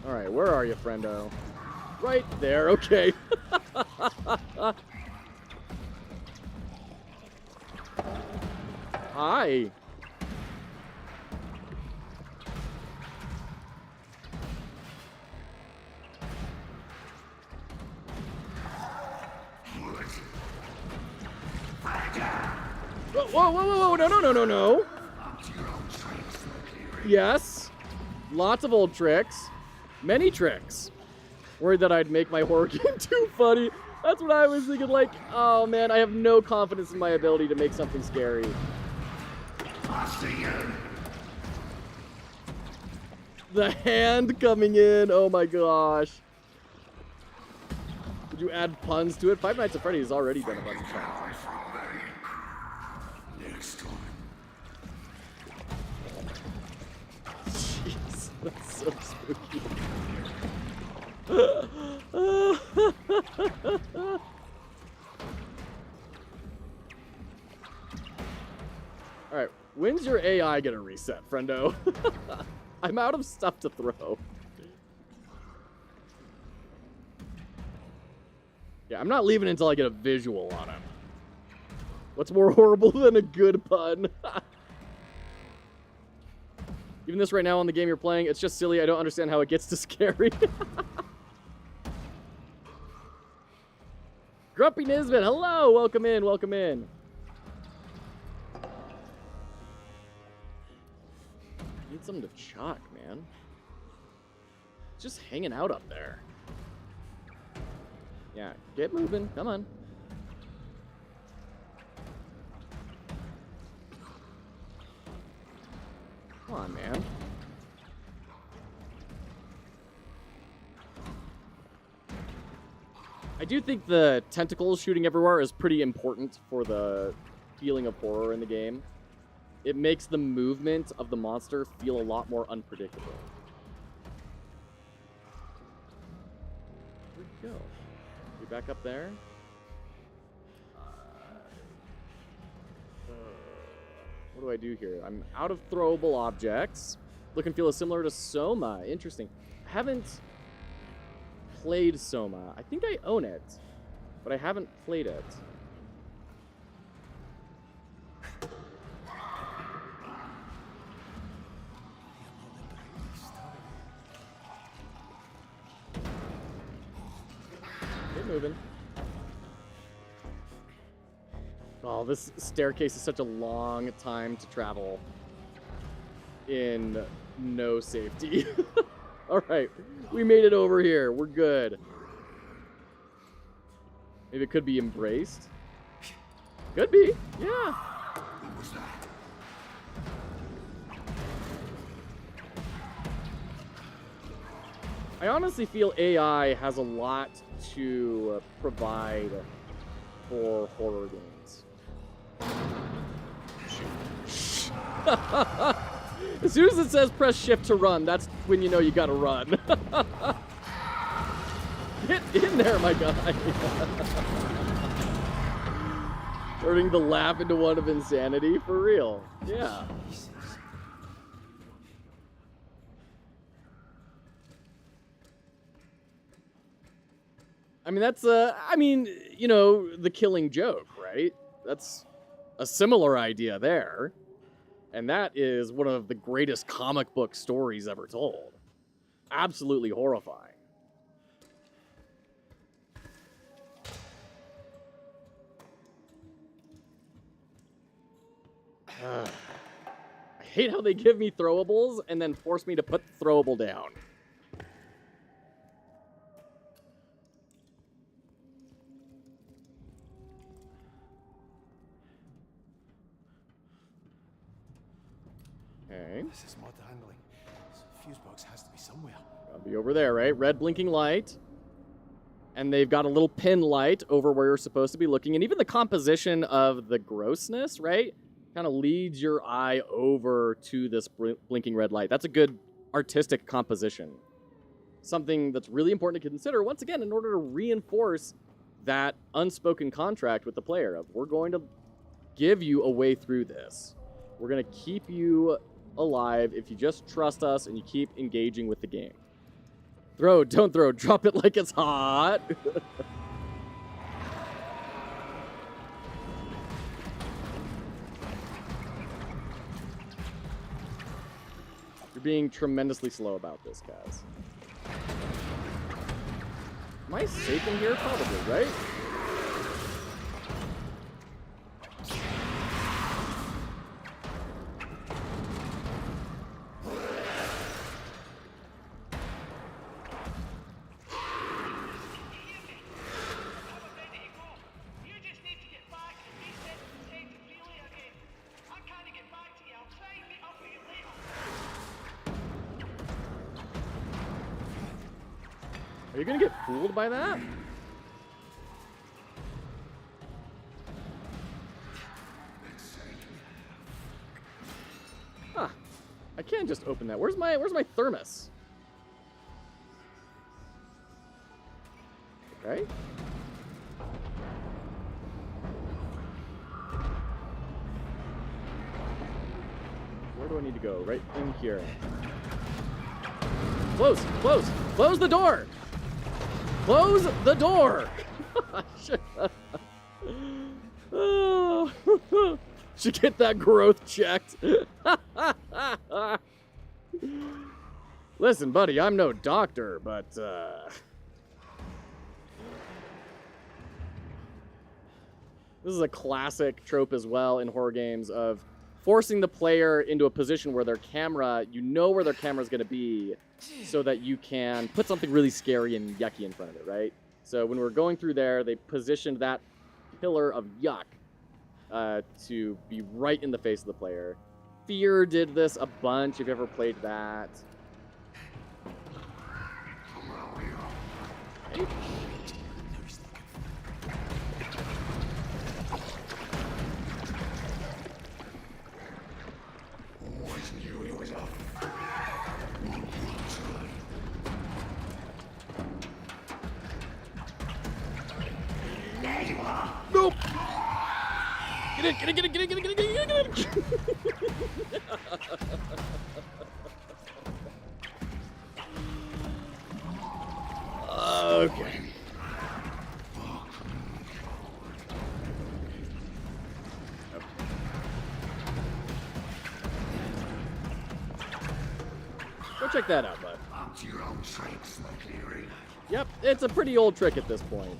All right, where are you, friendo? Right there. Okay. Hi. Whoa, whoa, whoa, whoa, no, no, no, no, no. Yes. Lots of old tricks. Many tricks. Worried that I'd make my horror game too funny. That's what I was thinking, like, oh man, I have no confidence in my ability to make something scary. The hand coming in, oh my gosh. Did you add puns to it? Five Nights at Freddy's has already done a bunch of puns. Jeez, that's so spooky. Alright, when's your AI gonna reset, friendo? I'm out of stuff to throw. Yeah, I'm not leaving until I get a visual on him. What's more horrible than a good pun? Even this right now on the game you're playing, it's just silly. I don't understand how it gets to scary. Grumpy Nisbet, hello! Welcome in, welcome in. Need something to chuck, man. It's just hanging out up there. Yeah, get moving, come on. Come on, man. I do think the tentacles shooting everywhere is pretty important for the feeling of horror in the game. It makes the movement of the monster feel a lot more unpredictable. Where'd you go? You back up there? What do I do here? I'm out of throwable objects. Look and feel similar to Soma. Interesting. I haven't played Soma. I think I own it, but I haven't played it. Get moving. Oh, this staircase is such a long time to travel in no safety. All right, we made it over here. We're good. Maybe it could be embraced. Could be, yeah. What was that? I honestly feel AI has a lot to provide for horror games. As soon as it says press shift to run, that's when you know you gotta run. Get in there, my guy. Turning the laugh into one of insanity, for real. Yeah. I mean, that's, you know, the Killing Joke, right? That's a similar idea there. And that is one of the greatest comic book stories ever told. Absolutely horrifying. I hate how they give me throwables and then force me to put the throwable down. Okay. This is mud handling. This fuse box has to be somewhere. Gotta be over there, right? Red blinking light. And they've got a little pin light over where you're supposed to be looking. And even the composition of the grossness, right? kind of leads your eye over to this blinking red light. That's a good artistic composition. Something that's really important to consider, once again, in order to reinforce that unspoken contract with the player of, we're going to give you a way through this. We're going to keep you alive if you just trust us and you keep engaging with the game. Throw, don't throw, drop it like it's hot. You're being tremendously slow about this, guys. Am I safe in here? Probably, right? Are you gonna get fooled by that? Huh. I can't just open that. Where's my thermos? Okay. Where do I need to go? Right in here. Close! Close! Close the door! Close the door! Oh. Should get that growth checked. Listen, buddy, I'm no doctor, but this is a classic trope as well in horror games of forcing the player into a position where their camera, you know where their camera is going to be, so that you can put something really scary and yucky in front of it, right? So when we're going through there, they positioned that pillar of yuck to be right in the face of the player. Fear did this a bunch, if you ever played that. Okay. Nope. Get it. Okay. Go check that out, bud. Yep, it's a pretty old trick at this point.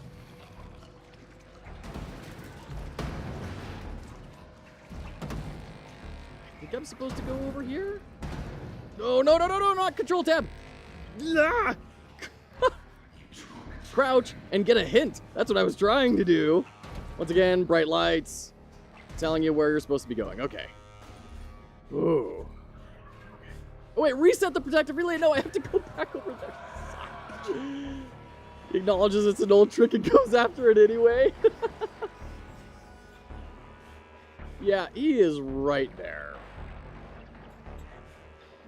I think I'm supposed to go over here? No, not control tab. Ah! Crouch and get a hint. That's what I was trying to do. Once again, bright lights telling you where you're supposed to be going. Okay. Ooh. Oh, wait, reset the protective relay. No, I have to go back over there. He acknowledges it's an old trick and goes after it anyway. Yeah, he is right there.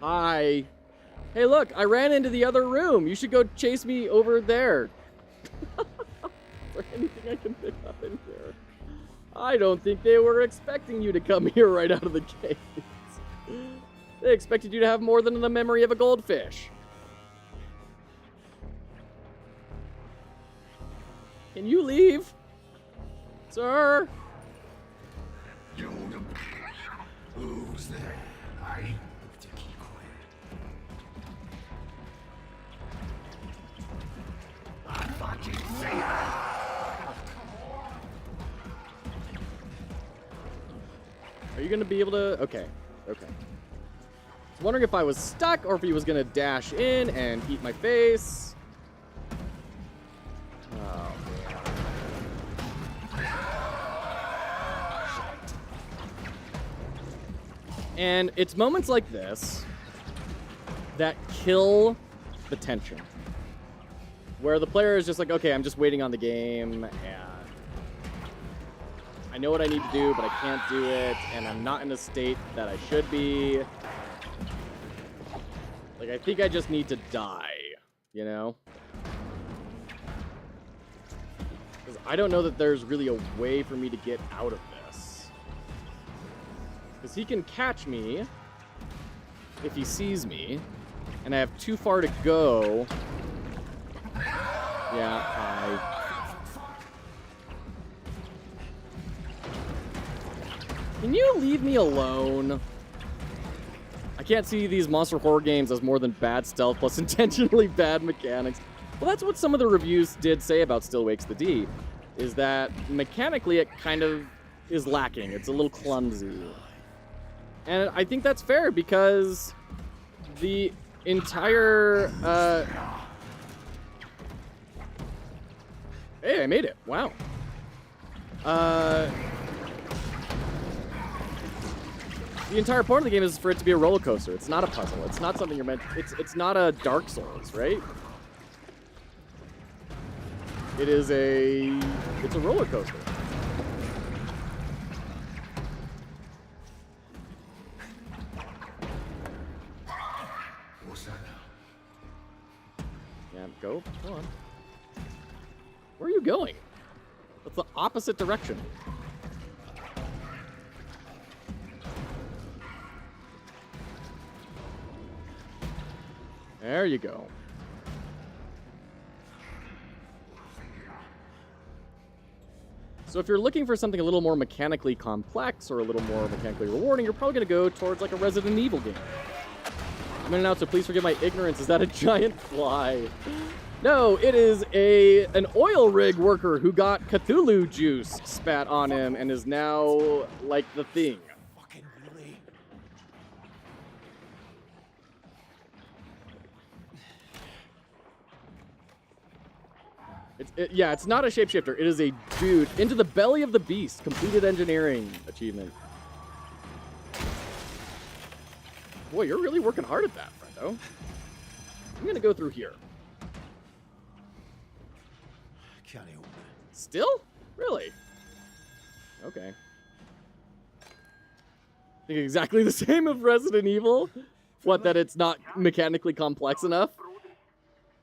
Hi. Hey, look, I ran into the other room. You should go chase me over there. Is there anything I can pick up in here? I don't think they were expecting you to come here right out of the gate. They expected you to have more than the memory of a goldfish. Can you leave? Sir? Who's there? I have to keep quiet. I fucking say Are you gonna be able to? Okay. I was wondering if I was stuck or if he was gonna dash in and eat my face. Oh, man. And it's moments like this that kill the tension. Where the player is just like, okay, I'm just waiting on the game, and I know what I need to do, but I can't do it, and I'm not in a state that I should be. Like, I think I just need to die, you know? Because I don't know that there's really a way for me to get out of this. Because he can catch me if he sees me, and I have too far to go. Yeah, Can you leave me alone? I can't see these monster horror games as more than bad stealth plus intentionally bad mechanics. Well, that's what some of the reviews did say about Still Wakes the D, is that mechanically it kind of is lacking. It's a little clumsy. And I think that's fair because the entire... Hey, I made it. Wow. The entire point of the game is for it to be a roller coaster. It's not a puzzle. It's not something you're meant... It's not a Dark Souls, right? It is a... It's a roller coaster. What's that now? Yeah, go. Go on. Where are you going? That's the opposite direction. There you go. So if you're looking for something a little more mechanically complex or a little more mechanically rewarding, you're probably going to go towards like a Resident Evil game. I'm in and out, so please forgive my ignorance. Is that a giant fly? No, it is an oil rig worker who got Cthulhu juice spat on him and is now like the thing. Fucking really? Yeah, it's not a shapeshifter. It is a dude. Into the belly of the beast. Completed engineering achievement. Boy, you're really working hard at that, friendo. I'm going to go through here. Can't open it. Still? Really? Okay. Think exactly the same of Resident Evil. What, that it's not mechanically complex enough?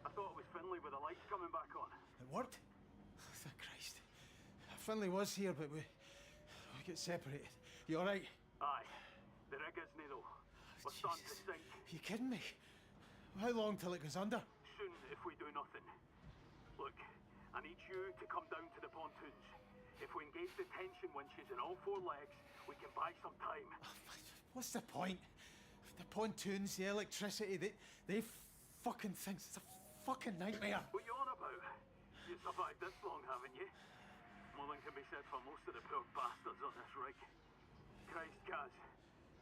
I thought it was Finlay with the lights coming back on. It worked? Thank Christ. Finlay was here, but we get separated. You alright? Aye. The rig isn't though. We're starting to sink. You kidding me? How long till it goes under? Soon if we do nothing. Look, I need you to come down to the pontoons. If we engage the tension winches in all four legs, we can buy some time. What's the point? The pontoons, the electricity, they fucking things. It's a fucking nightmare. What you on about? You survived this long, haven't you? More than can be said for most of the poor bastards on this rig. Christ, Kaz.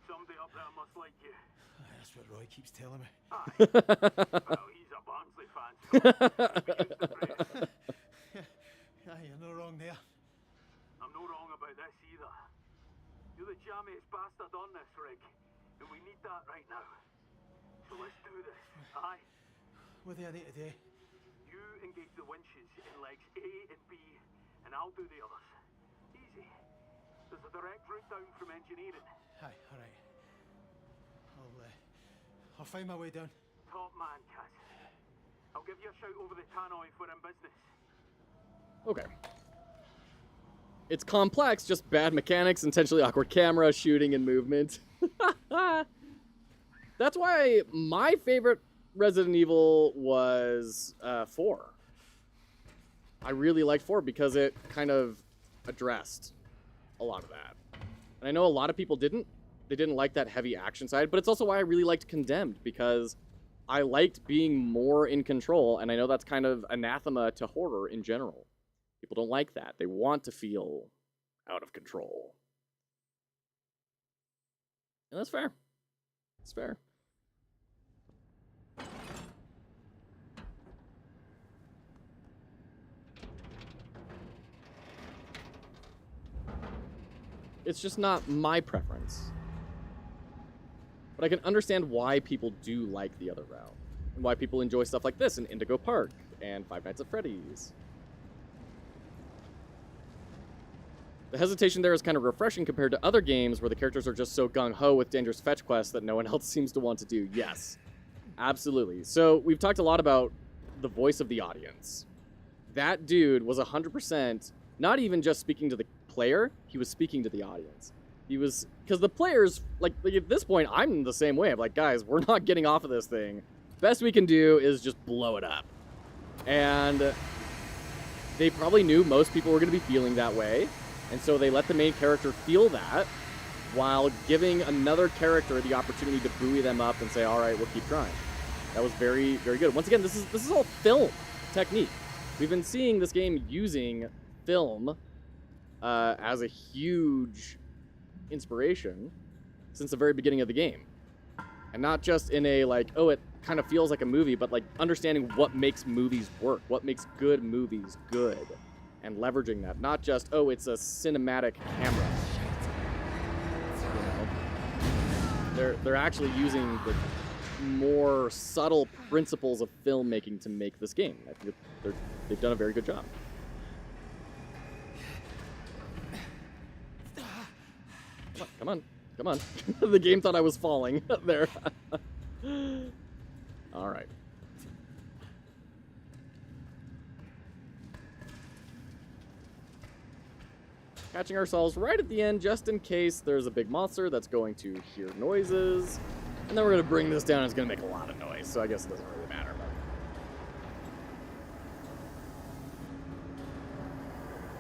Somebody up there must like you. That's what Roy keeps telling me. Aye. Well, he's a Barnsley fan, so we used to praise. Aye, you're no wrong there. I'm no wrong about this either. You're the jammiest bastard on this rig, and we need that right now. So let's do this, aye? What do I need to do? You engage the winches in legs A and B, and I'll do the others. Easy. There's a direct route down from engineering. Aye, alright. I'll find my way down. Top man, Cat. I'll give you a shout over the tannoy if we're in business. Okay. It's complex, just bad mechanics, intentionally awkward camera, shooting, and movement. That's why my favorite Resident Evil was 4. I really liked 4 because it kind of addressed a lot of that. And I know a lot of people didn't. They didn't like that heavy action side, but it's also why I really liked Condemned, because I liked being more in control, and I know that's kind of anathema to horror in general. People don't like that. They want to feel out of control. And that's fair. It's fair. It's just not my preference. But I can understand why people do like the other route, and why people enjoy stuff like this in Indigo Park and Five Nights at Freddy's. The hesitation there is kind of refreshing compared to other games where the characters are just so gung-ho with dangerous fetch quests that no one else seems to want to do. Yes, absolutely. So we've talked a lot about the voice of the audience. That dude was 100% not even just speaking to the player, he was speaking to the audience. He was, because the players, like at this point, I'm the same way. I'm like, guys, we're not getting off of this thing. Best we can do is just blow it up. And they probably knew most people were going to be feeling that way. And so they let the main character feel that while giving another character the opportunity to buoy them up and say, all right, we'll keep trying. That was very, very good. Once again, this is all film technique. We've been seeing this game using film as a huge inspiration since the very beginning of the game. And not just in a, like, oh, it kind of feels like a movie, but, like, understanding what makes movies work, what makes good movies good, and leveraging that. Not just, oh, it's a cinematic camera. You know? They're actually using the more subtle principles of filmmaking to make this game. I think they've done a very good job. Come on, come on. The game thought I was falling there. All right. Catching ourselves right at the end just in case there's a big monster that's going to hear noises. And then we're going to bring this down. It's going to make a lot of noise, so I guess it doesn't really matter.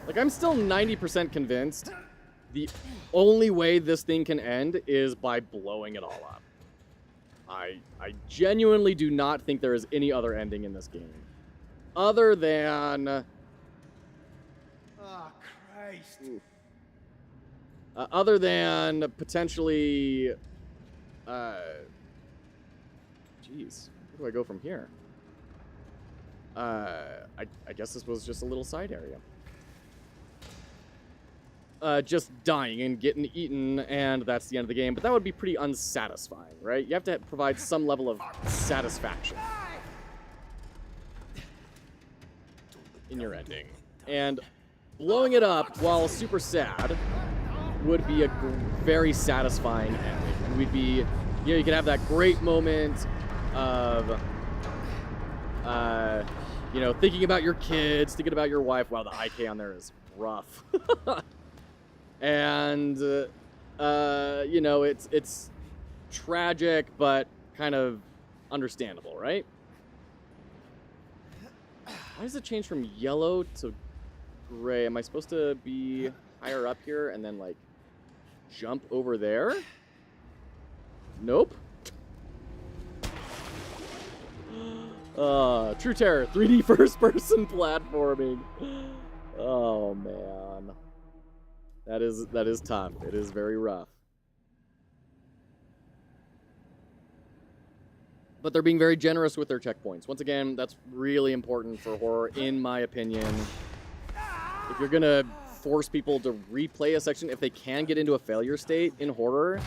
But like, I'm still 90% convinced the only way this thing can end is by blowing it all up. I genuinely do not think there is any other ending in this game. Other than... Oh, Christ. Other than potentially... Jeez, where do I go from here? I guess this was just a little side area. Just dying and getting eaten, and that's the end of the game. But that would be pretty unsatisfying, right? You have to provide some level of satisfaction in your ending. And blowing it up while super sad would be a very satisfying ending. And we'd be, you know, you could have that great moment of, you know, thinking about your kids, thinking about your wife. Wow, the IK on there is rough. And, you know, it's tragic, but kind of understandable, right? Why does it change from yellow to gray? Am I supposed to be higher up here and then, like, jump over there? Nope. True Terror, 3D first-person platforming. Oh, man. That is tough. It is very rough. But they're being very generous with their checkpoints. Once again, that's really important for horror, in my opinion. If you're gonna force people to replay a section, if they can get into a failure state in horror,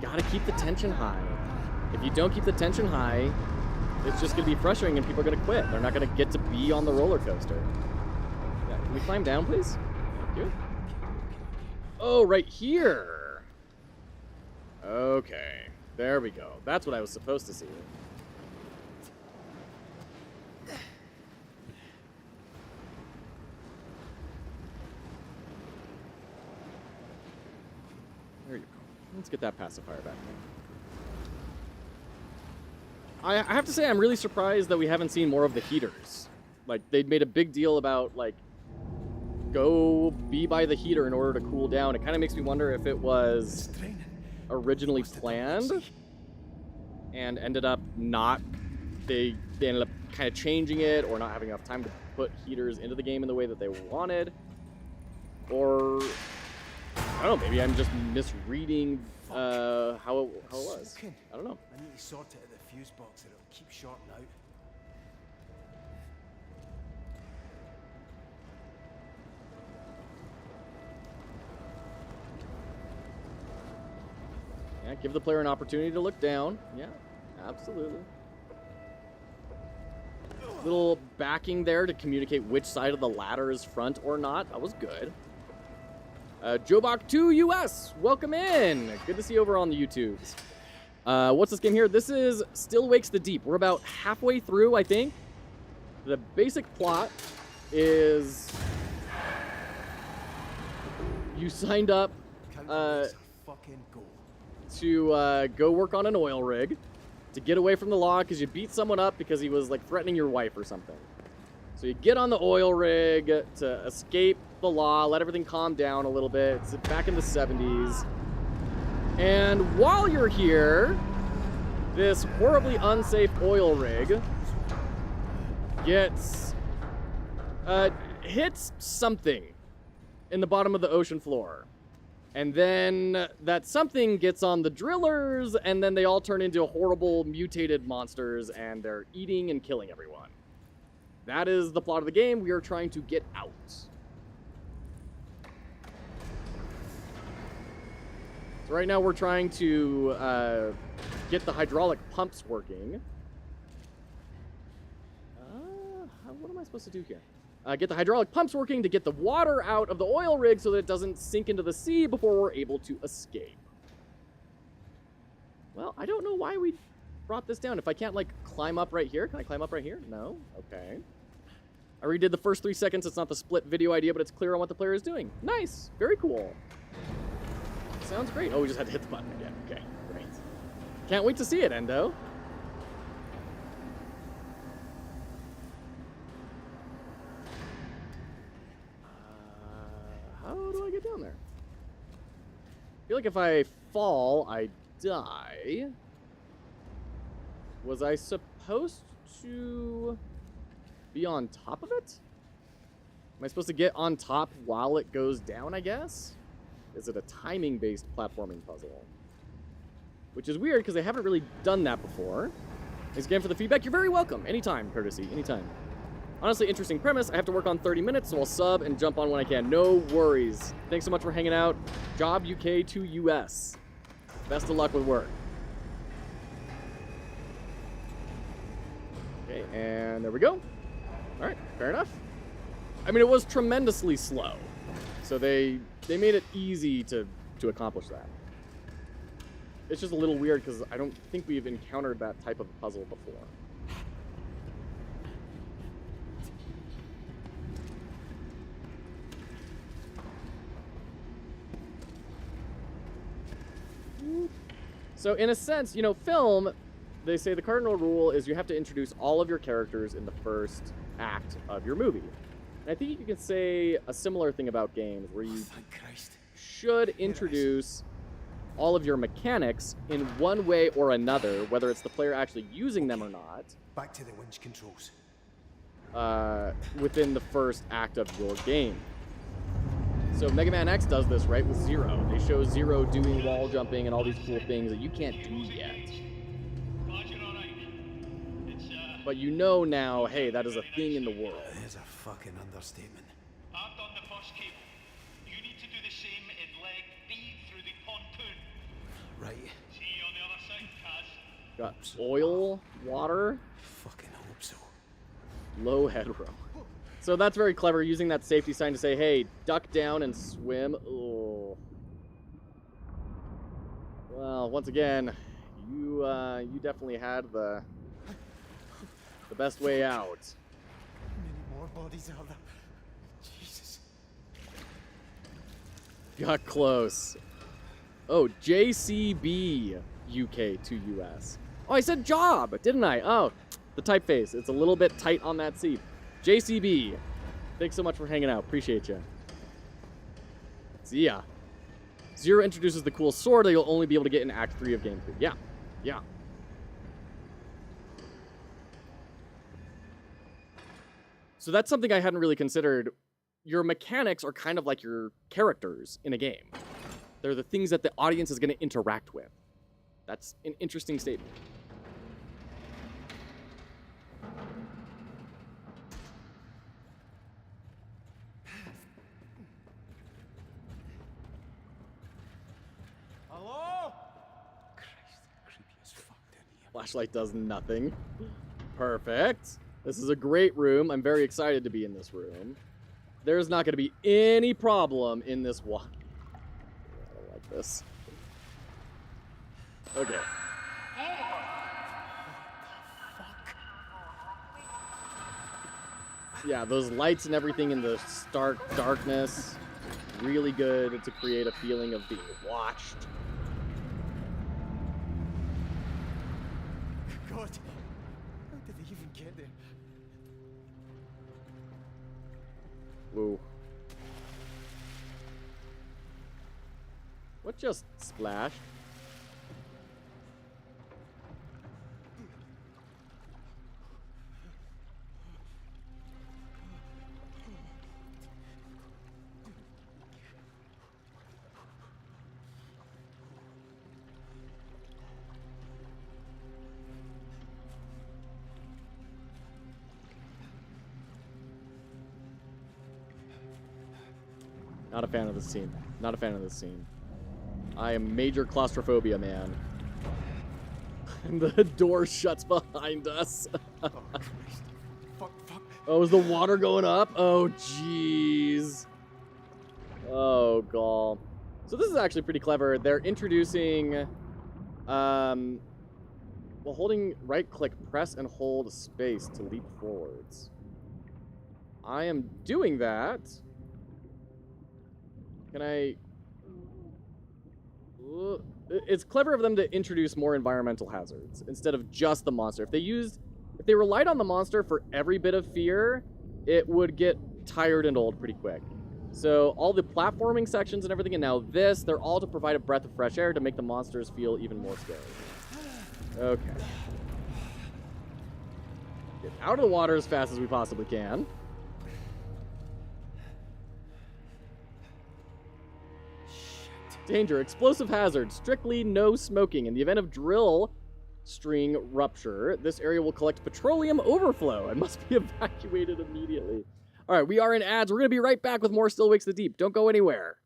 you gotta keep the tension high. If you don't keep the tension high, it's just gonna be frustrating and people are gonna quit. They're not gonna get to be on the roller coaster. Yeah, can we climb down, please? Thank you. Oh, right here. Okay, there we go. That's what I was supposed to see. There you go. Let's get that pacifier back. I have to say, I'm really surprised that we haven't seen more of the heaters. Like, they'd made a big deal about, like, go be by the heater in order to cool down. It kind of makes me wonder if it was originally planned and ended up not, they ended up kind of changing it or not having enough time to put heaters into the game in the way that they wanted. Or, I don't know, maybe I'm just misreading how it was. I don't know. I need to sort it at the fuse box or it'll keep shorting out. Yeah, give the player an opportunity to look down. Yeah, absolutely. Little backing there to communicate which side of the ladder is front or not. That was good. Jobok2 US, welcome in. Good to see you over on the YouTubes. What's this game here? This is Still Wakes the Deep. We're about halfway through, I think. The basic plot is you signed up to go work on an oil rig to get away from the law because you beat someone up because he was like threatening your wife or something. So you get on the oil rig to escape the law, let everything calm down a little bit. It's back in the 70s. And while you're here, this horribly unsafe oil rig hits something in the bottom of the ocean floor. And then that something gets on the drillers, and then they all turn into horrible mutated monsters, and they're eating and killing everyone. That is the plot of the game. We are trying to get out. So right now we're trying to get the hydraulic pumps working. What am I supposed to do here? Get the hydraulic pumps working to get the water out of the oil rig so that it doesn't sink into the sea before we're able to escape. Well, I don't know why we brought this down. If I can't, like, climb up right here. Can I climb up right here? No? Okay. I redid the first 3 seconds. It's not the split video idea, but it's clear on what the player is doing. Nice. Very cool. Sounds great. Oh, we just had to hit the button again. Okay, great. Can't wait to see it, Endo. How do I get down there? I feel like if I fall, I die. Was I supposed to be on top of it? Am I supposed to get on top while it goes down, I guess? Is it a timing-based platforming puzzle? Which is weird, because I haven't really done that before. Thanks again for the feedback. You're very welcome. Anytime, Courtesy. Anytime. Honestly, interesting premise. I have to work on 30 minutes, so I'll sub and jump on when I can. No worries. Thanks so much for hanging out. Job UK to US. Best of luck with work. Okay, and there we go. All right, fair enough. I mean, it was tremendously slow. So they made it easy to accomplish that. It's just a little weird because I don't think we've encountered that type of puzzle before. So in a sense, you know, film, they say the cardinal rule is you have to introduce all of your characters in the first act of your movie. And I think you can say a similar thing about games where you should introduce all of your mechanics in one way or another, whether it's the player actually using them or not. Back to the winch controls. Within the first act of your game. So Mega Man X does this, right, with Zero. They show Zero doing wall jumping and all these cool things that you can't do yet. But you know now, hey, that is a thing in the world. There's a fucking understatement. I've done the first cable. You need to do the same in leg B through the pontoon. Right. See you on the other side, Kaz. Got oil, water, Fucking hope so. low headroom. So that's very clever, using that safety sign to say, hey, duck down and swim. Ooh. Well, once again, you definitely had the best way out. Many more bodies are there. Jesus. Got close. Oh, JCB UK to US. Oh, I said job, didn't I? Oh, the typeface. It's a little bit tight on that C. JCB, thanks so much for hanging out. Appreciate you. See ya. Zero introduces the cool sword that you'll only be able to get in Act 3 of Game 3. Yeah, yeah. So that's something I hadn't really considered. Your mechanics are kind of like your characters in a game. They're the things that the audience is going to interact with. That's an interesting statement. Hello? Christ, creepy as fuck down here. Flashlight does nothing. Perfect. This is a great room. I'm very excited to be in this room. There's not going to be any problem in this this. Okay. Yeah, those lights and everything in the stark darkness, really good to create a feeling of being watched. God, how did they even get there? Whoa. What just splashed? Not a fan of this scene. Not a fan of this scene. I am major claustrophobia, man. And the door shuts behind us. Oh, Christ. Fuck. Oh, is the water going up? Oh, jeez. Oh, gall. So this is actually pretty clever. They're introducing, well, holding right-click, press and hold space to leap forwards. I am doing that. Can I... It's clever of them to introduce more environmental hazards instead of just the monster. If they relied on the monster for every bit of fear, it would get tired and old pretty quick. So all the platforming sections and everything, and now this, they're all to provide a breath of fresh air to make the monsters feel even more scary. Okay. Get out of the water as fast as we possibly can. Danger, explosive hazard, strictly no smoking. In the event of drill string rupture, this area will collect petroleum overflow and must be evacuated immediately. All right, we are in ads. We're going to be right back with more Still Wakes the Deep. Don't go anywhere.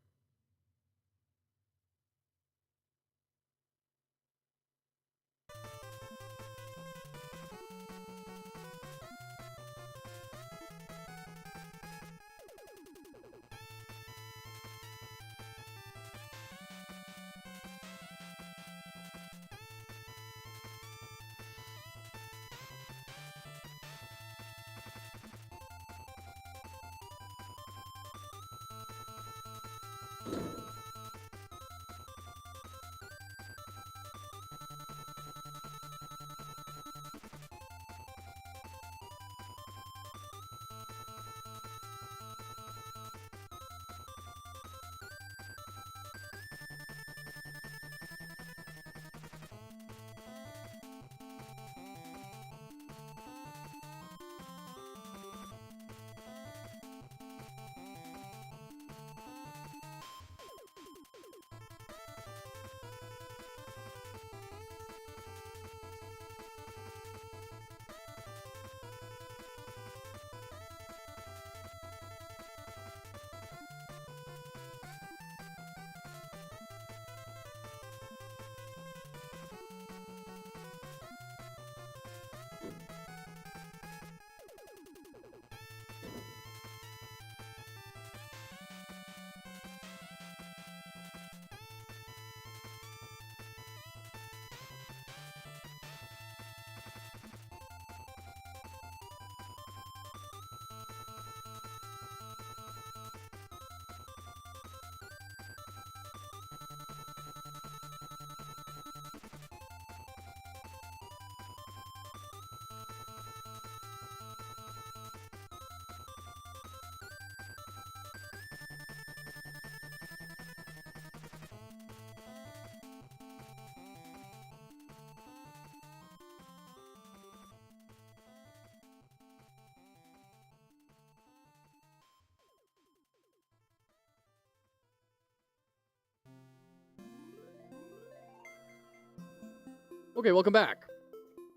Okay, welcome back.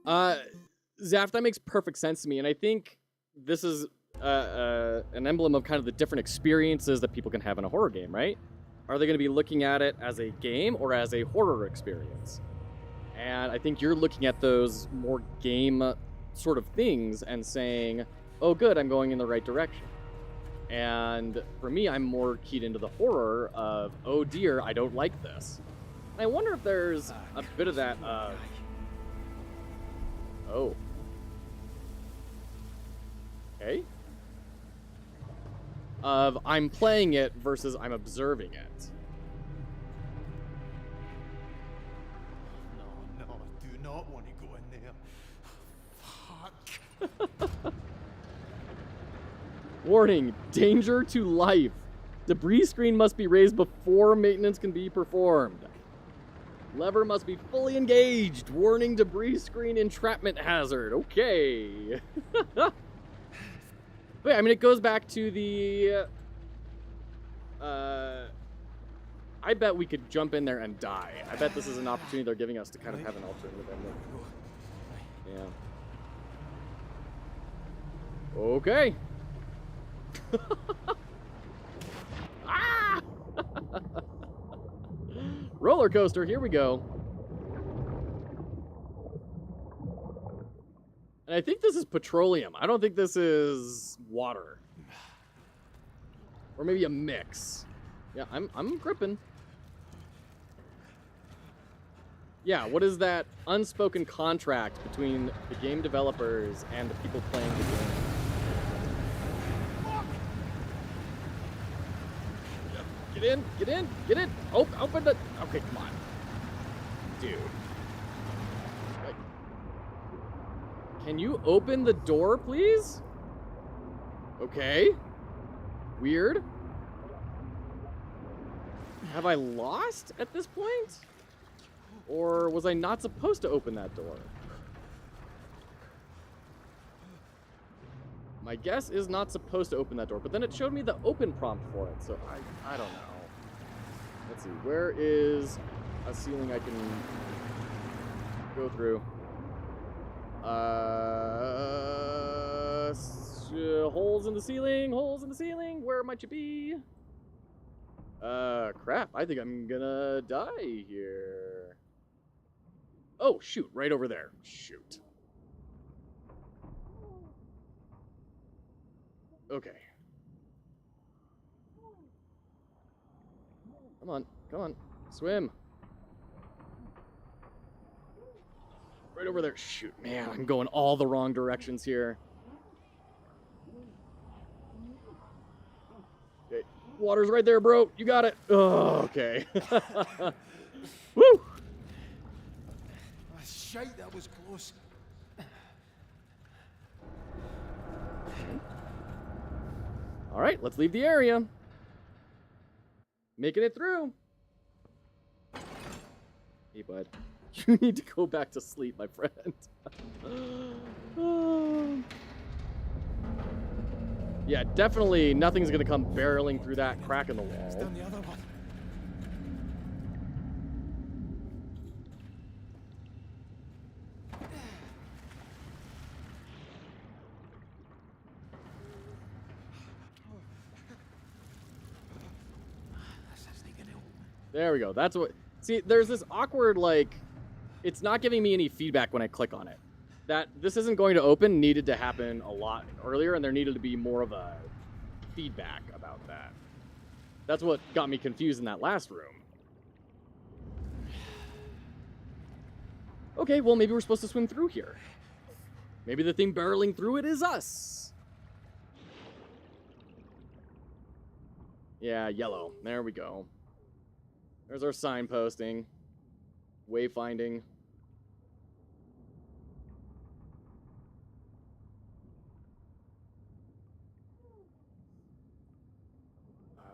Zaf, that makes perfect sense to me, and I think this is an emblem of kind of the different experiences that people can have in a horror game, right? Are they going to be looking at it as a game or as a horror experience? And I think you're looking at those more game sort of things and saying, oh good, I'm going in the right direction. And for me, I'm more keyed into the horror of, oh dear, I don't like this. And I wonder if there's a bit of that, oh. Okay. Of I'm playing it versus I'm observing it. No, do not want to go in there. Fuck. Warning, danger to life. Debris screen must be raised before maintenance can be performed. Lever must be fully engaged. Warning, debris screen entrapment hazard. Okay. But yeah, I mean, it goes back to the... I bet we could jump in there and die. I bet this is an opportunity they're giving us to kind of have an alternative ending. Yeah. Okay. Ah! Roller coaster, here we go. And I think this is petroleum. I don't think this is water. Or maybe a mix. Yeah, I'm gripping. Yeah, what is that unspoken contract between the game developers and the people playing the game? Get in, get in, get in. Oh, open the... Okay, come on. Dude. Like, can you open the door, please? Okay. Weird. Have I lost at this point? Or was I not supposed to open that door? My guess is not supposed to open that door, but then it showed me the open prompt for it, so I don't know. Let's see, where is a ceiling I can go through? Holes in the ceiling, where might you be? Crap, I think I'm gonna die here. Oh, shoot, right over there. Shoot. Okay. Come on, come on. Swim. Right over there. Shoot, man, I'm going all the wrong directions here. Okay, water's right there, bro. You got it. Oh, okay. Woo! Shite, that was close. All right, let's leave the area. Making it through. Hey, bud. You need to go back to sleep, my friend. Yeah, definitely nothing's going to come barreling through that crack in the wall. Down the other one. There we go. That's what... See, there's this awkward, like... It's not giving me any feedback when I click on it. That this isn't going to open needed to happen a lot earlier, and there needed to be more of a feedback about that. That's what got me confused in that last room. Okay, well, maybe we're supposed to swim through here. Maybe the thing barreling through it is us. Yeah, yellow. There we go. There's our signposting. Wayfinding.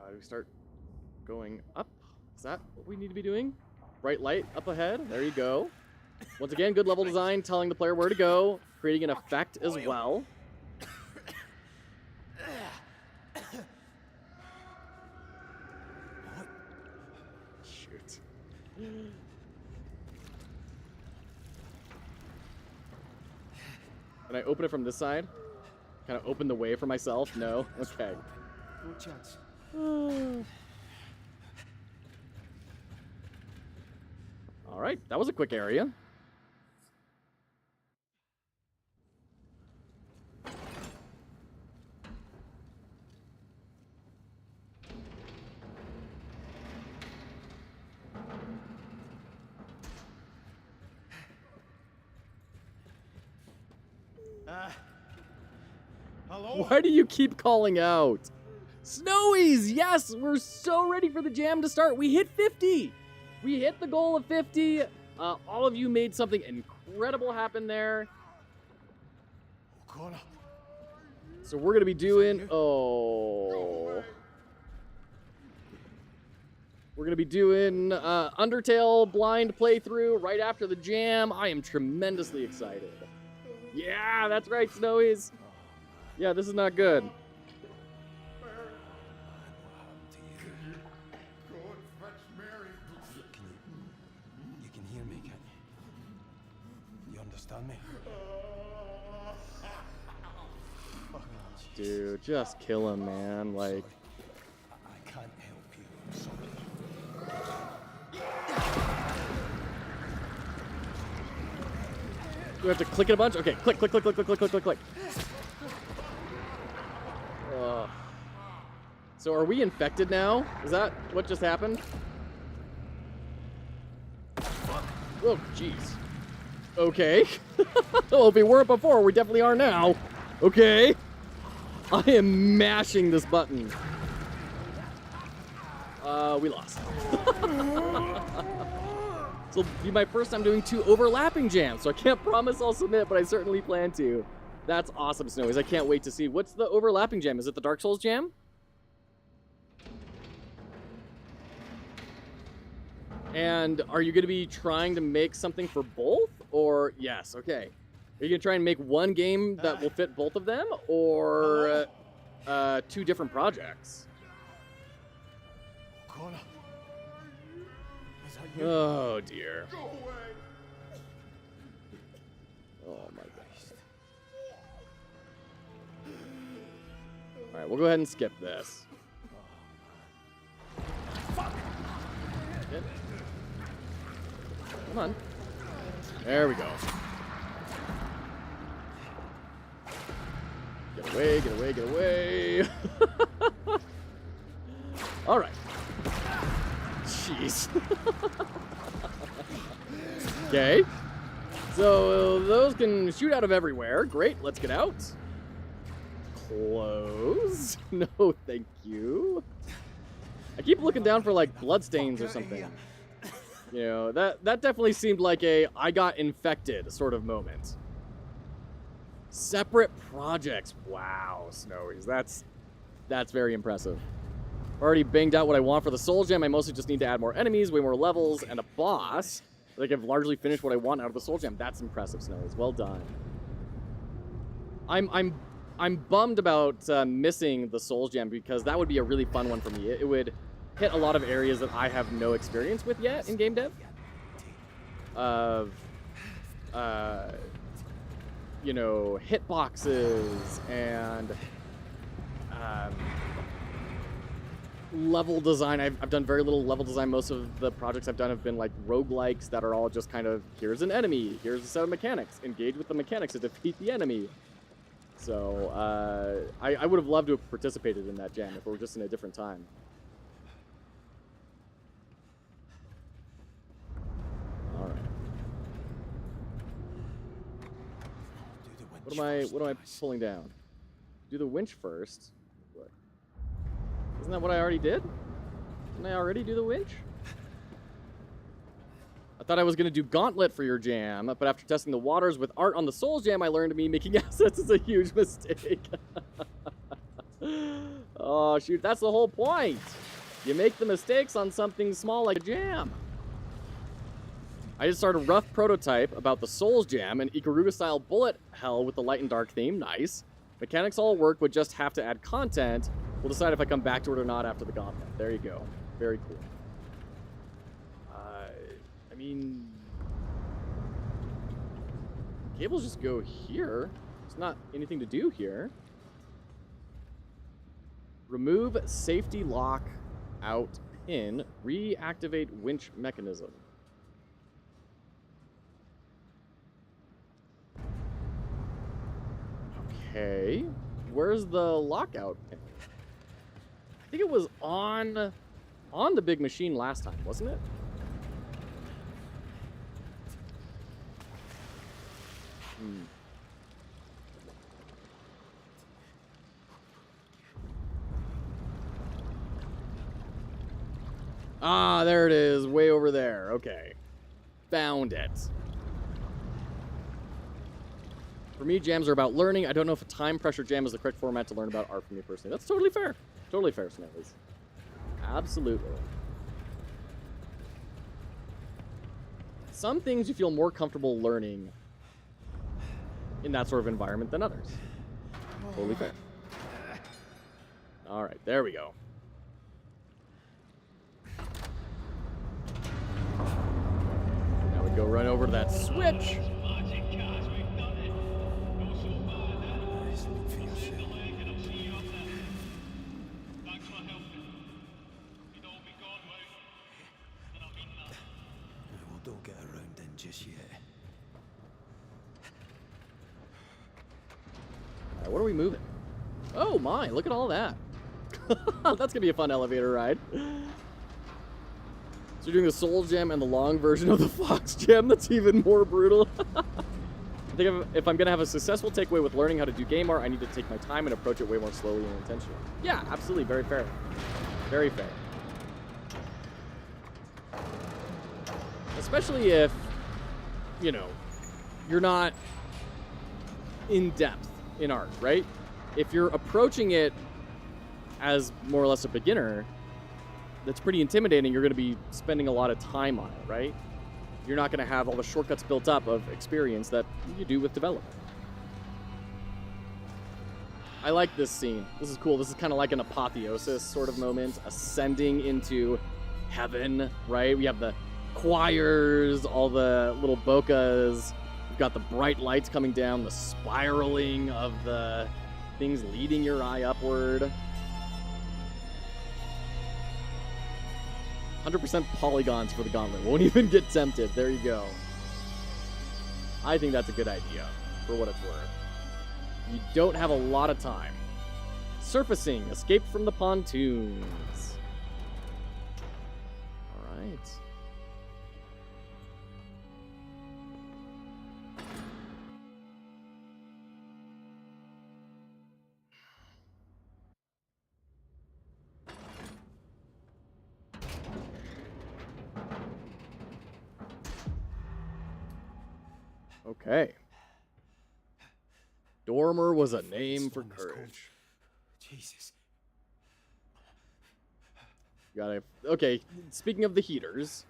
Do we start going up? Is that what we need to be doing? Bright light up ahead. There you go. Once again, good level design, telling the player where to go, creating an effect as well. Shoot. Can I open it from this side? Kind of open the way for myself? No? Okay. No chance. All right, that was a quick area. Hello? Why do you keep calling out? Snowies, yes, we're so ready for the jam to start. We hit 50. We hit the goal of 50. All of you made something incredible happen there. O'Connor. So we're going to be doing, we're going to be doing Undertale blind playthrough right after the jam. I am tremendously excited. Yeah, that's right, Snowies. Yeah, this is not good. You can hear me, can't you? You understand me? Dude, just kill him, man. Like, I can't help you. I'm sorry. do we have to click it a bunch? Okay, click, click, click, click, click, click, click, click, click. So are we infected now? Is that what just happened? Oh, jeez. Okay. Well, if we weren't before, we definitely are now. Okay. I am mashing this button. We lost. So it'll be my first time doing 2 overlapping jams, so I can't promise I'll submit, but I certainly plan to. That's awesome, Snowies. I can't wait to see. What's the overlapping jam? Is it the Dark Souls jam? And are you going to be trying to make something for both? Or, yes, okay. Are you going to try and make one game that will fit both of them? Or 2 different projects? O'Connor. Is that you? Oh, dear. Oh, my gosh. All right, we'll go ahead and skip this. Good. Come on. There we go. Get away, get away, get away. All right. Jeez. Okay. So those can shoot out of everywhere. Great, let's get out. Close. No, thank you. I keep looking down for like bloodstains or something. You know, that definitely seemed like a I got infected sort of moment. Separate projects. Wow, Snowies. That's very impressive. Already banged out what I want for the Soul Gem. I mostly just need to add more enemies, way more levels, and a boss. Like I've largely finished what I want out of the Soul Gem. That's impressive, Snowies. Well done. I'm bummed about missing the Soul Gem because that would be a really fun one for me. It would hit a lot of areas that I have no experience with yet in game dev. Of, you know, hitboxes and level design. I've done very little level design. Most of the projects I've done have been like roguelikes that are all just kind of, here's an enemy, here's a set of mechanics, engage with the mechanics to defeat the enemy. So I would have loved to have participated in that jam if it were just in a different time. All right. What am I pulling down? Do the winch first. What? Isn't that what I already did? Didn't I already do the winch? I thought I was going to do Gauntlet for your jam, but after testing the waters with art on the Souls jam, I learned me making assets is a huge mistake. Oh, shoot, that's the whole point. You make the mistakes on something small like a jam. I just started a rough prototype about the Souls jam, an Ikaruga-style bullet hell with the light and dark theme. Nice. Mechanics all work, would just have to add content. We'll decide if I come back to it or not after the Gauntlet. There you go. Very cool. I mean, cables just go here. There's not anything to do here. Remove safety lock out pin. Reactivate winch mechanism. Okay. Where's the lockout pin? I think it was on the big machine last time, wasn't it? Ah, there it is. Way over there. Okay. Found it. For me, jams are about learning. I don't know if a time pressure jam is the correct format to learn about art for me personally. That's totally fair. Totally fair, Snailies. Absolutely. Some things you feel more comfortable learning in that sort of environment than others. Totally fair. All right, there we go. Now we go run over to that switch. Don't get around in just yet. All right, what are we moving? Oh my, look at all that. That's going to be a fun elevator ride. So you're doing the Soul Gem and the long version of the Fox Gem. That's even more brutal. I think if I'm going to have a successful takeaway with learning how to do game art, I need to take my time and approach it way more slowly and intentionally. Yeah, absolutely. Very fair. Very fair. Especially if, you know, you're not in depth in art, right? If you're approaching it as more or less a beginner, that's pretty intimidating. You're going to be spending a lot of time on it, right? You're not going to have all the shortcuts built up of experience that you do with development. I like this scene. This is cool. This is kind of like an apotheosis sort of moment, ascending into heaven, right? We have the choirs, all the little bokehs. We've got the bright lights coming down, the spiraling of the things leading your eye upward. 100% polygons for the gauntlet. Won't even get tempted. There you go. I think that's a good idea, for what it's worth. You don't have a lot of time. Surfacing. Escape from the pontoons. All right. Okay. Dormer was a name for courage. Jesus. Got it. Okay, speaking of the heaters.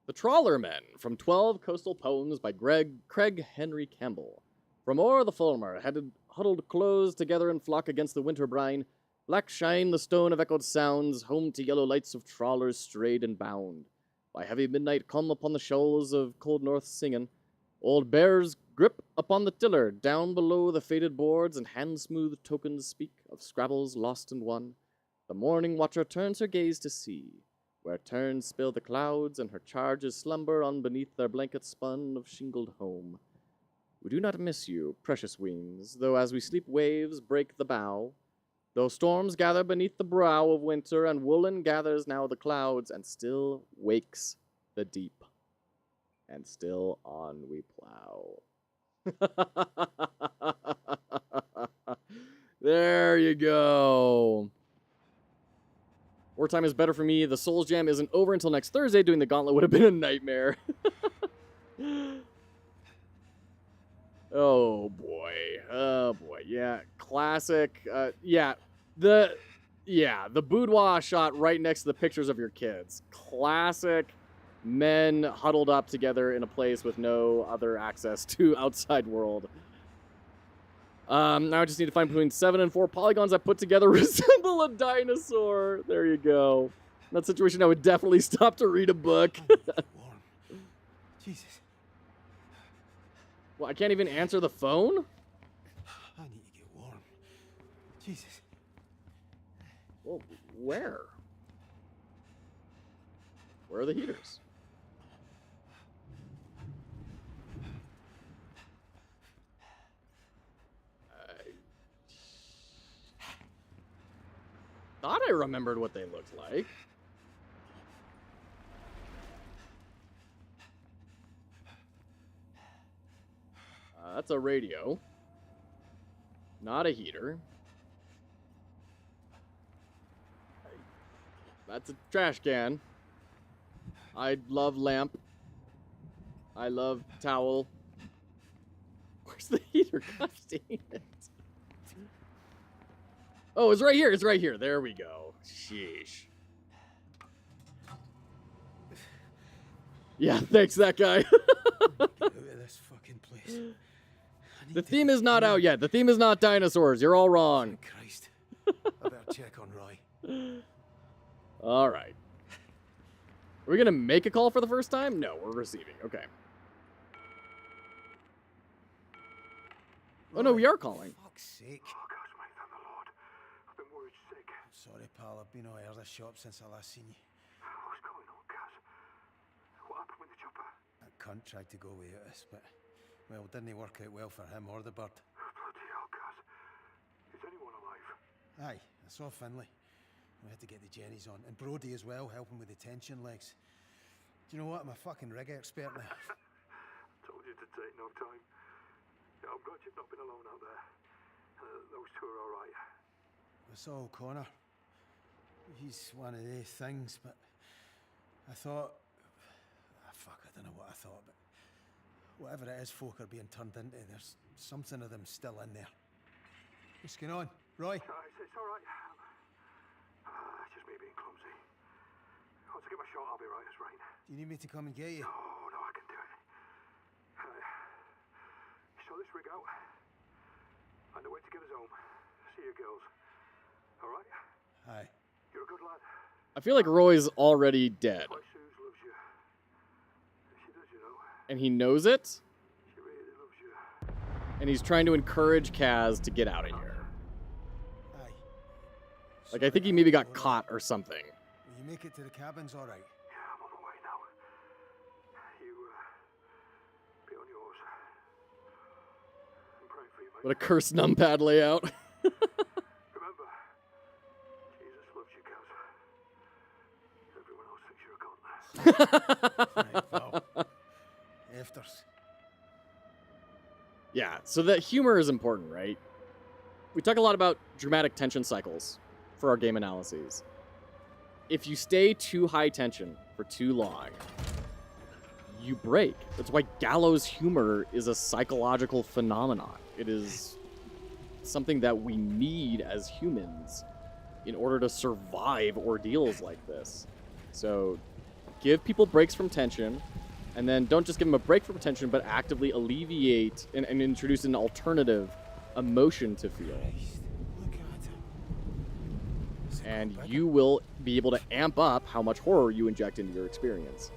The Trawlermen, from 12 Coastal Poems by Craig Henry Campbell. From o'er the Fulmer, huddled close together in flock against the winter brine, black shine the stone of echoed sounds, home to yellow lights of trawlers strayed and bound. By heavy midnight come upon the shoals of cold north singing, old bears grip upon the tiller, down below the faded boards, and hand-smooth tokens speak of scrabbles lost and won. The morning watcher turns her gaze to see, where turns spill the clouds, and her charges slumber on beneath their blanket spun of shingled home. We do not miss you, precious wings, though as we sleep waves break the bow, though storms gather beneath the brow of winter, and woolen gathers now the clouds, and still wakes the deep, and still on we plow. There you go. Wartime is better for me. The Souls Jam isn't over until next Thursday. Doing the gauntlet would have been a nightmare. Oh boy. Oh boy. Yeah. Classic. The boudoir shot right next to the pictures of your kids. Classic men huddled up together in a place with no other access to outside world. Now I just need to find between 7 and 4 polygons I put together resemble a dinosaur. There you go. In that situation, I would definitely stop to read a book. Warm. Jesus. Well, I can't even answer the phone? I need to get warm. Jesus. Well, where? Where are the heaters? Thought I remembered what they looked like. That's a radio. Not a heater. That's a trash can. I love lamp. I love towel. Where's the heater? God dang it. Oh, it's right here. It's right here. There we go. Sheesh. Yeah, thanks, that guy. Get out of this fucking place. The theme is not out yet. The theme is not dinosaurs. You're all wrong. Christ. I better check on Roy. All right. Are we going to make a call for the first time? No, we're receiving. Okay. Oh, no, we are calling. Fuck's sake. Oh, gosh, mate, thank the Lord. I've been worried sick. I'm sorry, pal. I've been out of the shop since I last seen you. What's going on, Kaz? What happened with the chopper? That cunt tried to go with us, but, well, didn't work out well for him or the bird. Bloody hell, Kaz. Is anyone alive? Aye, I saw Finlay. We had to get the Jennies on. And Brody as well, helping with the tension legs. Do you know what? I'm a fucking rig expert now. Told you to take no time. Yeah, I'm glad you've not been alone out there. Those two are all right. I saw O'Connor. He's one of these things, but I thought... fuck, I don't know what I thought, but whatever it is folk are being turned into, there's something of them still in there. What's going on? Roy? It's all right. It's just me being clumsy. Once I get my shot, I'll be right as rain. Do you need me to come and get you? No, I can do it. So this rig out. And the way to get us home. See you, girls. All right? Aye. You're a good lad. I feel like Roy's already dead. My Suze loves you. She does, you know. And he knows it. She really loves you. And he's trying to encourage Kaz to get out of here. Aye. Like, I think he maybe got caught or something. Will you make it to the cabins all right? Yeah, I'm on the way now. You, be on yours. I'm praying for you, mate. What a cursed numpad layout. Remember, Jesus loves you, Kaz. Everyone else thinks you're a cunt. Right, pal. Afters. Yeah, so the humor is important, right? We talk a lot about dramatic tension cycles for our game analyses. If you stay too high tension for too long, you break. That's why gallows humor is a psychological phenomenon. It is something that we need as humans in order to survive ordeals like this. So give people breaks from tension, and then don't just give them a break from tension, but actively alleviate and introduce an alternative emotion to feel. Look at him. And you will be able to amp up how much horror you inject into your experience.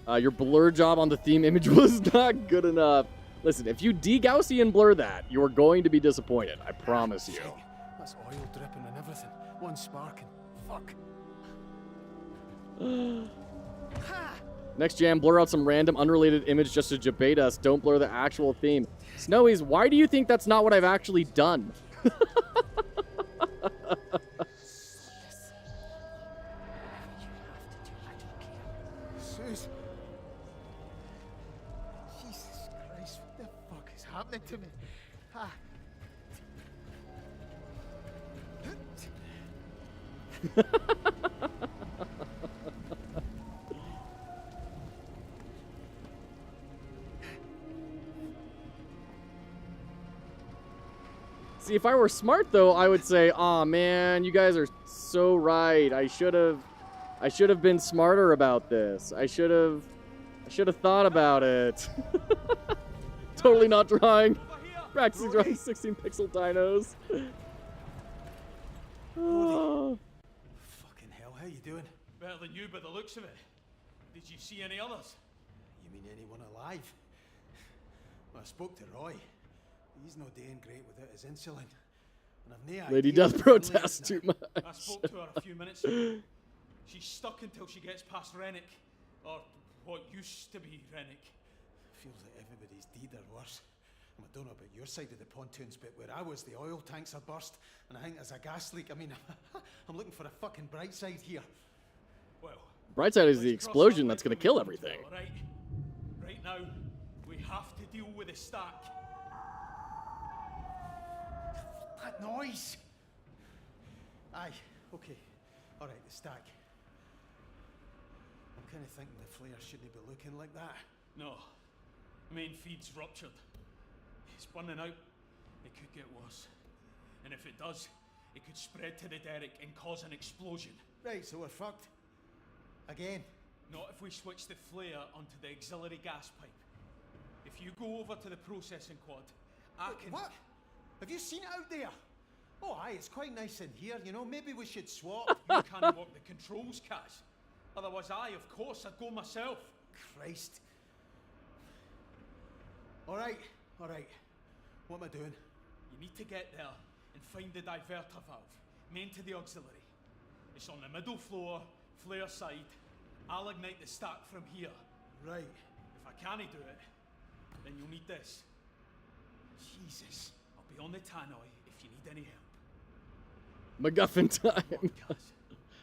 Your blur job on the theme image was not good enough. Listen, if you de-Gaussian blur that, you are going to be disappointed. I promise you. Shit. That's oil dripping and everything. One sparking. Fuck. Next jam, blur out some random unrelated image just to debate us. Don't blur the actual theme. Snowies, why do you think that's not what I've actually done? Suze. Jesus Christ, what the fuck is happening to me? Ah. See, if I were smart though, I would say, "Aw, man, you guys are so right. I should have been smarter about this. I should have thought about it." Totally not drawing. Practicing drawing 16 pixel dinos. Oh. Fucking hell, how you doing? Better than you by the looks of it. Did you see any others? You mean anyone alive? Well, I spoke to Roy. He's no doing great without his insulin. And I've no Lady idea does what protest Finlay too is much. I spoke to her a few minutes ago. She's stuck until she gets past Rennick. Or what used to be Rennick. Feels like everybody's deed or worse. And I don't know about your side of the pontoons, but where I was, the oil tanks are burst, and I think there's a gas leak. I mean, I'm looking for a fucking bright side here. Well, Bright side is the let's cross explosion that that's way going to when kill we come to it, everything. all right? Right now, we have to deal with the stack. That noise! Aye, okay. Alright, the stack. I'm kind of thinking the flare shouldn't be looking like that. No. Main feed's ruptured. It's burning out. It could get worse. And if it does, it could spread to the derrick and cause an explosion. Right, so we're fucked. Again. Not if we switch the flare onto the auxiliary gas pipe. If you go over to the processing quad, I can... What? Have you seen it out there? Oh, aye, it's quite nice in here, you know. Maybe we should swap. You can't work the controls, Kaz. Otherwise I, of course, I'd go myself. Christ. Alright, alright. What am I doing? You need to get there and find the diverter valve, main to the auxiliary. It's on the middle floor, flare side. I'll ignite the stack from here. Right. If I can't do it, then you'll need this. Jesus, I'll be on the tannoy if you need any help. MacGuffin time.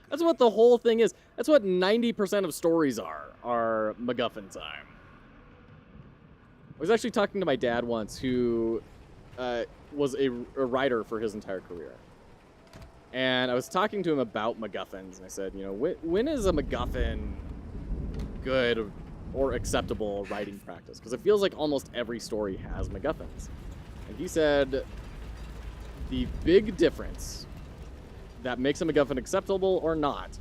That's what the whole thing is. That's what 90% of stories are MacGuffin time. I was actually talking to my dad once, who was a writer for his entire career. And I was talking to him about MacGuffins, and I said, you know, when is a MacGuffin good or acceptable writing practice? Because it feels like almost every story has MacGuffins. And he said the big difference that makes a MacGuffin acceptable or not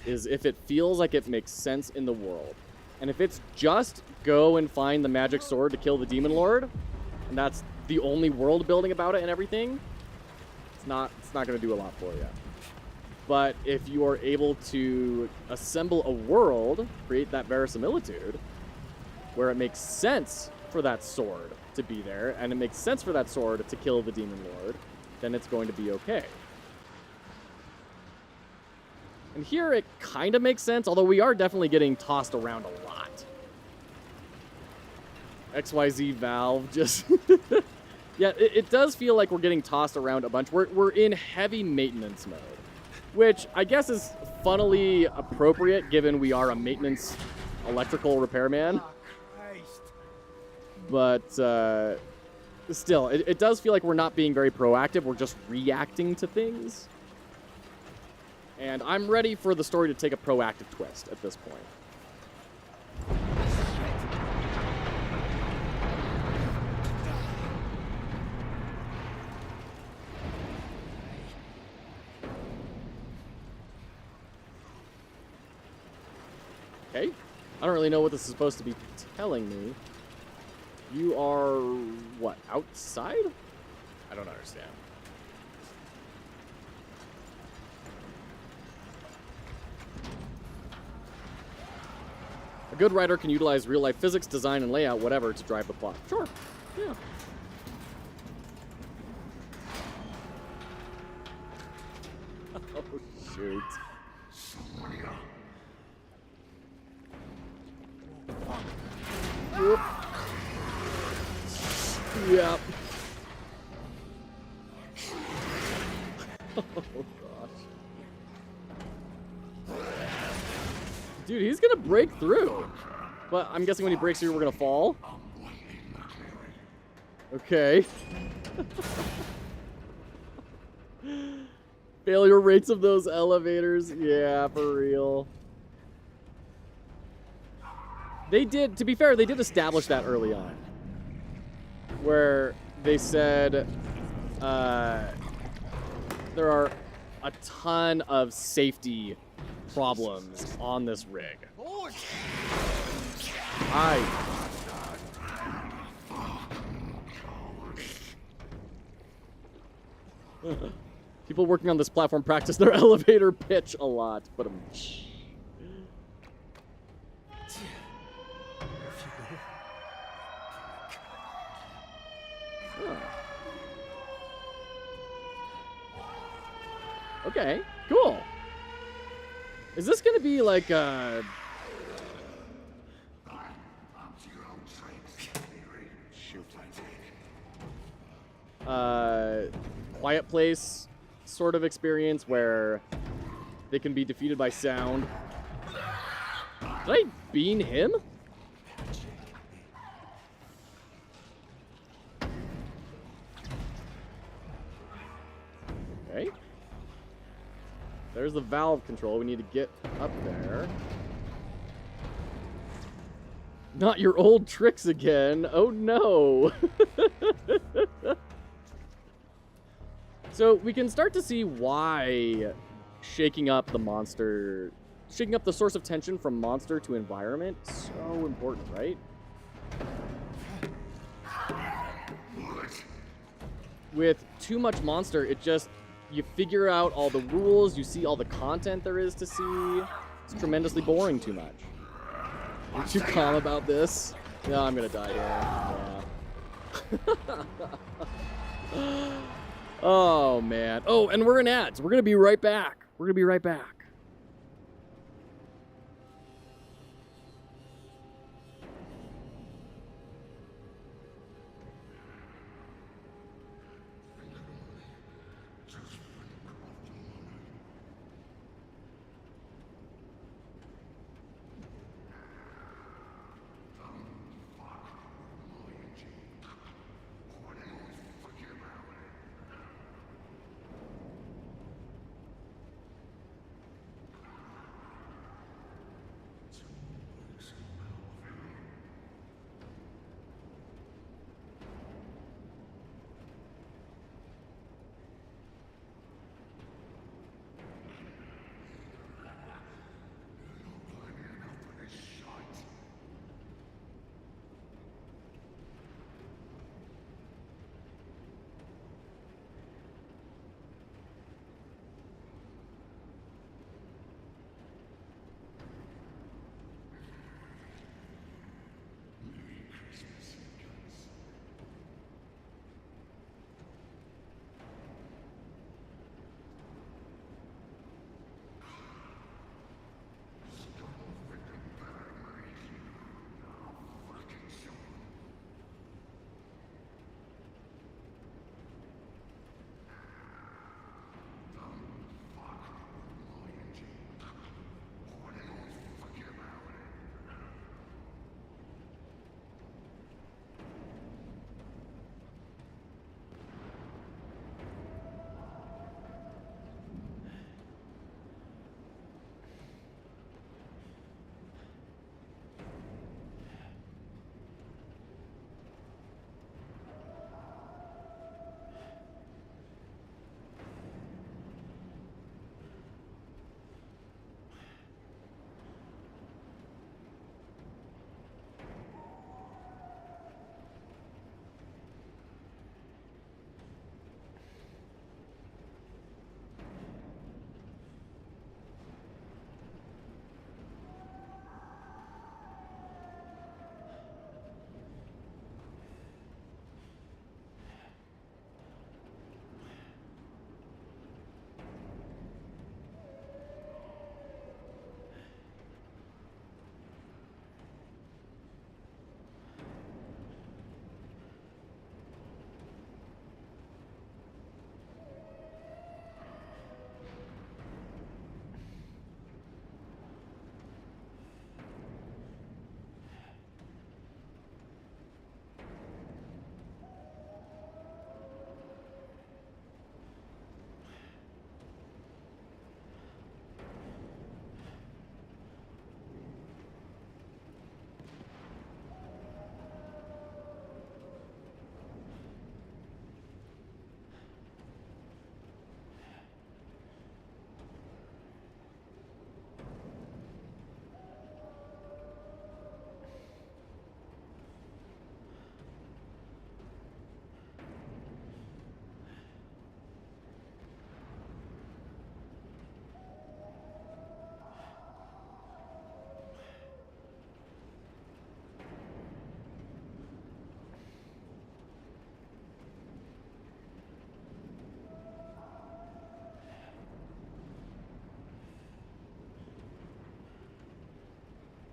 is if it feels like it makes sense in the world. And if it's just go and find the magic sword to kill the demon lord, and that's the only world building about it and everything, it's not going to do a lot for you. But if you are able to assemble a world, create that verisimilitude, where it makes sense for that sword to be there, and it makes sense for that sword to kill the demon lord, then it's going to be okay. And here it kind of makes sense, although we are definitely getting tossed around a lot. XYZ Valve just... Yeah, it does feel like we're getting tossed around a bunch. We're in heavy maintenance mode, which I guess is funnily appropriate given we are a maintenance electrical repairman. Oh, Christ. But still, it does feel like we're not being very proactive. We're just reacting to things. And I'm ready for the story to take a proactive twist at this point. Okay. I don't really know what this is supposed to be telling me. You are, what, outside? I don't understand. A good writer can utilize real-life physics, design, and layout, whatever, to drive the plot. Sure. Yeah. Oh, shoot. Whoop. Yep. Oh, gosh. Dude, he's gonna break through. But I'm guessing when he breaks through, we're gonna fall. Okay. Failure rates of those elevators. Yeah, for real. They did, to be fair, they did establish that early on. Where they said there are a ton of safety problems on this rig. People working on this platform practice their elevator pitch a lot, but okay, cool. Is this gonna be like Quiet Place sort of experience where they can be defeated by sound? Did I bean him? Okay. There's the valve control. We need to get up there. Not your old tricks again. Oh no. So we can start to see why shaking up the source of tension from monster to environment is so important, right? With too much monster, you figure out all the rules, you see all the content there is to see. It's tremendously boring too much. Aren't you calm about this? No, I'm gonna die here. Yeah. Oh, man. Oh, and we're in ads. We're gonna be right back.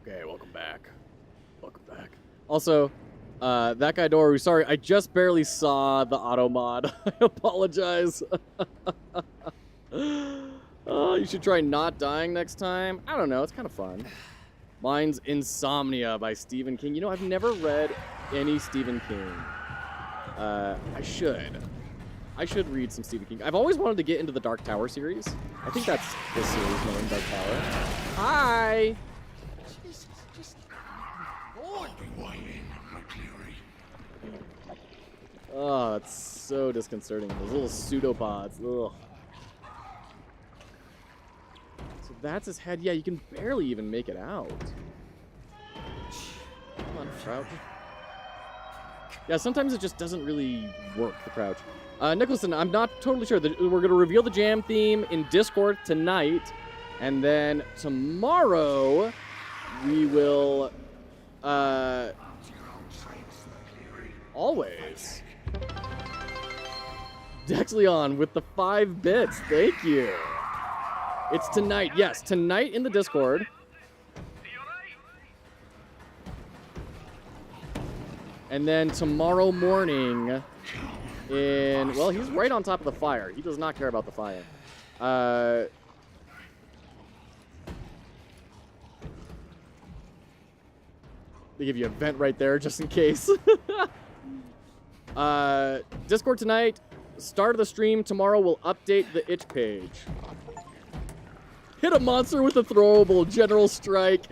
Okay, welcome back. Also, that guy Doru, sorry, I just barely saw the auto mod. I apologize. Oh, you should try not dying next time. I don't know, it's kind of fun. Mine's Insomnia by Stephen King. You know, I've never read any Stephen King. I should. I should read some Stephen King. I've always wanted to get into the Dark Tower series. I think that's the series name, Dark Tower. Hi! Jesus, just... Oh, it's so disconcerting. Those little pseudopods. Ugh. So that's his head. Yeah, you can barely even make it out. Come on, crouch. Yeah, sometimes it just doesn't really work, the crouch. Nicholson, I'm not totally sure. We're going to reveal the jam theme in Discord tonight. And then tomorrow, we will... always. Dexleon with the 5 bits. Thank you. It's tonight. Yes, tonight in the Discord. And then tomorrow morning in... Well, he's right on top of the fire. He does not care about the fire. They give you a vent right there just in case. Discord tonight. Start of the stream. Tomorrow we'll update the itch page. Hit a monster with a throwable. General Strike.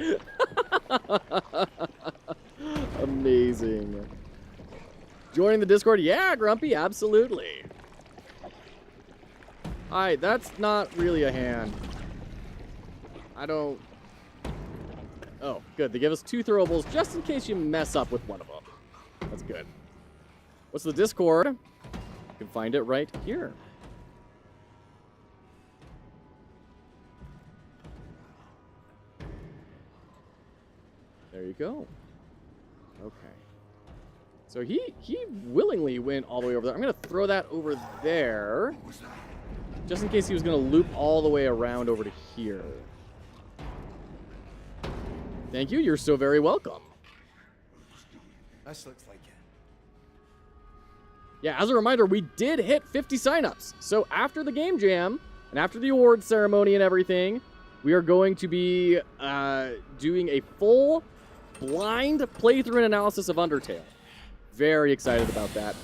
Amazing. Joining the Discord? Yeah, Grumpy, absolutely. Alright, that's not really a hand. I don't... Oh, good. They give us 2 throwables just in case you mess up with one of them. That's good. What's the Discord? You can find it right here. There you go. Okay. So he willingly went all the way over there. I'm going to throw that over there. Just in case he was going to loop all the way around over to here. Thank you. You're so very welcome. This looks like it. Yeah, as a reminder, we did hit 50 signups. So after the game jam and after the awards ceremony and everything, we are going to be doing a full blind playthrough and analysis of Undertale. Very excited about that.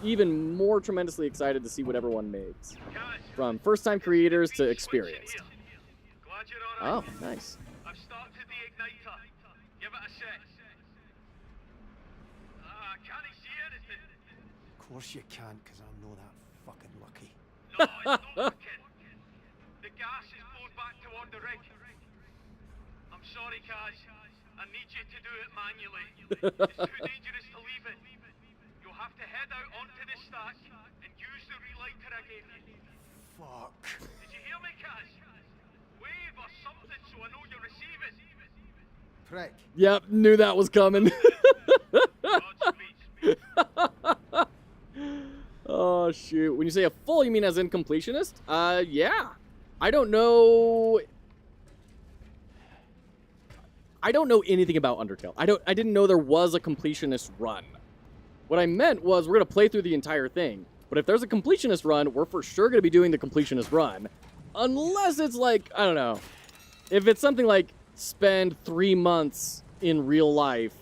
Even more tremendously excited to see what everyone makes. From first-time creators to experienced. Oh, nice. I've started the igniter. Give it a sec. Can't he see anything? Of course you can't, because I'm not that fucking lucky. No, it's not working. The gas is poured back to on the rig. I'm sorry, Kaz. I need you to do it manually. It's too dangerous to leave it. You'll have to head out onto the stack and use the relighter I gave you. Fuck. Did you hear me, Kaz? Wave or something so I know you receive it. Prick. Yep, knew that was coming. Godspeed. Oh, shoot. When you say a full, you mean as in completionist? Yeah. I don't know anything about Undertale. I didn't know there was a completionist run. What I meant was we're going to play through the entire thing. But if there's a completionist run, we're for sure going to be doing the completionist run. Unless it's like, I don't know. If it's something like spend 3 months in real life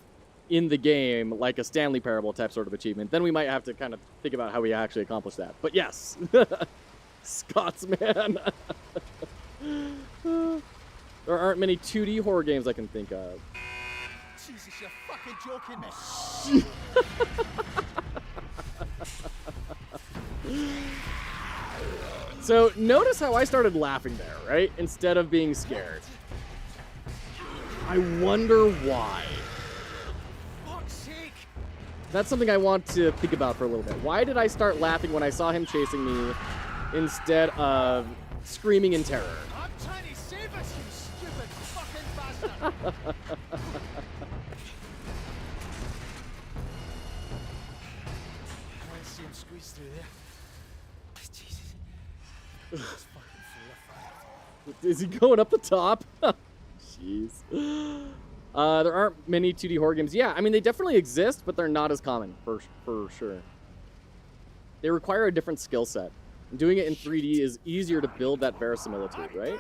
in the game, like a Stanley Parable type sort of achievement, then we might have to kind of think about how we actually accomplish that. But yes. Scotsman. There aren't many 2D horror games I can think of. Jesus, you're fucking joking me. So notice how I started laughing there, right? Instead of being scared. I wonder why. Fuck's sake. That's something I want to think about for a little bit. Why did I start laughing when I saw him chasing me instead of screaming in terror? I'm trying to save us, you stupid fucking bastard. I see him squeeze through there. Jesus. It's fucking full of fire. Is he going up the top? Jeez. There aren't many 2D horror games. Yeah, I mean, they definitely exist, but they're not as common, for sure. They require a different skill set. And doing it in 3D is easier to build that verisimilitude, right?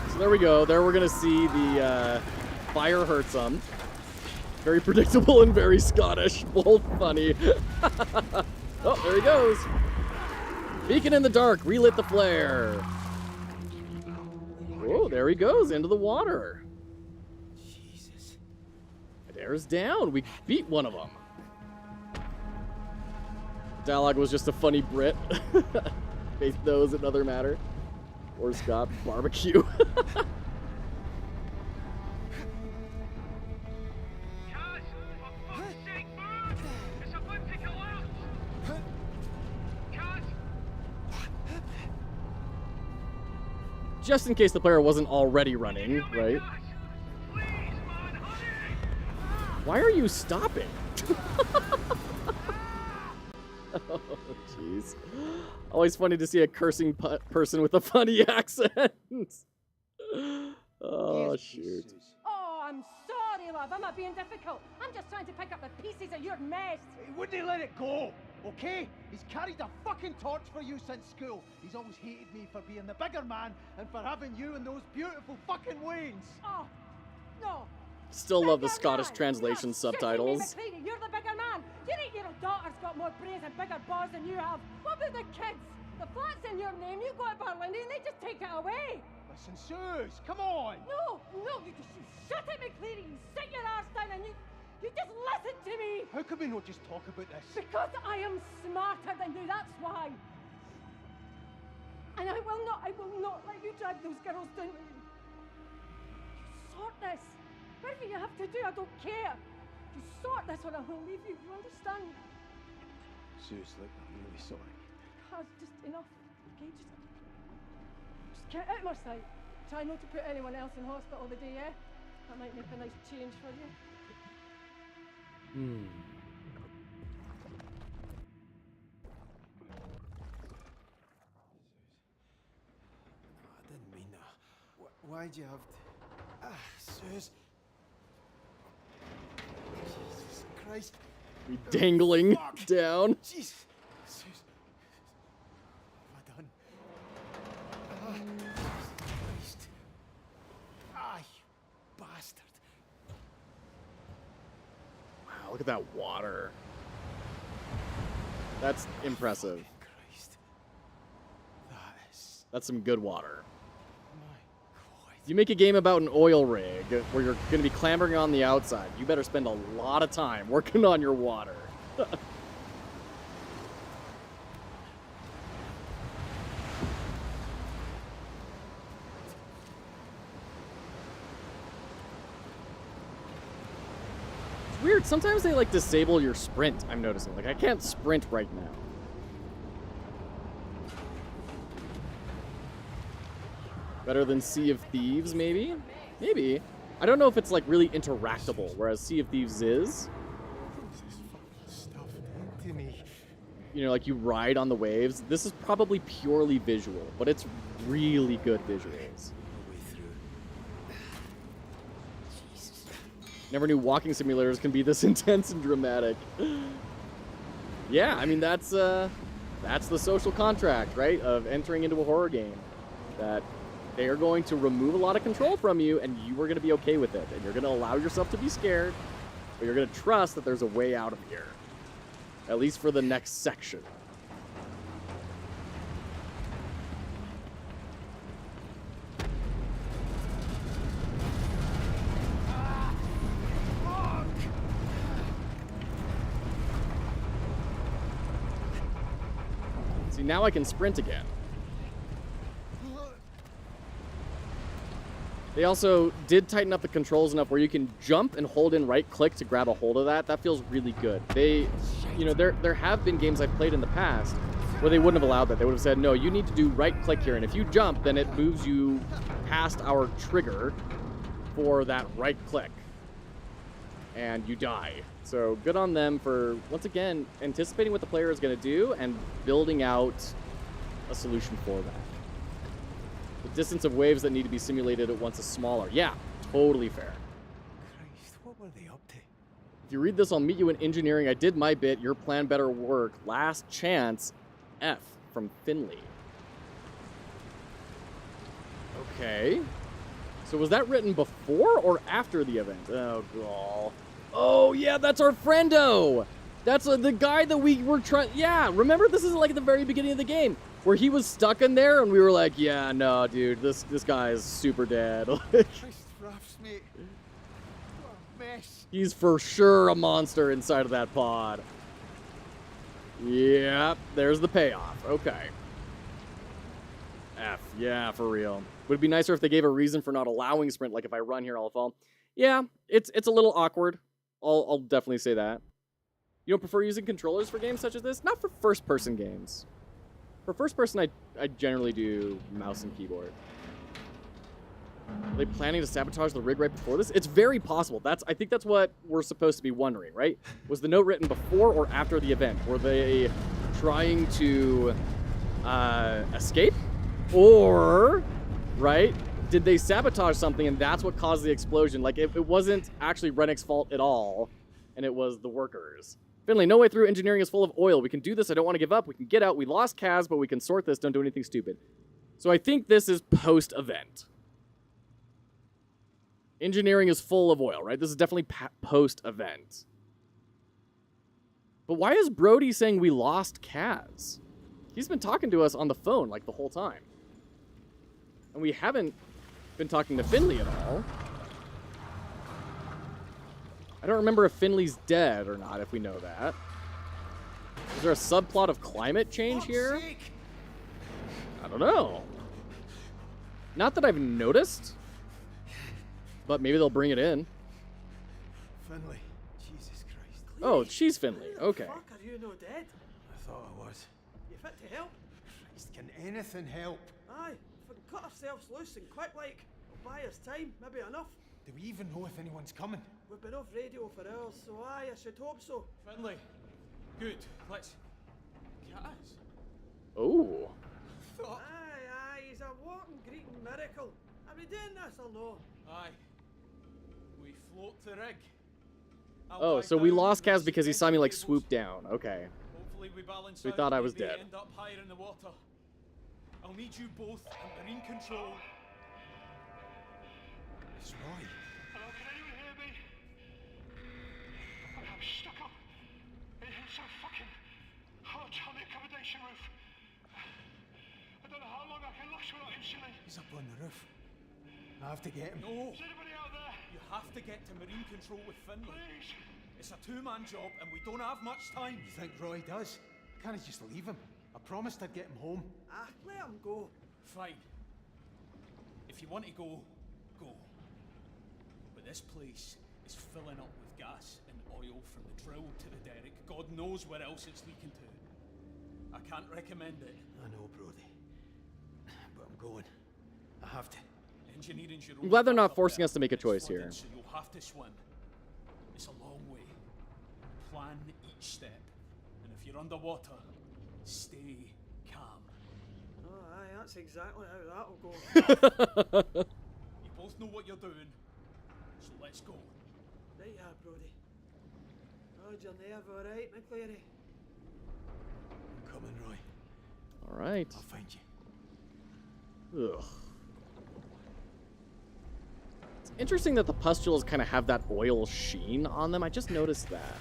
So there we go. There we're going to see the fire hurts him. Very predictable and very Scottish. Both funny. Oh, there he goes. Beacon in the dark. Relit the flare. Oh, there he goes into the water. Jesus. Adair's down. We beat one of them. Dialogue was just a funny Brit. Faith knows another matter. Or Scott barbecue. Kaz, for fuck's sake, move! It's about to collapse! Kaz! Just in case the player wasn't already running, Help me, right? Kaz! Please, man, hurry! Why are you stopping? Oh, jeez. Always funny to see a cursing person with a funny accent. Oh, shoot. Oh, I'm sorry, love. I'm not being difficult. I'm just trying to pick up the pieces of your mess. He wouldn't let it go, okay? He's carried a fucking torch for you since school. He's always hated me for being the bigger man and for having you and those beautiful fucking wains. Oh, no. Still love the Bigger Scottish man. translation You're not shitting subtitles. Me, McCready. You're the bigger man. Your 8-year-old daughter's got more brains and bigger balls than you have. What about the kids? The flat's in your name. You go to Berlin and they just take it away. Listen, Suze, come on. No, you shut it, McCready. You sit your arse down and you just listen to me. How can we not just talk about this? Because I am smarter than you, that's why. And I will not let you drag those girls down with you. You sort this. Whatever you have to do, I don't care. You sort this or I will leave you, you understand? Suze, look, I'm really sorry. Kaz, just enough, okay? Just get out of my sight. Try not to put anyone else in hospital the day, yeah? That might make a nice change for you. I didn't mean that. Why'd you have to... Suze. Jesus Christ. We dangling Fuck. down. Jesus. Suze. What have I done? Jesus Christ. You bastard. Wow, look at that water. That's impressive. Christ. That is... That's some good water. My God. You make a game about an oil rig where you're going to be clambering on the outside. You better spend a lot of time working on your water. It's weird. Sometimes they like disable your sprint, I'm noticing. Like I can't sprint right now. Better than Sea of Thieves, maybe? Maybe. I don't know if it's like really interactable, whereas Sea of Thieves is. What's this fucking stuff to me? You know, like you ride on the waves. This is probably purely visual, but it's really good visuals. No way through. Jesus. Never knew walking simulators can be this intense and dramatic. Yeah, I mean that's the social contract, right? Of entering into a horror game. That they are going to remove a lot of control from you, and you are going to be okay with it. And you're going to allow yourself to be scared, but you're going to trust that there's a way out of here. At least for the next section. See, now I can sprint again. They also did tighten up the controls enough where you can jump and hold in right click to grab a hold of that. That feels really good. They, you know, there have been games I've played in the past where they wouldn't have allowed that. They would have said, no, you need to do right click here. And if you jump, then it moves you past our trigger for that right click. And you die. So good on them for, once again, anticipating what the player is going to do and building out a solution for that. The distance of waves that need to be simulated at once is smaller. Yeah, totally fair. Christ, what were they up to? If you read this, I'll meet you in engineering. I did my bit. Your plan better work. Last chance. F from Finley. Okay. So was that written before or after the event? Oh, God. Oh, yeah, that's our friendo. That's the guy that we were trying... Yeah, remember? This is like at the very beginning of the game, where he was stuck in there, and we were like, yeah, no, dude, this guy is super dead. Nice drafts, mate. What a mess. He's for sure a monster inside of that pod. Yep, there's the payoff. Okay. F, yeah, for real. Would it be nicer if they gave a reason for not allowing sprint, like if I run here, I'll fall? Yeah, it's a little awkward. I'll definitely say that. You don't prefer using controllers for games such as this? Not for first-person games. For first-person, I generally do mouse and keyboard. Are they planning to sabotage the rig right before this? It's very possible. I think that's what we're supposed to be wondering, right? Was the note written before or after the event? Were they trying to escape? Or, right, did they sabotage something and that's what caused the explosion? Like, it wasn't actually Rennick's fault at all, and it was the workers. Finley, no way through. Engineering is full of oil. We can do this. I don't want to give up. We can get out. We lost Kaz, but we can sort this. Don't do anything stupid. So I think this is post-event. Engineering is full of oil, right? This is definitely post-event. But why is Brody saying we lost Kaz? He's been talking to us on the phone, like, the whole time. And we haven't been talking to Finley at all. I don't remember if Finley's dead or not, if we know that. Is there a subplot of climate change here? I don't know. Not that I've noticed. But maybe they'll bring it in. Finley. Jesus Christ. Oh, she's Finley. Okay. Fuck, are you no dead? I thought I was. You fit to help? Christ, can anything help? Aye, if we can cut ourselves loose and quick like, we'll buy us time, maybe enough. Do we even know if anyone's coming? We've been off radio for hours, so aye, I should hope so. Finley. Good. Let's... Kaz. Oh. Aye, he's a walking greeting miracle. Are we doing this or no? Aye. We float the rig. Oh, so we lost Kaz because he saw me, like, swoop down. Okay. Hopefully we balance We out, thought I was maybe dead. End up higher in the water. I'll need you both in marine control. It's Roy. Hello, can anyone hear me? I'm stuck up inside fucking hotel on the accommodation roof. I don't know how long I can last without insulin. He's up on the roof. I have to get him. No, Is anybody out there? you have to get to marine control with Finley. Please. It's a two-man job and we don't have much time. You think Roy does? Can't I just leave him? I promised I'd get him home. Ah, let him go. Fine. If you want to go, go. But this place is filling up with gas and oil from the drill to the derrick. God knows where else it's leaking to. I can't recommend it. I know, Brody. But I'm going. I have to. Engineering's your I'm glad they're own not backup forcing there. us to make a It's choice flooded, here. So you'll have to swim. It's a long way. Plan each step. And if you're underwater, stay calm. Oh, aye, that's exactly how that'll go. You both know what you're doing, so let's go. Right, yeah, Brody. How's your nerve, alright, McCleary? I'm coming, Roy. All right. I'll find you. Ugh. It's interesting that the pustules kind of have that oil sheen on them. I just noticed that.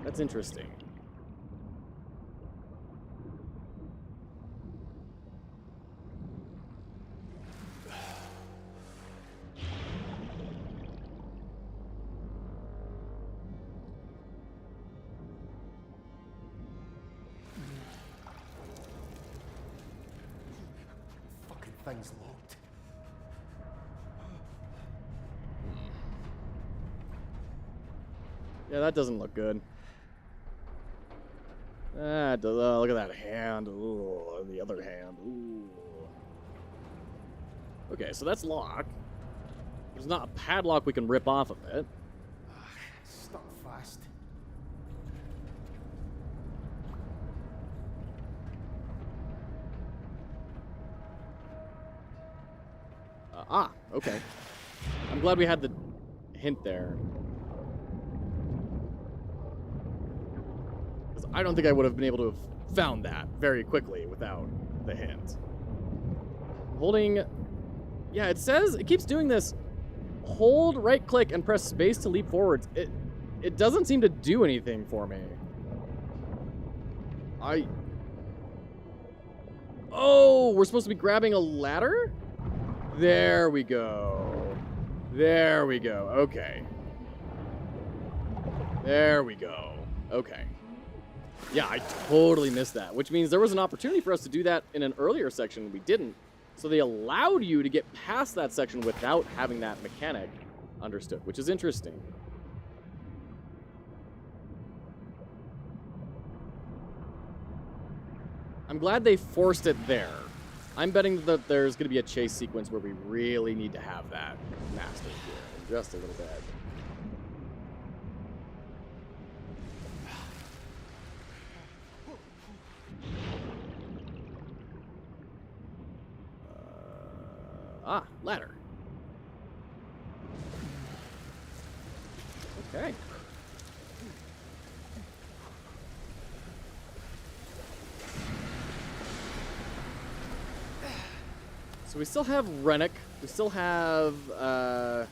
That's interesting. Fucking thing's locked. Yeah, that doesn't look good. Ah, look at that hand. Ooh, and the other hand. Ooh. Okay, so that's locked. There's not a padlock we can rip off of it. Stuck fast. Okay. I'm glad we had the hint there. 'Cause I don't think I would have been able to have found that very quickly without the hint. I'm holding Yeah, it says, it keeps doing this. Hold right click and press space to leap forwards. It doesn't seem to do anything for me. Oh, we're supposed to be grabbing a ladder? There we go. There we go. Okay. There we go. Okay. Yeah, I totally missed that, which means there was an opportunity for us to do that in an earlier section. We didn't. So they allowed you to get past that section without having that mechanic understood, which is interesting. I'm glad they forced it there. I'm betting that there's going to be a chase sequence where we really need to have that mastered here in just a little bit. Ladder. Okay. So we still have Rennick. We still have a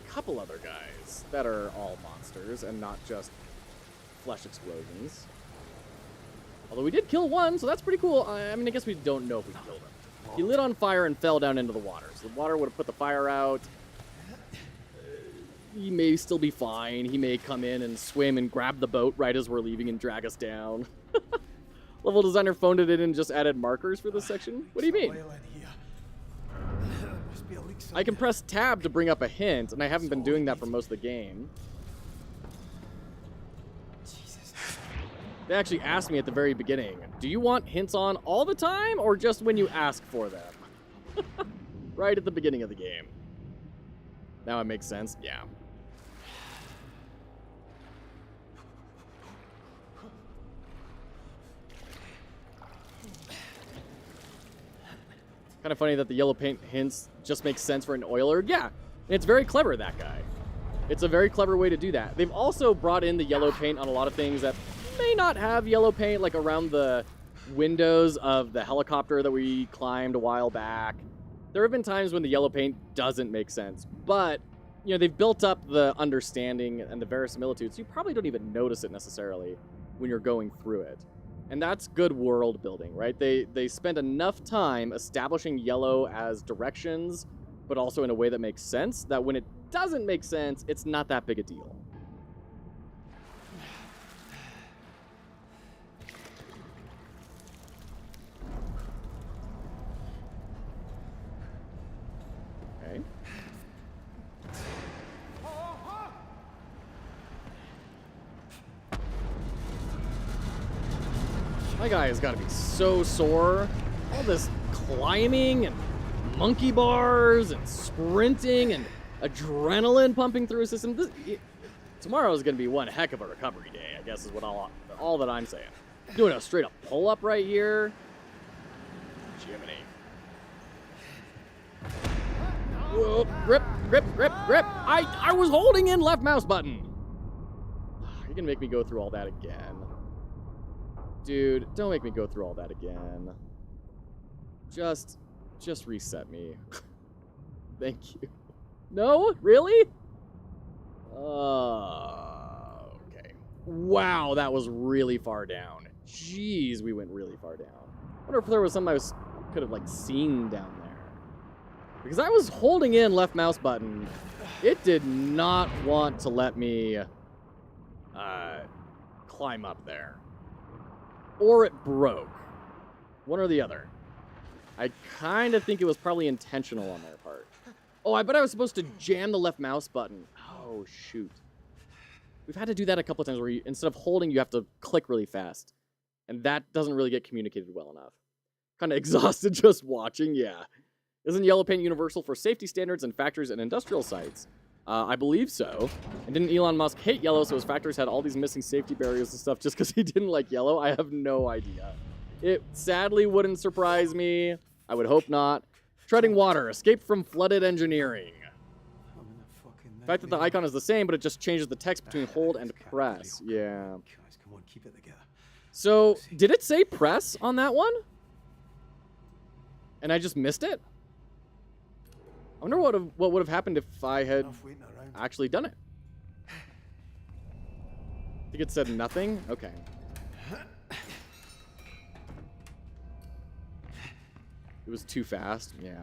couple other guys that are all monsters and not just flesh explosions. Although we did kill one, so that's pretty cool. I mean, I guess we don't know if we killed him. He lit on fire and fell down into the water. So the water would have put the fire out. He may still be fine. He may come in and swim and grab the boat right as we're leaving and drag us down. Level designer phoned it in and just added markers for this section? What do you mean? I can press tab to bring up a hint, and I haven't been doing that for most of the game. They actually asked me at the very beginning, do you want hints on all the time or just when you ask for them? Right at the beginning of the game. Now it makes sense? Yeah. Kind of funny that the yellow paint hints just make sense for an oiler. Yeah, and it's very clever, that guy. It's a very clever way to do that. They've also brought in the yellow paint on a lot of things that may not have yellow paint, like around the windows of the helicopter that we climbed a while back. There have been times when the yellow paint doesn't make sense, but you know, they've built up the understanding and the verisimilitude, so you probably don't even notice it necessarily when you're going through it. And that's good world building, right? They spend enough time establishing yellow as directions, but also in a way that makes sense, that when it doesn't make sense, it's not that big a deal. Okay. My guy has got to be so sore. All this climbing and monkey bars and sprinting and adrenaline pumping through his system. Tomorrow is going to be one heck of a recovery day, I guess is what all that I'm saying. Doing a straight up pull up right here. Jiminy. Whoa, grip, grip, grip, grip. I was holding in left mouse button. You're going to make me go through all that again. Dude, don't make me go through all that again. Just reset me. Thank you. No? Really? Okay. Wow, that was really far down. Jeez, we went really far down. I wonder if there was something I could have, like, seen down there. Because I was holding in left mouse button. It did not want to let me climb up there. Or it broke. One or the other. I kind of think it was probably intentional on their part. Oh, I bet I was supposed to jam the left mouse button. Oh, shoot. We've had to do that a couple of times where you, instead of holding, you have to click really fast. And that doesn't really get communicated well enough. Kind of exhausted just watching, yeah. Isn't yellow paint universal for safety standards in factories and industrial sites? I believe so. And didn't Elon Musk hate yellow, so his factories had all these missing safety barriers and stuff just because he didn't like yellow? I have no idea. It sadly wouldn't surprise me. I would hope not. Treading water. Escape from flooded engineering. The fact that the icon is the same, but it just changes the text between hold and press. Yeah. Come on, keep it together. So, did it say press on that one? And I just missed it? I wonder what would have happened if I had Enough waiting around. actually done it. I think it said nothing? Okay. It was too fast? Yeah.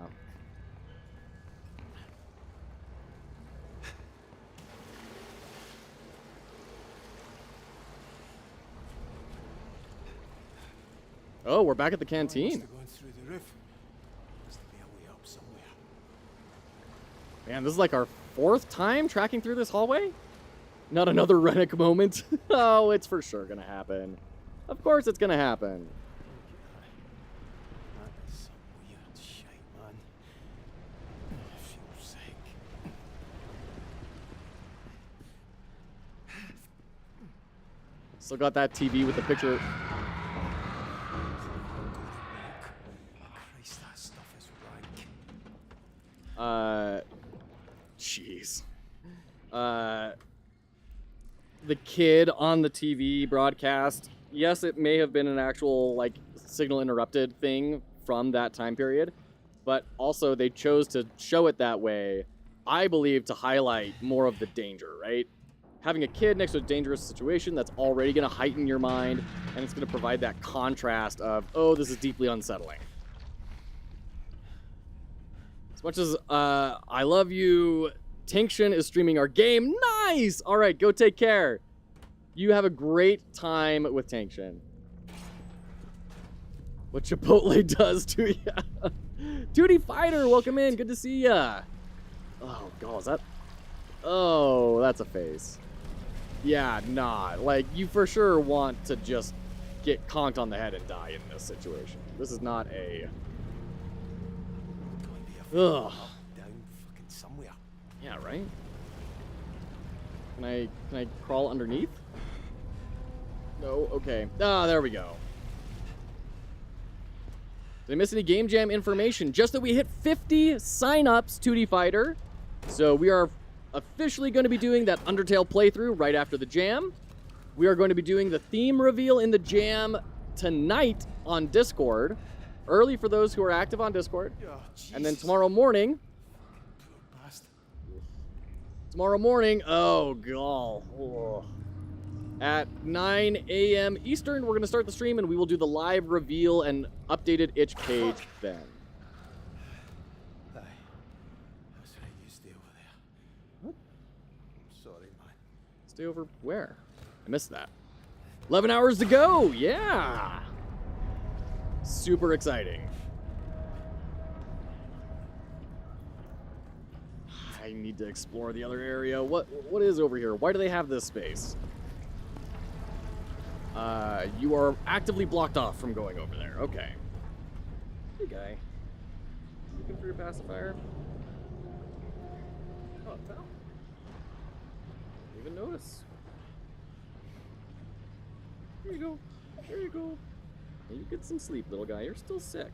Oh, we're back at the canteen. Must have gone through the roof. Must be a way up somewhere. Man, this is like our 4th time tracking through this hallway? Not another Rennick moment. Oh, it's for sure gonna happen. Of course it's gonna happen. That is some weird shite, man. I feel sick. Still got that TV with the picture. Christ, that stuff is rank. Jeez. The kid on the TV broadcast, yes, it may have been an actual, like, signal interrupted thing from that time period, but also they chose to show it that way, I believe, to highlight more of the danger, right? Having a kid next to a dangerous situation, that's already going to heighten your mind, and it's going to provide that contrast of, oh, this is deeply unsettling. As much as I love you, Tinction is streaming our game. Nice! All right, go take care. You have a great time with Tinction. What Chipotle does to ya. Duty Fighter, welcome in. Good to see ya. Oh, God, is that... Oh, that's a face. Yeah, nah. Like, you for sure want to just get conked on the head and die in this situation. This is not a... Ugh. Down fucking somewhere. Yeah, right? Can I crawl underneath? No, okay. Ah, there we go. Did I miss any Game Jam information? Just that we hit 50 sign-ups, 2D Fighter. So we are officially going to be doing that Undertale playthrough right after the jam. We are going to be doing the theme reveal in the jam tonight on Discord. Early for those who are active on Discord. Oh, And then tomorrow morning... Poor bastard. Tomorrow morning, oh, God. Oh. At 9 a.m. Eastern, we're going to start the stream, and we will do the live reveal and updated itch page then. Aye. That's right, you stay over there. What? I'm sorry, man. Stay over where? I missed that. 11 hours to go! Yeah! Super exciting. I need to explore the other area. What is over here? Why do they have this space? You are actively blocked off from going over there. Okay. Hey, guy. Looking for your pacifier? Oh, it fell. Didn't even notice. Here you go. There you go. Hey, you get some sleep, little guy. You're still sick.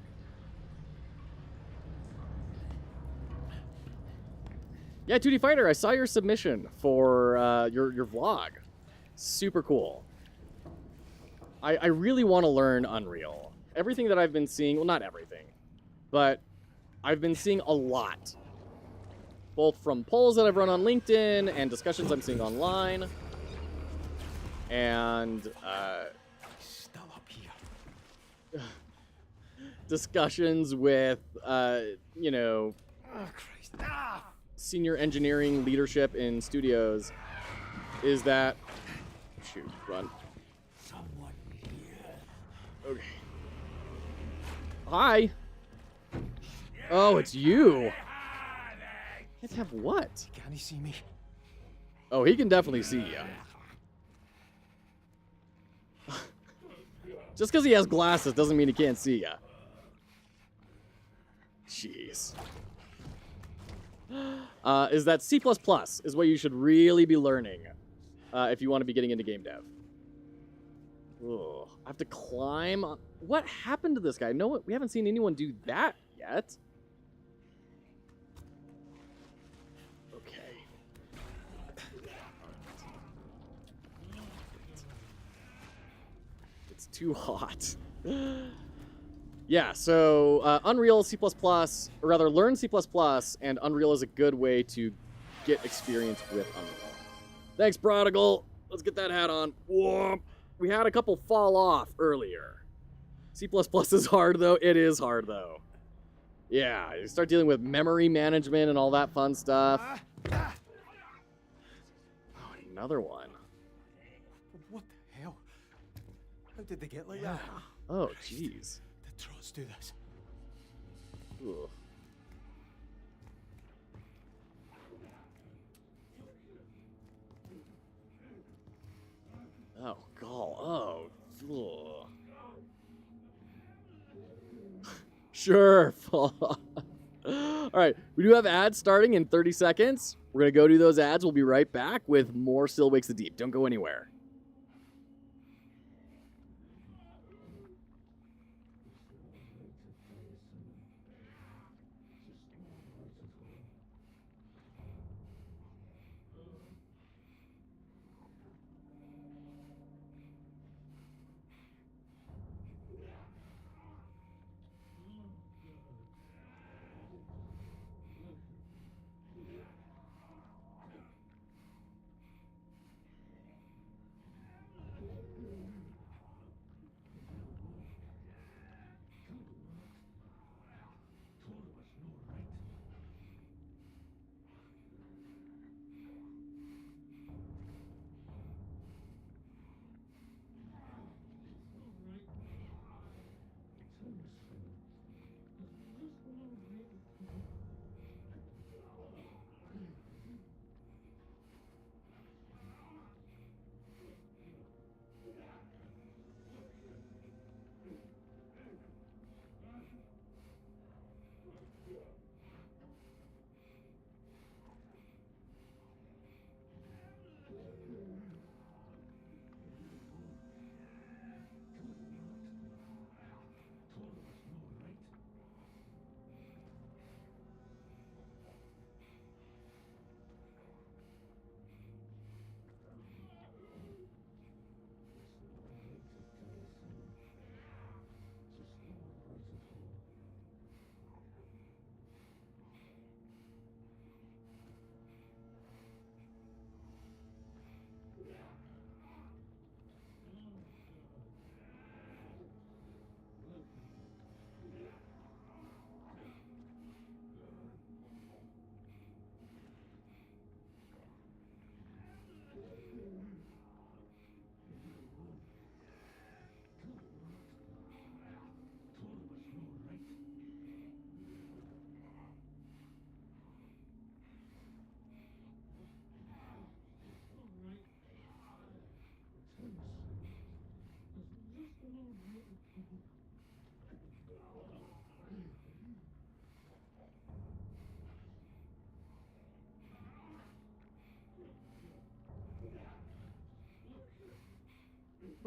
Yeah, 2D Fighter, I saw your submission for your vlog. Super cool. I really want to learn Unreal. Everything that I've been seeing, well, not everything, but I've been seeing a lot. Both from polls that I've run on LinkedIn and discussions I'm seeing online. And, Still up here. discussions with, you know, Oh, Christ. Ah! senior engineering leadership in studios is that... Shoot, run. Someone here. Okay. Hi. Oh, it's you. Can't have what? Can he see me? Oh, he can definitely see you. Just because he has glasses doesn't mean he can't see you. Jeez. Is that C++ is what you should really be learning if you want to be getting into game dev. Ugh. I have to climb. What happened to this guy? No, we haven't seen anyone do that yet. Okay. It's too hot. Yeah, so Unreal, C++, or rather learn C++, and Unreal is a good way to get experience with Unreal. Thanks, Prodigal. Let's get that hat on. Whoa. We had a couple fall off earlier. C++ is hard, though. It is hard, though. Yeah, you start dealing with memory management and all that fun stuff. Oh, another one. What the hell? How did they get like that? Oh, jeez. Did Trots do this? Ugh. Oh, God. Oh. Ugh. Sure. All right. We do have ads starting in 30 seconds. We're going to go do those ads. We'll be right back with more Still Wakes the Deep. Don't go anywhere.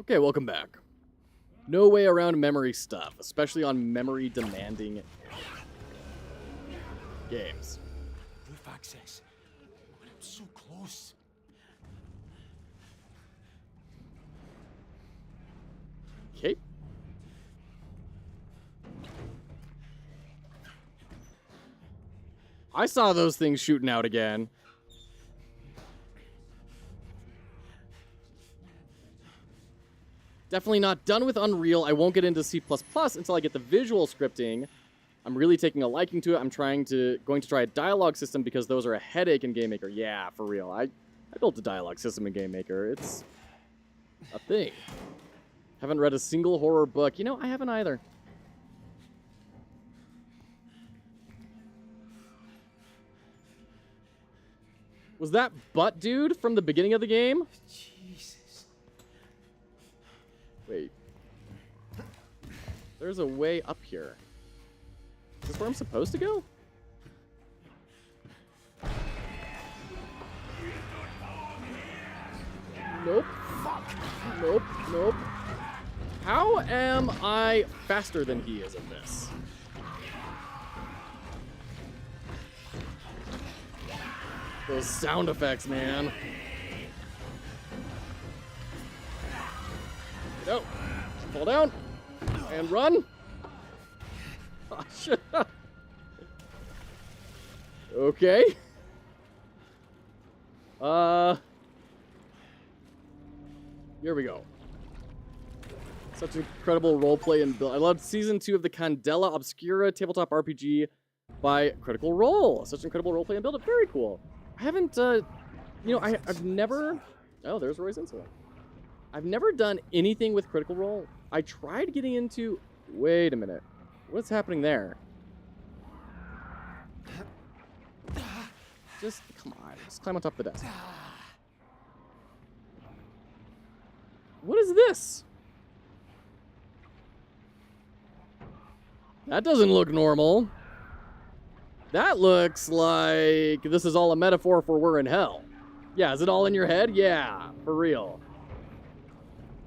Okay, welcome back. No way around memory stuff, especially on memory-demanding games. Roof access. But I'm so close. Okay. I saw those things shooting out again. Definitely not done with Unreal. I won't get into C++ until I get the visual scripting. I'm really taking a liking to it. I'm going to try a dialogue system because those are a headache in GameMaker. Yeah, for real. I built a dialogue system in GameMaker. It's a thing. Haven't read a single horror book. You know, I haven't either. Was that Butt Dude from the beginning of the game? Jesus. Wait. There's a way up here. Is this where I'm supposed to go? Nope. Nope. Nope. How am I faster than he is at this? Those sound effects, man. Go. Fall down. And run. gosh. Okay. Here we go. Such incredible roleplay and build. I loved season 2 of the Candela Obscura tabletop RPG by Critical Role. Such incredible roleplay and build. Very cool. I haven't, I've never. Oh, there's Roy's Insolent. I've never done anything with Critical Role. I tried getting into. Wait a minute. What's happening there? Just come on. Just climb on top of the desk. What is this? That doesn't look normal. That looks like this is all a metaphor for we're in hell. Yeah, is it all in your head? Yeah, for real.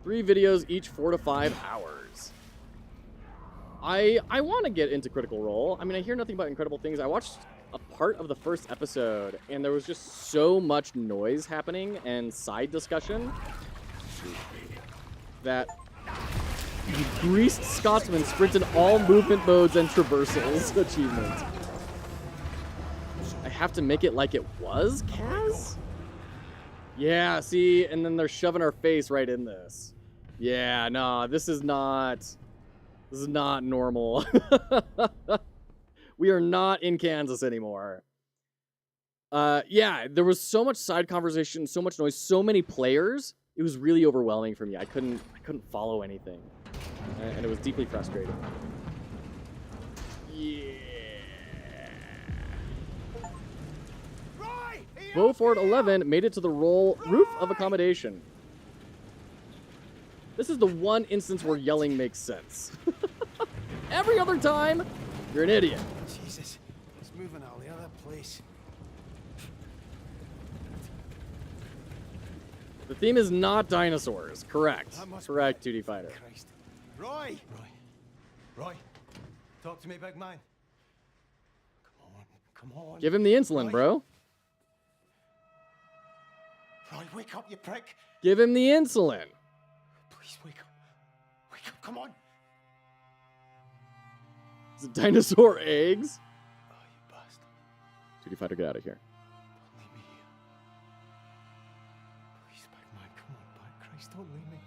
3 videos, each 4 to 5 hours. I want to get into Critical Role. I mean, I hear nothing but incredible things. I watched a part of the first episode, and there was just so much noise happening and side discussion that Greased Scotsman sprinted all movement modes and traversals achievement. I have to make it like it was, Kaz? Yeah, see, and then they're shoving our face right in this. Yeah, no, this is not normal. We are not in Kansas anymore. Yeah, there was so much side conversation, so much noise, so many players. It was really overwhelming for me. I couldn't follow anything. And it was deeply frustrating. Yeah. Beaufort 11 made it to the roof of accommodation. This is the one instance where yelling makes sense. Every other time, you're an idiot. Jesus, he's moving all the other place. The theme is not dinosaurs. Correct. Correct, 2D Fighter. Christ. Roy! Roy! Talk to me, big man. Come on. Give him the insulin, Roy. bro. Roy, wake up, you prick. Give him the insulin. Please wake up. Wake up, come on. Is it dinosaur eggs? Oh, you bastard. 2D Fighter, get out of here. Don't leave me here. Please, big man, come on back. Christ, don't leave me.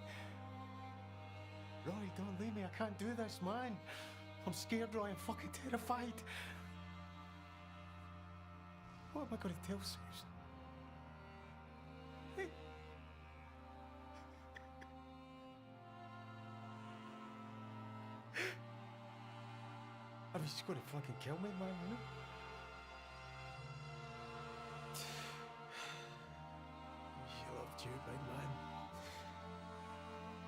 Roy, don't leave me. I can't do this, man. I'm scared, Roy. I'm fucking terrified. What am I going to tell Susan? Hey. I mean, she's going to fucking kill me, man, you know? She loved you, big man.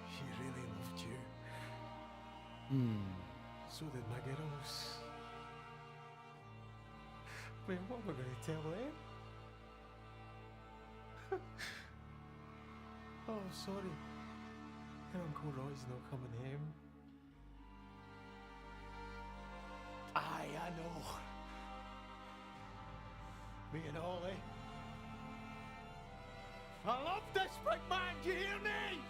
She really loved you. So did my girls. Man, what am I going to tell them? Oh, sorry. Uncle Roy's not coming home. Aye, I know. Me and Ollie. I love this big man, do you hear me?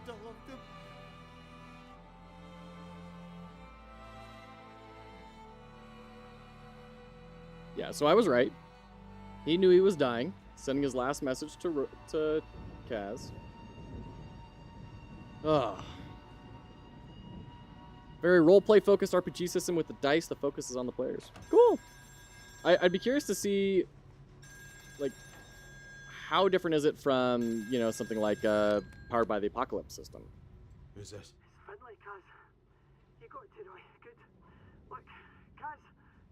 I loved him. Yeah, so I was right. He knew he was dying, sending his last message to Kaz. Ugh. Very roleplay focused RPG system with the dice. The focus is on the players. Cool. I'd be curious to see, like, how different is it from, you know, something like Powered by the Apocalypse system? Who's this? Finlay, Kaz. You got to, Roy. Good. Look, Kaz,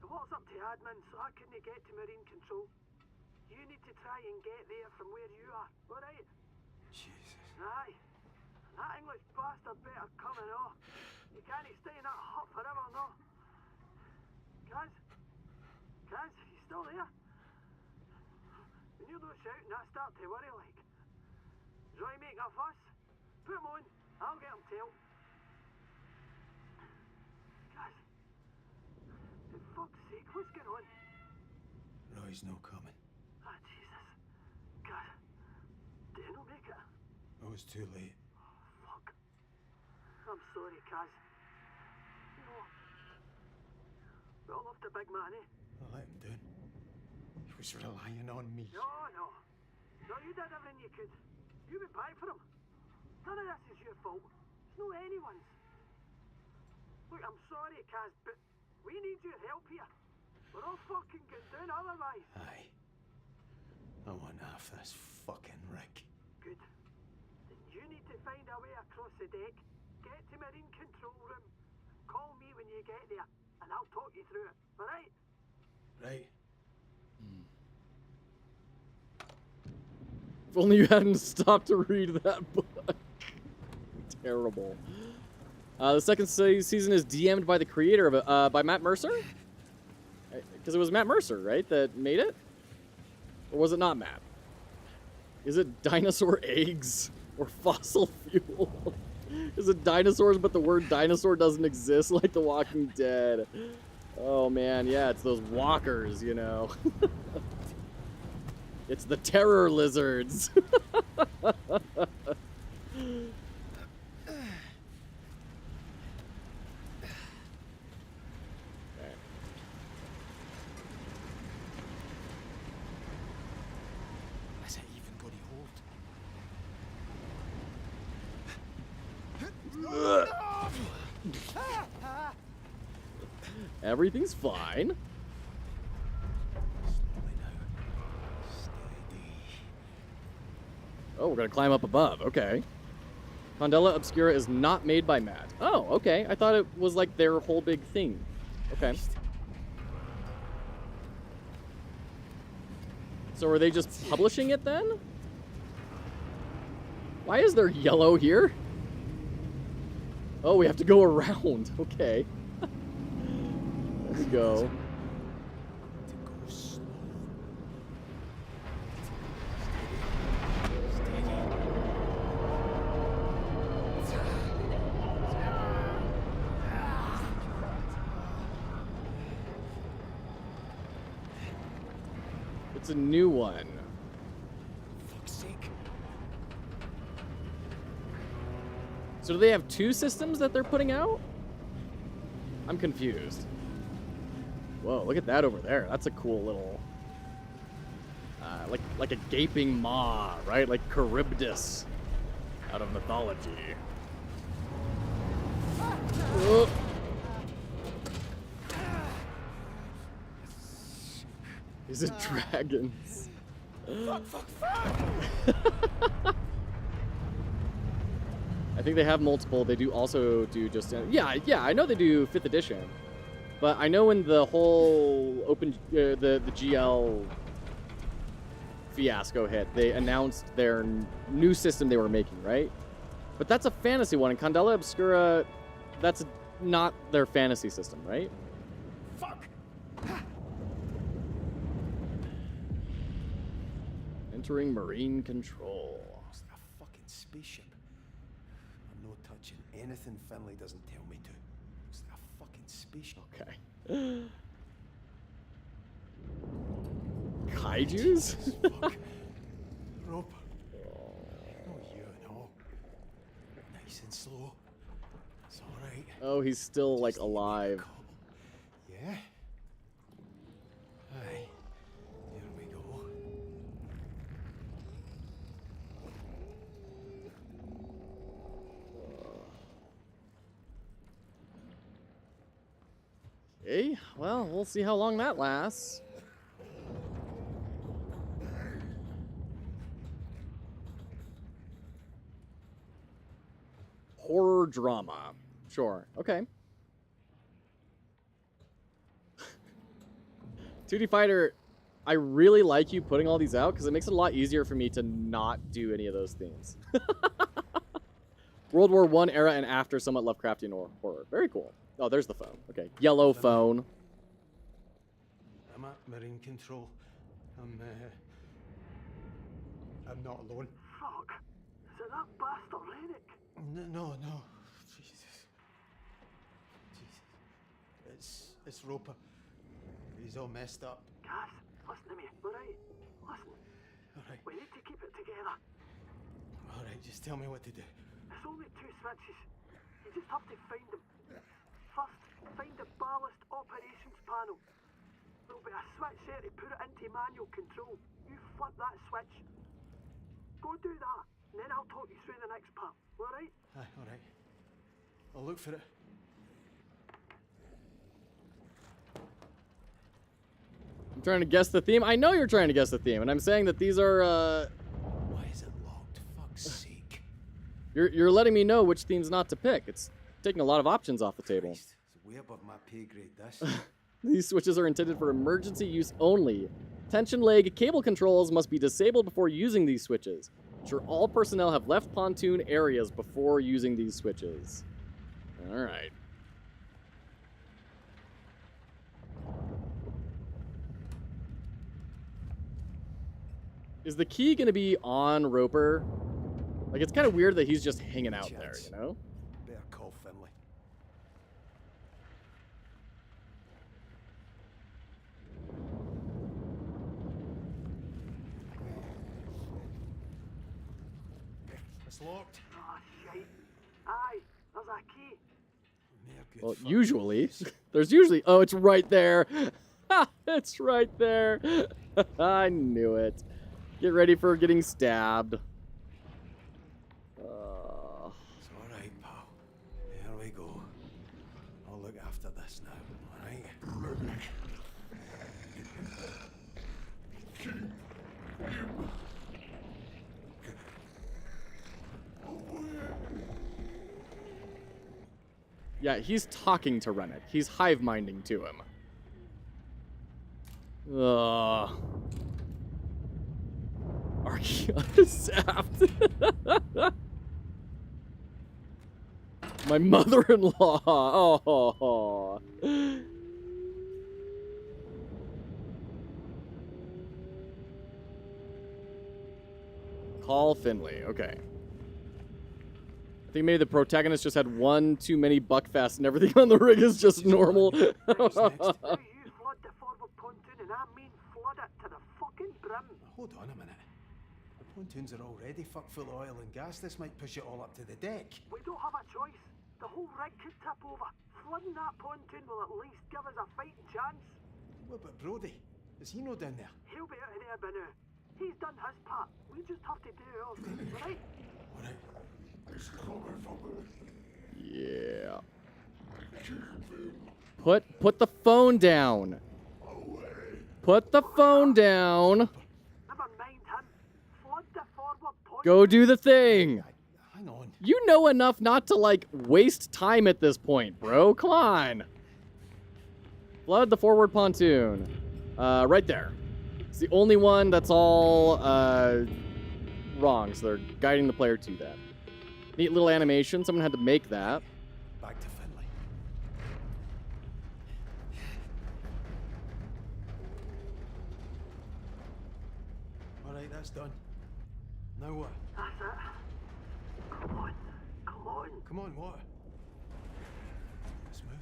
the wall's up to admin, so I couldn't get to Marine Control. You need to try and get there from where you are, alright? Jesus. Aye. That English bastard better come and off. You can't stay in that hut forever, no. Kaz? Kaz, you still there? When you're not shouting, I start to worry like. Is Roy making a fuss? Put him on, I'll get him tailed. Kaz? For fuck's sake, what's going on? Roy's no coming. Ah, Jesus. Kaz, did he not make it? I was too late. Fuck. I'm sorry, Kaz. You know, we all loved the big man, eh? I let him down. He was relying on me. No, no. No, you did everything you could. You went back for him. None of this is your fault. It's no anyone's. Look, I'm sorry, Kaz, but we need your help here. We're all fucking going down otherwise. Aye. I want half this fucking rig. Good. Then you need to find a way across the deck, get to Marine Control Room, call me when you get there, and I'll talk you through it. Alright? Right. If only you hadn't stopped to read that book. Terrible. The second season is DM'd by the creator of it, by Matt Mercer? Because it was Matt Mercer, right, that made it? Or was it not Matt? Is it dinosaur eggs or fossil fuel? Is it dinosaurs, but the word dinosaur doesn't exist like The Walking Dead? Oh man, yeah, it's those walkers, you know. It's the terror lizards. Is it even going to hold? Everything's fine. Slowly now. Steady. Oh, we're gonna climb up above. Okay. Condella Obscura is not made by Matt. Oh, okay. I thought it was like their whole big thing. Okay. So are they just publishing it then? Why is there yellow here? Oh, we have to go around. Okay. Let's go. To go slow. It's a new one. Fuck's sake. So do they have two systems that they're putting out? I'm confused. Whoa, look at that over there. That's a cool little, like a gaping maw, right? Like Charybdis out of mythology. Oh. These are dragons. Fuck. I think they have multiple. They do also do just yeah. I know they do 5th edition, but I know when the whole open the GL fiasco hit, they announced their new system they were making, right? But that's a fantasy one, and Condella Obscura, that's not their fantasy system, right? Fuck. Entering Marine Control. It's a fucking spaceship. I'm not touching anything Finlay doesn't tell me to. It's a fucking spaceship. Okay. Kaijus? Fuck. Rope. Oh, you know. Nice and slow. It's alright. Oh, he's still like alive. Yeah? Aye. Here we go. Okay, well, we'll see how long that lasts. Horror drama. Sure. Okay. 2D Fighter, I really like you putting all these out because it makes it a lot easier for me to not do any of those themes. World War I era and after, somewhat Lovecraftian horror. Very cool. Oh, there's the phone. Okay. Yellow phone. I'm at Marine Control. I'm not alone. Fuck. Is it that bastard Rennick? No. Jesus. It's Roper. He's all messed up. Kaz, listen to me, alright? Listen. Alright. We need to keep it together. Alright, just tell me what to do. It's only 2 switches. You just have to find them. First, find the ballast operations panel. There'll be a switch there to put it into manual control. You flip that switch. Go do that, and then I'll talk you through the next part. Alright? Aye, alright. I'll look for it. I'm trying to guess the theme. I know you're trying to guess the theme, and I'm saying that these are, Why is it locked? Fuck's sake. You're letting me know which themes not to pick. It's taking a lot of options off the table. Christ, it's way above my pay grade, this. These switches are intended for emergency use only. Tension leg cable controls must be disabled before using these switches. Ensure all personnel have left pontoon areas before using these switches. Alright. Is the key going to be on Roper? Like, it's kind of weird that he's just hanging out there, you know? Better call Finley. It's locked. Ah, shite. Aye, there's a key. Mere good Well, fuck usually. knows. There's usually... Oh, it's right there. Ha! It's right there. I knew it. Get ready for getting stabbed. It's alright, pal. Here we go. I'll look after this now, alright? Yeah, he's talking to Rennet. He's hive-minding to him. Ugh. Zapped. My mother-in-law. Oh. Call Finley. Okay. I think maybe the protagonist just had one too many buckfests and everything on the rig is just normal. Now you flood the forward pontoon, and I mean flood it to the fucking brim. Hold on a minute. The pontoons are already fucked full of oil and gas. This might push it all up to the deck. We don't have a choice. The whole rig could tip over. Flooding that pontoon will at least give us a fighting chance. What about Brody? Is he no down there? He'll be out of there by now. He's done his part. We just have to do ours, right? Alright. Yeah. Put the phone down. Put the phone down. Never mind him. Flood the forward pontoon. Go do the thing. Hang on. You know enough not to, like, waste time at this point, bro. Come on. Flood the forward pontoon. Right there. It's the only one that's all wrong, so they're guiding the player to that. Neat little animation. Someone had to make that. Back to Finley. Alright, that's done. Now what? That's it. Come on. Come on. Come on, what? It's moving.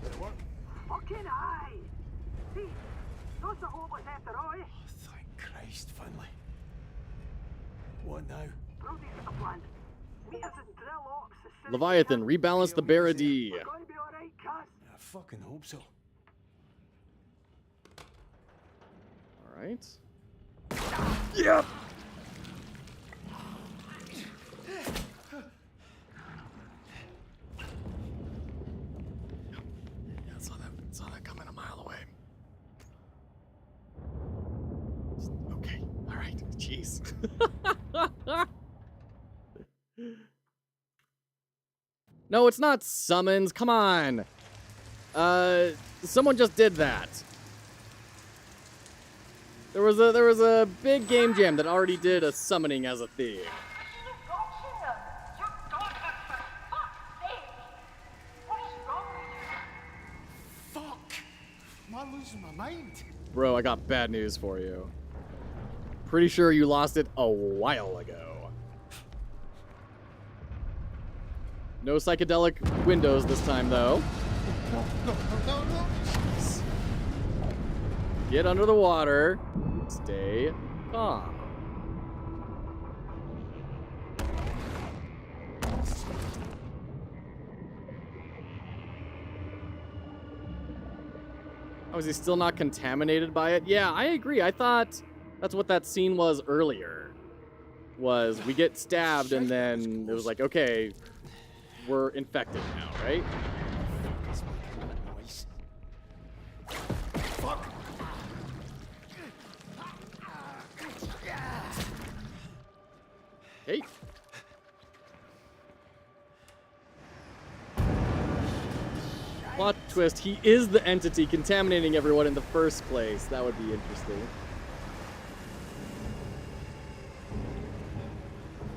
Did it work? Fucking aye. See, not so hopeless after all, eh? Oh, thank Christ, Finley. What now? Brody's got a plan. Meet us in drill ops as soon as Leviathan, we can. rebalance the Baradi. We're gonna be alright, Kaz. I fucking hope so. Alright. Yep. Yeah, saw that coming a mile away. Okay, alright, jeez. No, it's not summons, come on. Someone just did that. There was a big game jam that already did a summoning as a theme. Fuck! Am I losing my mind? Bro, I got bad news for you. Pretty sure you lost it a while ago. No psychedelic windows this time, though. No. Get under the water. Stay calm. Oh, is he still not contaminated by it? Yeah, I agree. I thought that's what that scene was earlier. Was we get stabbed and then it was like, okay, we're infected now, right? Fuck! Hey. Plot twist, he is the entity contaminating everyone in the first place. That would be interesting.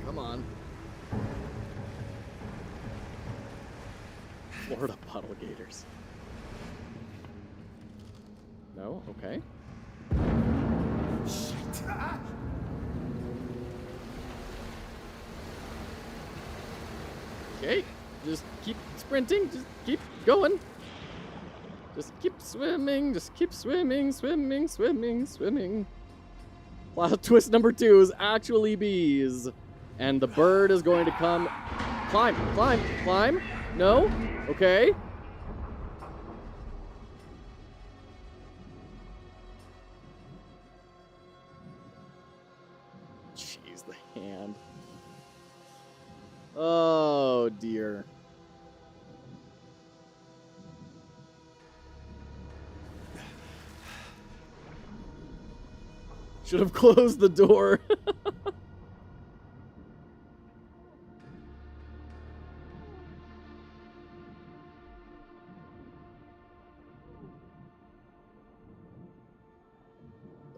Come on. Florida bottle gators. No? Okay. Shit! Okay. Just keep sprinting. Just keep going. Just keep swimming. Just keep swimming, swimming, swimming, swimming. Plot twist number 2 is actually bees. And the bird is going to come. Climb, climb, climb. No? Okay. Jeez, the hand. Oh, dear. Should have closed the door.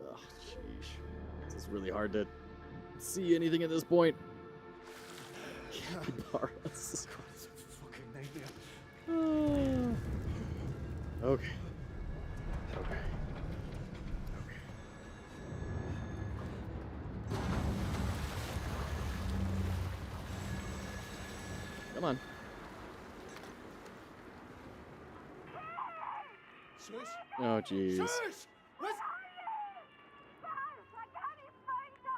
Ugh, sheesh. This is really hard to see anything at this point. Capybaras. It's a fucking nightmare. Okay. Okay. Come on. Sus! Oh, jeez. Sus! What?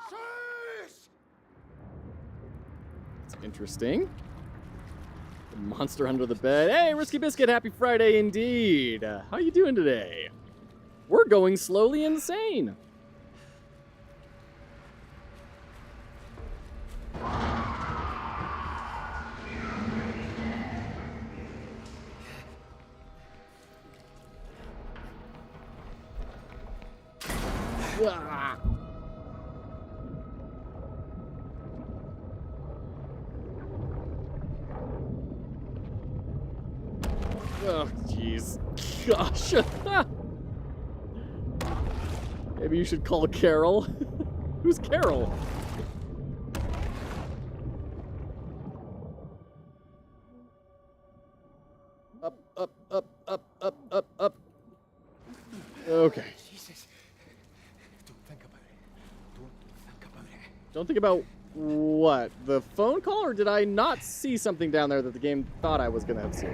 Sus! It's interesting. The monster under the bed. Hey, Risky Biscuit, happy Friday indeed. How you doing today? We're going slowly insane. Ah. Oh, jeez. Gosh. Maybe you should call Carol. Who's Carol? Up, up, up, up, up, up, up. Okay. Jesus. Don't think about it. Don't think about it. Don't think about what? The phone call, or did I not see something down there that the game thought I was gonna have seen?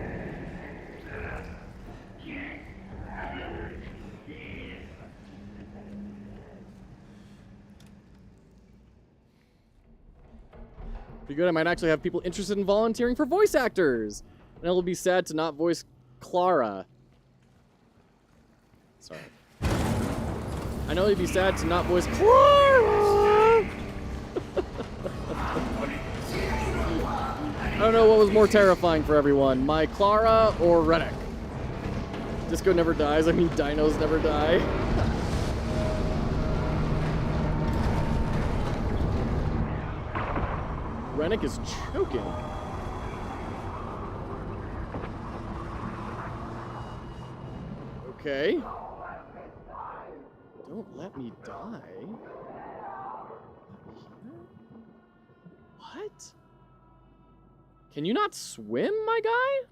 Pretty good. I might actually have people interested in volunteering for voice actors. And it'll be sad to not voice Clara. Sorry. I know it'd be sad to not voice Clara! I don't know what was more terrifying for everyone, my Clara or Rennick. Disco never dies, I mean dinos never die. Rennick is choking. Okay. Don't let me die. What? Can you not swim, my guy?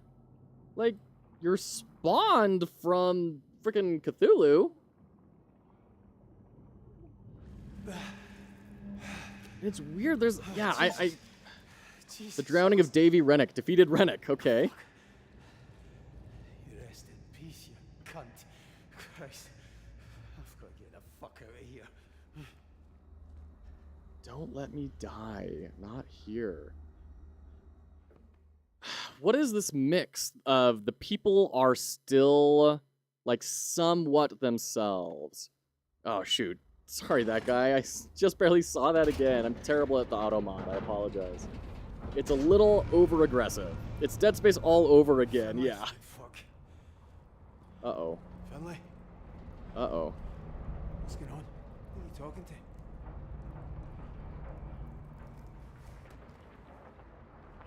Like, you're spawned from frickin' Cthulhu. It's weird, there's... Yeah, Jesus. The drowning of Davy Rennick. Defeated Rennick, okay. You rest in peace, you cunt. Christ. I've got to get the fuck out of here. Don't let me die. Not here. What is this mix of the people are still like somewhat themselves. Oh shoot. Sorry, that guy. I just barely saw that again. I'm terrible at the auto mod. I apologize. It's a little over-aggressive. It's Dead Space all over again, Finlay, yeah. Fuck. Uh-oh. Finlay, Uh-oh. what's going on? Who are you talking to?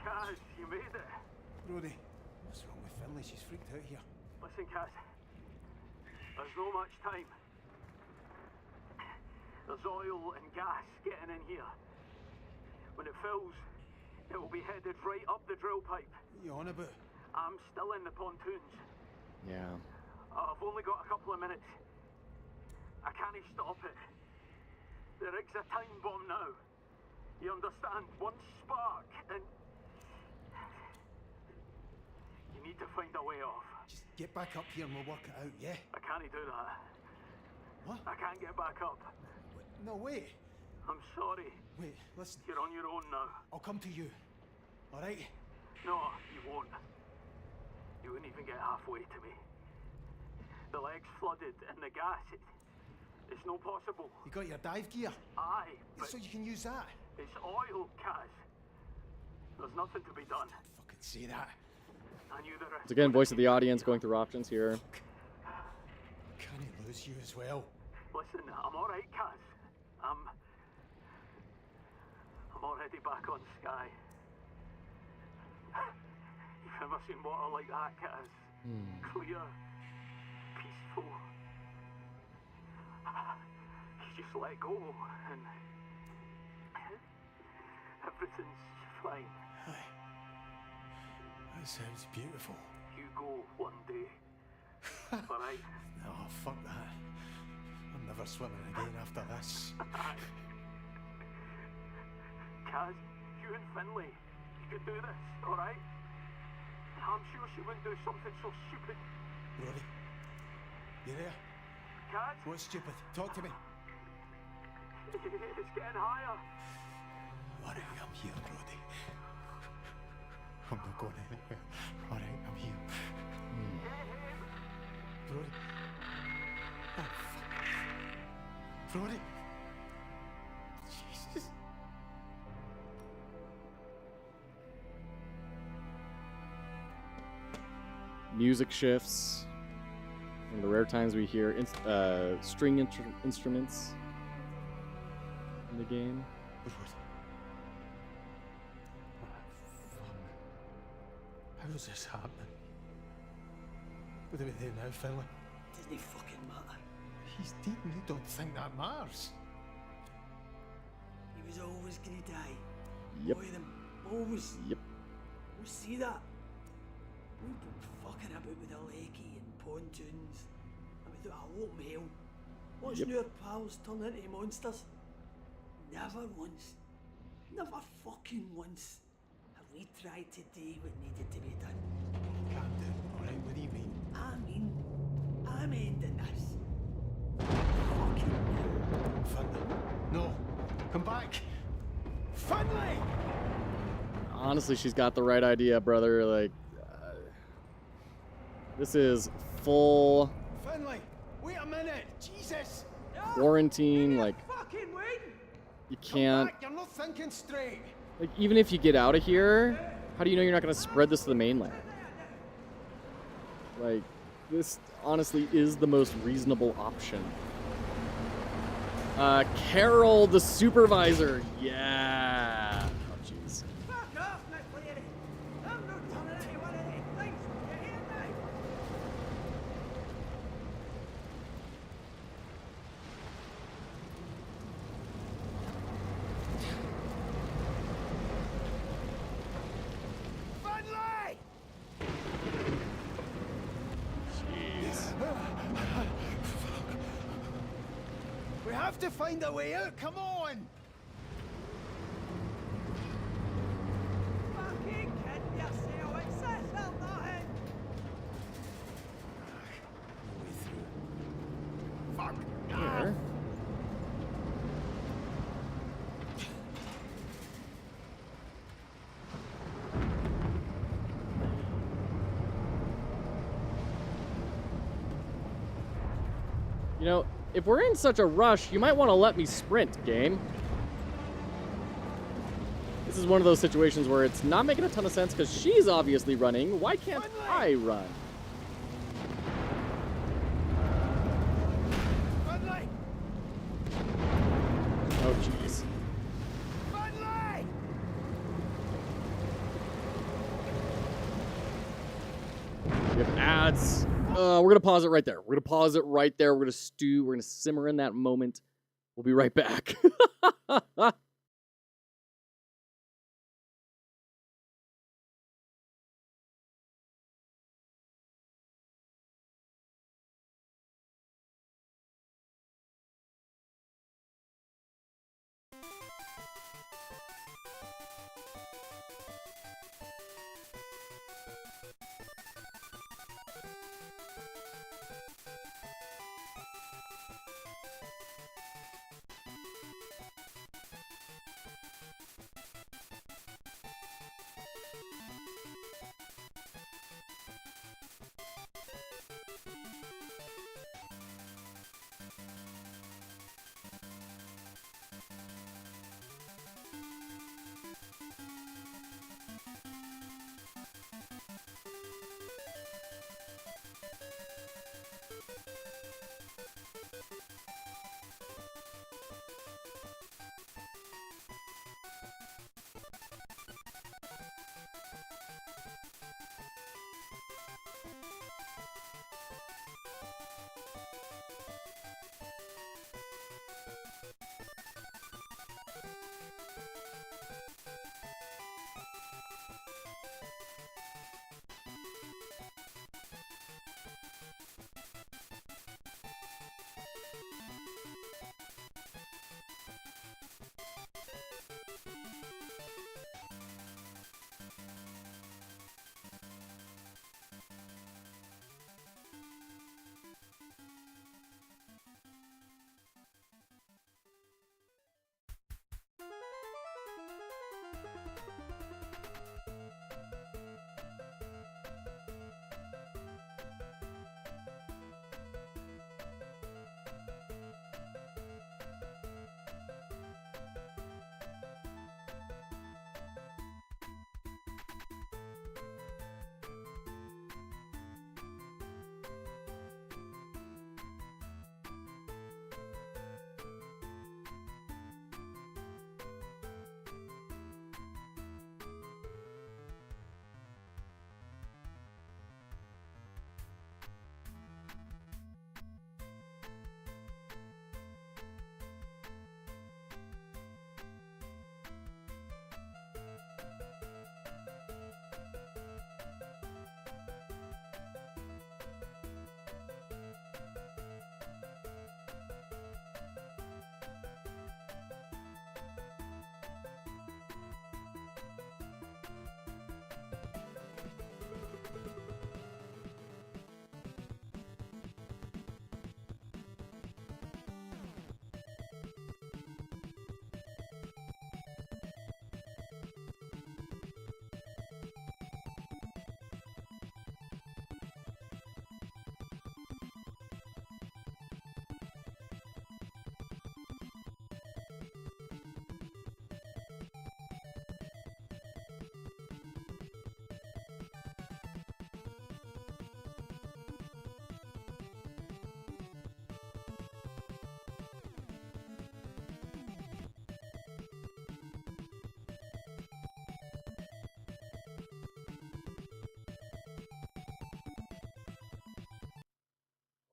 Kaz, you made it. Brody, what's wrong with Finlay? She's freaked out here. Listen, Kaz. There's no much time. There's oil and gas getting in here. When it fills, it will be headed right up the drill pipe. What are you on about? I'm still in the pontoons. Yeah. I've only got a couple of minutes. I can't stop it. The rig's a time bomb now. You understand? One spark and... You need to find a way off. Just get back up here and we'll work it out, yeah? I can't do that. What? I can't get back up. Wait, no, wait. I'm sorry. Wait, listen. You're on your own now. I'll come to you. All right? No, you won't. You wouldn't even get halfway to me. The leg's flooded and the gas, it's no possible. You got your dive gear? Aye, but So you can use that? it's oil, Kaz. There's nothing to be done. Fucking say that. I knew the risk. Once again, voice of the audience going through options here. Can he lose you as well? Listen, I'm alright, Kaz. I'm already back on Sky. You've never seen water like that, Kaz. Clear, peaceful. You just let go and everything's fine. Aye. That sounds beautiful. You go one day. Alright? No, fuck that. I'm never swimming again after this. Kaz, you and Finlay, you could do this, alright? I'm sure she wouldn't do something so stupid. Brody, you there? Kaz, What's stupid? Talk to me. it's getting higher. Alright, I'm here, Brody. I'm not going anywhere. Alright, I'm here. Brody. Oh, fuck. Brody. Jesus. Music shifts. One of the rare times we hear string instruments in the game. Brody. Oh, fuck. How's this happening? What do we do now, Finlay? Doesn't fucking matter. He's dead and you don't think that matters? He was always gonna die. Yep. All of them. Always. Yep. We see that. We've been fucking about with a lakey and pontoons. And we thought, I hope hell. Watching our pals turn into monsters. Never once. Never fucking once have we tried to do what needed to be done. Calm down, alright? What do you mean? I'm ending this. Fucking now. Finlay. No. Come back. Finlay! Honestly, she's got the right idea, brother. Like, this is full Finlay! Wait a minute! Jesus! quarantine. Like, Fucking waiting. you Come can't. back, you're not thinking straight! Like, even if you get out of here, how do you know you're not going to spread this to the mainland? Like, this honestly is the most reasonable option. Carol, the supervisor. Yeah. Oh, jeez. Fuck off, McLeary. I'm not turning into one of them things. You hear me? Finlay! Jeez. We have to find a way out, come on! Fucking kidding yourself. It's this or nothing. No way through. Fuck! Here. You know, if we're in such a rush, you might want to let me sprint, game. This is one of those situations where it's not making a ton of sense because she's obviously running. Why can't I run? Oh, jeez. We have ads. We're going to pause it right there. We're going to pause it right there. We're going to stew. We're going to simmer in that moment. We'll be right back.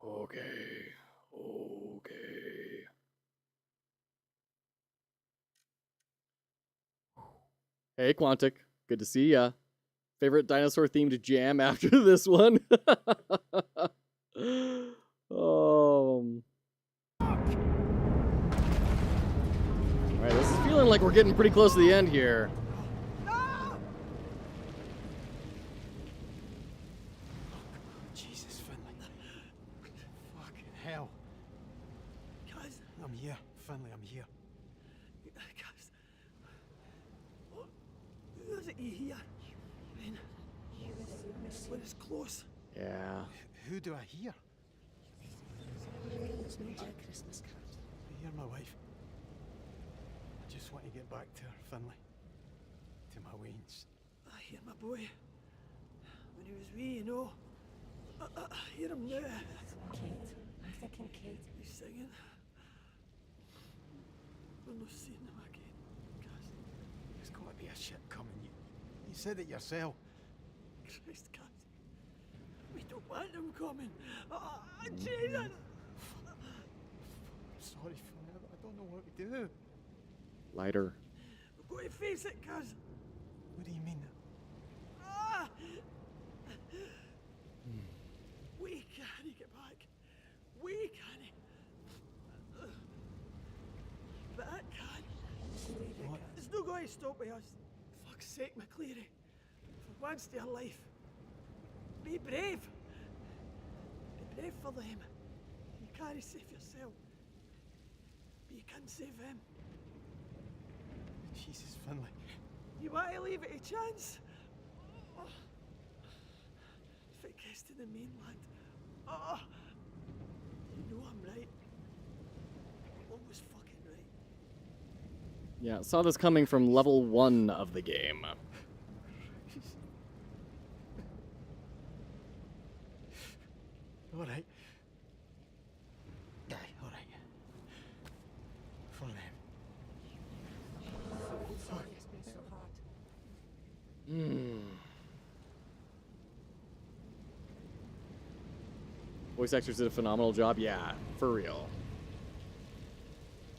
Okay. Hey, Quantic. Good to see ya. Favorite dinosaur-themed jam after this one? Alright, this is feeling like we're getting pretty close to the end here. Jesus, Finley. Fucking hell. Guys, I'm here, Finley, I'm here. guys. What is it you hear? Man, when it's close. Yeah. Who do I hear? Just made you a Christmas card. You're my wife. I just want to get back to her, Finlay. To my weans. I hear my boy. When he was wee, you know. I hear him now. Kate. I'm thinking Kate. He's singing. We're not seeing him again, Cass. There's got to be a ship coming. You said it yourself. Christ, Cass. We don't want him coming. Jesus! I'm sorry, Finlay. I don't know what to do. Lighter. We've got to face it, Cass. What do you mean? Ah! We can't get back. We can't. But I can. What? It's no going to stop with us. Fuck's sake, McCleary. For once in your life, be brave. Be brave for them. You can't save yourself, but you can save them. Jesus, Finlay. You want to leave it a chance? If it gets to the mainland, you know I'm right. Almost fucking right. Yeah, saw this coming from level 1 of the game. All right. Aye, all right. For them. Sorry, it's been so hard. Voice actors did a phenomenal job. Yeah, for real.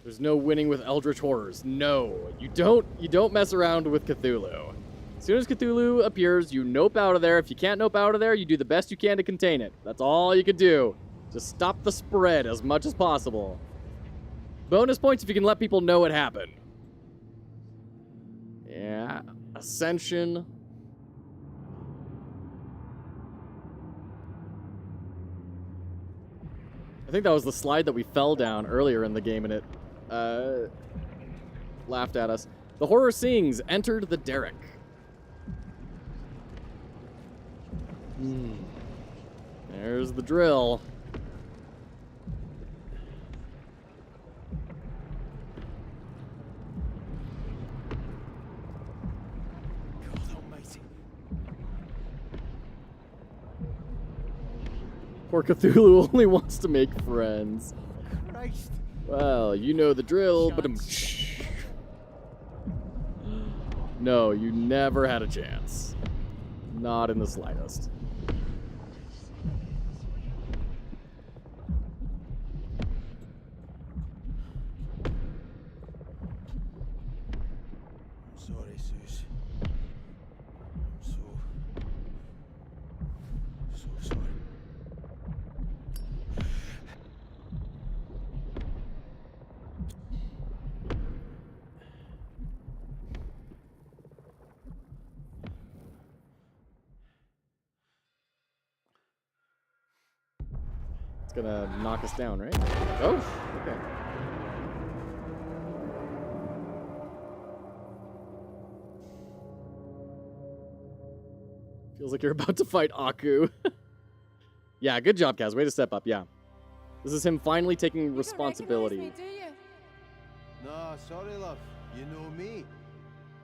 There's no winning with Eldritch Horrors. No, you don't mess around with Cthulhu. As soon as Cthulhu appears, you nope out of there. If you can't nope out of there, you do the best you can to contain it. That's all you could do. Just stop the spread as much as possible. Bonus points if you can let people know it happened. Yeah, Ascension. I think that was the slide that we fell down earlier in the game, and it laughed at us. The horror sings, entered the derrick. There's the drill. God almighty. Poor Cthulhu only wants to make friends. Christ. Well, you know the drill, but no, you never had a chance. Not in the slightest. I'm sorry, Sus. I'm so sorry. It's gonna knock us down, right? Oh, okay. Feels like you're about to fight Aku. Yeah, good job, Kaz. Way to step up, yeah. This is him finally taking responsibility. You don't recognise me, do you? No, sorry, love. You know me.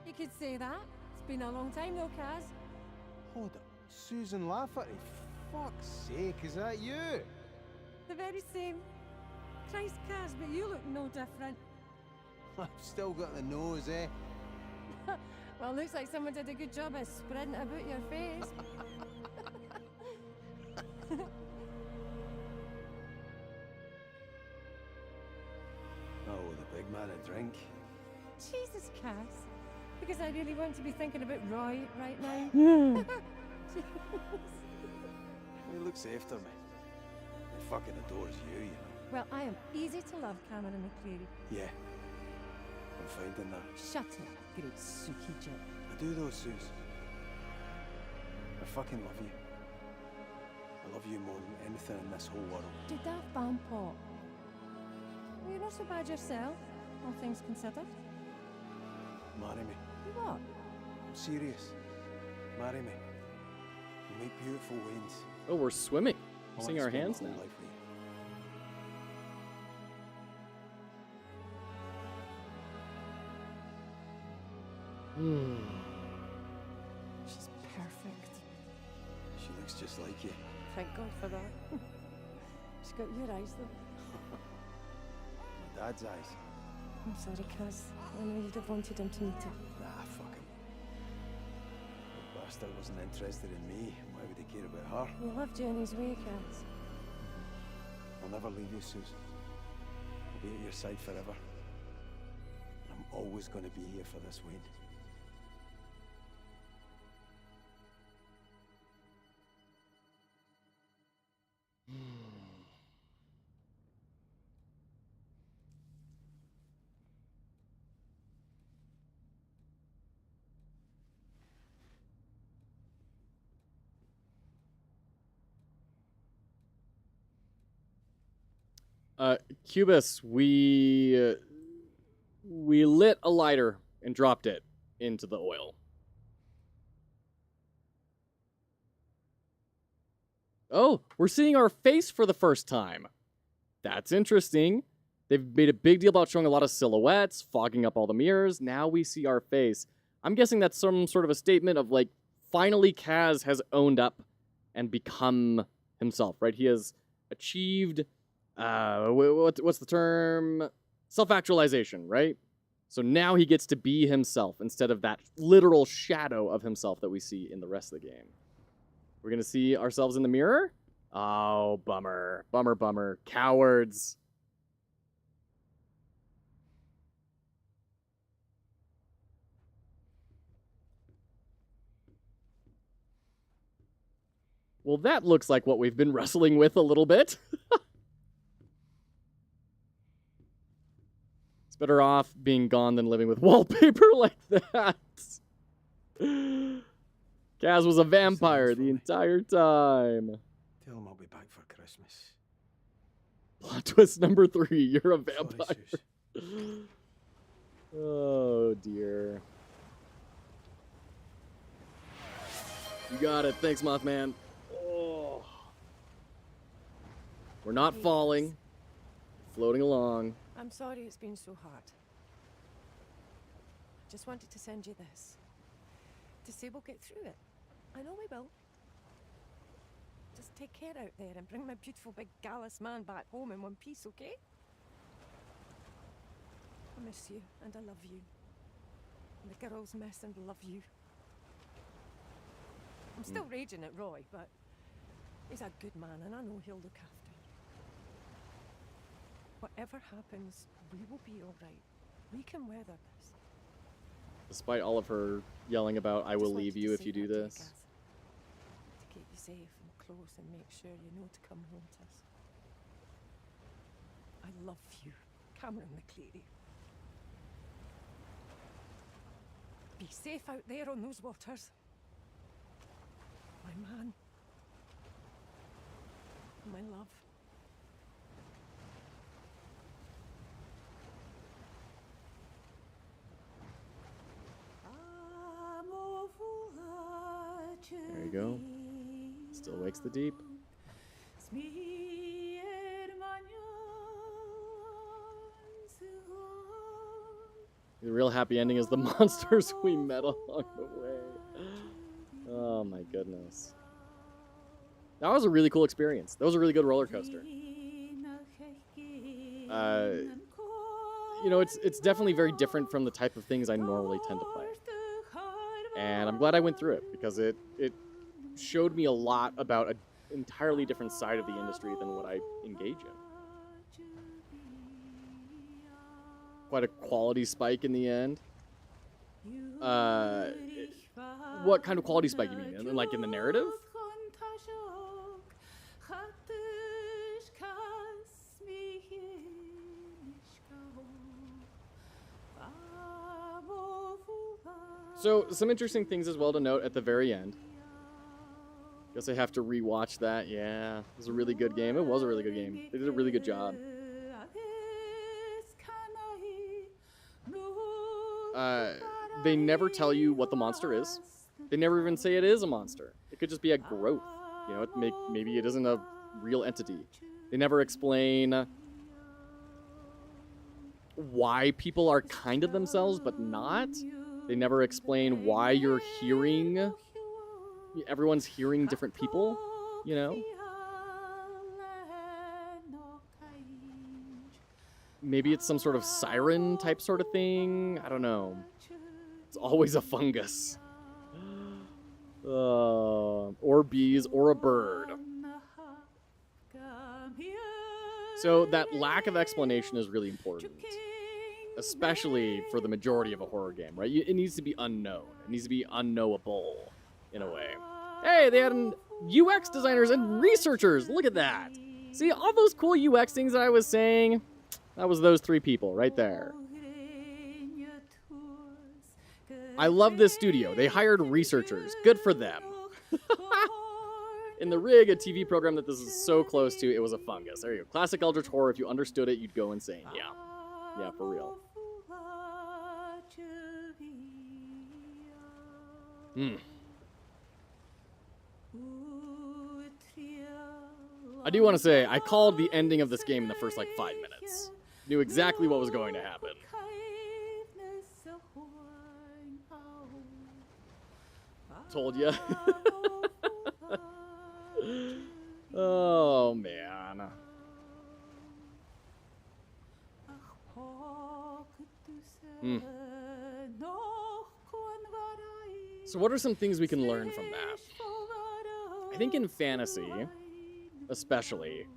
You could say that. It's been a long time though, Kaz. Hold up. Susan Lafferty. Fuck's sake, is that you? The very same. Christ, Kaz, but you look no different. I've still got the nose, eh? Well, looks like someone did a good job of spreading it about your face. Oh, the big man a drink. Jesus, Kaz. Because I really want to be thinking about Roy right now. He looks after me. He fucking adores you, you know. Well, I am easy to love, Cameron McCreary. Yeah. I'm finding that. Shut it, great Suki Jip. I do though, Sus. I fucking love you. I love you more than anything in this whole world. Do that bomb pop. Well, you're not so bad yourself, all things considered. Marry me. You what? I'm serious. Marry me. We'll make beautiful wains. Oh, we're swimming. I We're want seeing to our spend my hands whole now. life with you. She's perfect. She looks just like you. Thank God for that. She's got your eyes, though. My dad's eyes. I'm sorry, Kaz. I know you'd have wanted him to meet her. Nah, fuck him. The bastard wasn't interested in me. Why would he care about her? He loved you in his way, Kaz. I'll never leave you, Suze. I'll be at your side forever. I'm always going to be here for this, Wayne. Cubus, we lit a lighter and dropped it into the oil. Oh, we're seeing our face for the first time. That's interesting. They've made a big deal about showing a lot of silhouettes, fogging up all the mirrors. Now we see our face. I'm guessing that's some sort of a statement of, like, finally Kaz has owned up and become himself, right? He has achieved... what's the term? Self-actualization, right? So now he gets to be himself instead of that literal shadow of himself that we see in the rest of the game. We're going to see ourselves in the mirror? Oh, bummer. Bummer, bummer. Cowards. Well, that looks like what we've been wrestling with a little bit. Better off being gone than living with wallpaper like that. Kaz was a vampire the entire time. Tell him I'll be back for Christmas. Plot twist number 3. You're a vampire. Sorry, Suze. Oh, dear. You got it. Thanks, Mothman. Oh. We're not falling. Floating along. I'm sorry it's been so hard. Just wanted to send you this. To say we'll get through it. I know we will. Just take care out there and bring my beautiful big gallus man back home in one piece, okay? I miss you and I love you. And the girls miss and love you. I'm still raging at Roy, but he's a good man and I know he'll look after you. Whatever happens, we will be all right. We can weather this. Despite all of her yelling about, I will Just wanted leave to you if say you do that to this. Gaz. To keep you safe and close and make sure you know to come home to us. I love you, Cameron McCleary. Be safe out there on those waters. My man. My love. There you go. Still wakes the deep. The real happy ending is the monsters we met along the way. Oh my goodness. That was a really cool experience. That was a really good roller coaster. You know, it's definitely very different from the type of things I normally tend to play. And I'm glad I went through it because it showed me a lot about an entirely different side of the industry than what I engage in. Quite a quality spike in the end. What kind of quality spike you mean? Like in the narrative? So, some interesting things as well to note at the very end. Guess I have to rewatch that. Yeah, it was a really good game. It was a really good game. They did a really good job. They never tell you what the monster is. They never even say it is a monster. It could just be a growth. You know, maybe it isn't a real entity. They never explain why people are kind of themselves but not. They never explain why you're hearing. Everyone's hearing different people, you know? Maybe it's some sort of siren type sort of thing. I don't know. It's always a fungus. Or bees, or a bird. So that lack of explanation is really important. Especially for the majority of a horror game, right? It needs to be unknown. It needs to be unknowable, in a way. Hey, they had UX designers and researchers. Look at that. See, all those cool UX things that I was saying, that was those 3 people right there. I love this studio. They hired researchers. Good for them. In the rig, a TV program that this is so close to, it was a fungus. There you go. Classic Eldritch horror. If you understood it, you'd go insane. Yeah. Yeah, for real. I do want to say, I called the ending of this game in the first, 5 minutes. Knew exactly what was going to happen. Told ya. Oh, man. So what are some things we can learn from that? I think in fantasy, especially,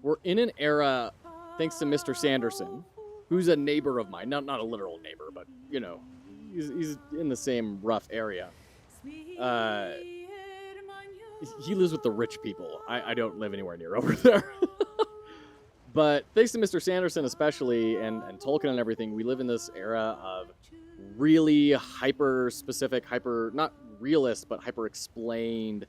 we're in an era, thanks to Mr. Sanderson, who's a neighbor of mine. Not a literal neighbor, but, you know, he's in the same rough area. He lives with the rich people. I don't live anywhere near over there. But thanks to Mr. Sanderson especially, and Tolkien and everything, we live in this era of really hyper-specific, not realist, but hyper-explained,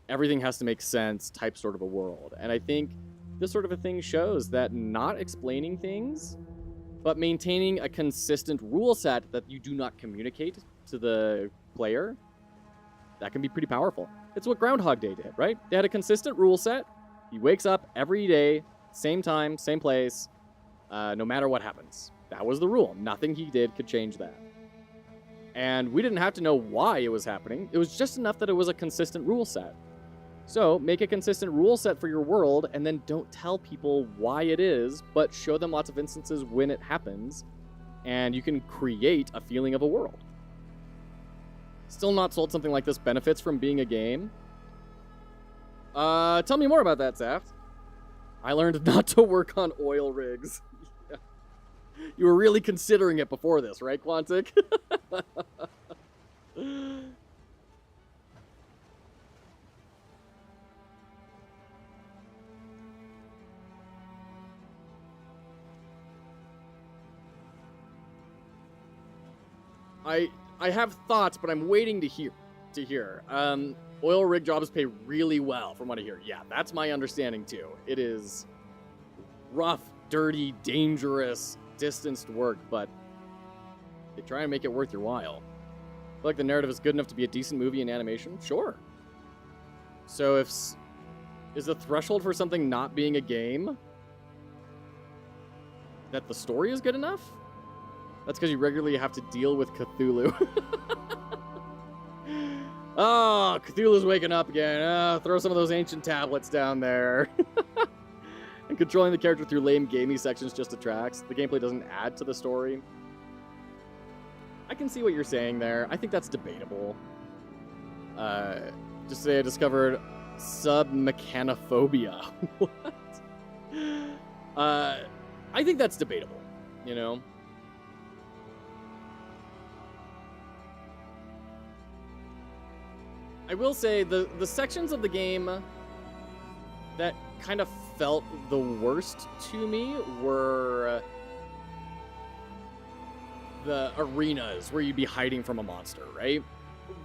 everything has to make sense type sort of a world. And I think this sort of a thing shows that not explaining things, but maintaining a consistent rule set that you do not communicate to the player, that can be pretty powerful. It's what Groundhog Day did, right? They had a consistent rule set. He wakes up every day, same time, same place, no matter what happens. That was the rule. Nothing he did could change that. And we didn't have to know why it was happening. It was just enough that it was a consistent rule set. So make a consistent rule set for your world, and then don't tell people why it is, but show them lots of instances when it happens, and you can create a feeling of a world. Still not sold something like this benefits from being a game? Tell me more about that, Saft. I learned not to work on oil rigs. You were really considering it before this, right, Quantic? I have thoughts, but I'm waiting to hear. Oil rig jobs pay really well, from what I hear. Yeah, that's my understanding too. It is rough, dirty, dangerous, distanced work, but they try and make it worth your while. I feel like the narrative is good enough to be a decent movie in animation? Sure. So is the threshold for something not being a game that the story is good enough? That's because you regularly have to deal with Cthulhu. Oh, Cthulhu's waking up again. Oh, throw some of those ancient tablets down there. And controlling the character through lame gamey sections just attracts. The gameplay doesn't add to the story. I can see what you're saying there. I think that's debatable. Just say I discovered submechanophobia. What? I think that's debatable, you know? I will say the sections of the game that kind of felt the worst to me were the arenas where you'd be hiding from a monster, right?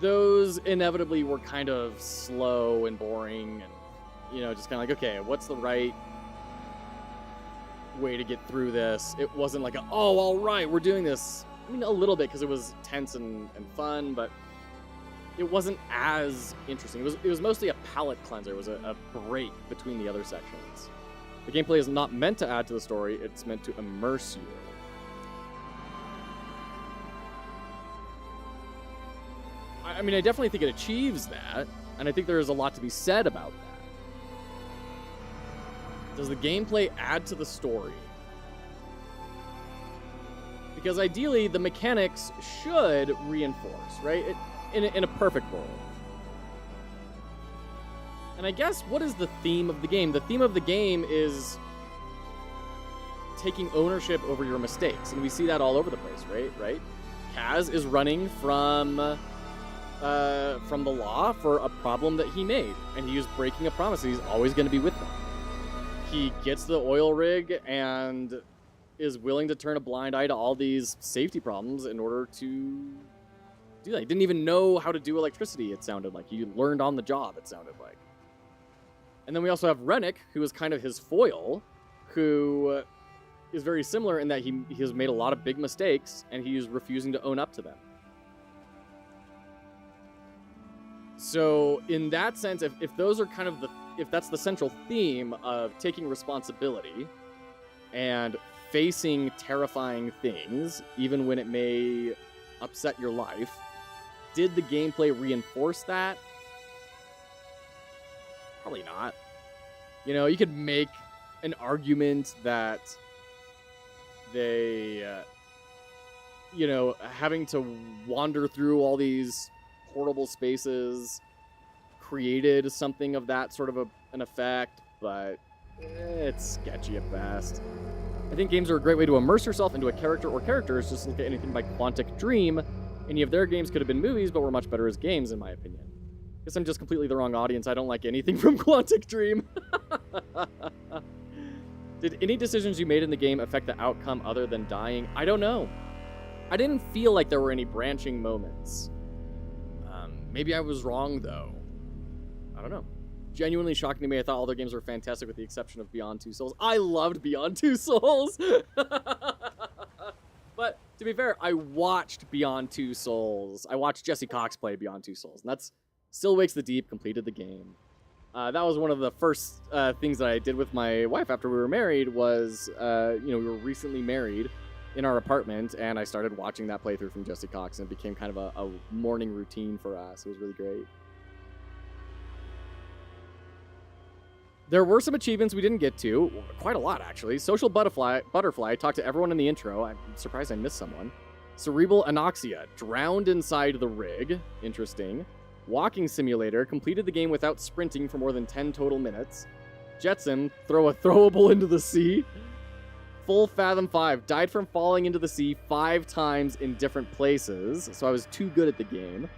Those inevitably were kind of slow and boring and, you know, just kind of like, okay, what's the right way to get through this? It wasn't like, oh, all right, we're doing this. I mean, a little bit because it was tense and fun, but it wasn't as interesting. It was mostly a palate cleanser. It was a break between the other sections. The gameplay is not meant to add to the story. It's meant to immerse you. I mean, I definitely think it achieves that, and I think there is a lot to be said about that. Does the gameplay add to the story? Because ideally, the mechanics should reinforce, right? In a perfect world. And I guess, what is the theme of the game? The theme of the game is taking ownership over your mistakes, and we see that all over the place, right? Kaz is running from the law for a problem that he made, and he was breaking a promise that he's always going to be with them. He gets the oil rig and is willing to turn a blind eye to all these safety problems in order to do that. He didn't even know how to do electricity, it sounded like. He learned on the job, it sounded like. And then we also have Rennick, who is kind of his foil, who is very similar in that he has made a lot of big mistakes, and he's refusing to own up to them. So in that sense, if those are kind of if that's the central theme of taking responsibility and facing terrifying things, even when it may upset your life, did the gameplay reinforce that? Probably not. You know, you could make an argument that they, having to wander through all these horrible spaces created something of that sort of an effect, but it's sketchy at best. I think games are a great way to immerse yourself into a character or characters. Just look at anything by Quantic Dream. Any of their games could have been movies, but were much better as games, in my opinion. Guess I'm just completely the wrong audience. I don't like anything from Quantic Dream. Did any decisions you made in the game affect the outcome other than dying? I don't know. I didn't feel like there were any branching moments. Maybe I was wrong, though. I don't know. Genuinely shocking to me. I thought all their games were fantastic with the exception of Beyond Two Souls. I loved Beyond Two Souls. But to be fair, I watched Beyond Two Souls. I watched Jesse Cox play Beyond Two Souls. And that's Still Wakes the Deep, completed the game. That was one of the first things that I did with my wife after we were married was, we were recently married in our apartment, and I started watching that playthrough from Jesse Cox, and it became kind of a morning routine for us. It was really great. There were some achievements we didn't get to. Quite a lot, actually. Social Butterfly talked to everyone in the intro. I'm surprised I missed someone. Cerebral Anoxia, drowned inside the rig. Interesting. Walking Simulator, completed the game without sprinting for more than 10 total minutes. Jetson, throw a throwable into the sea. Full Fathom 5, died from falling into the sea 5 times in different places, so I was too good at the game.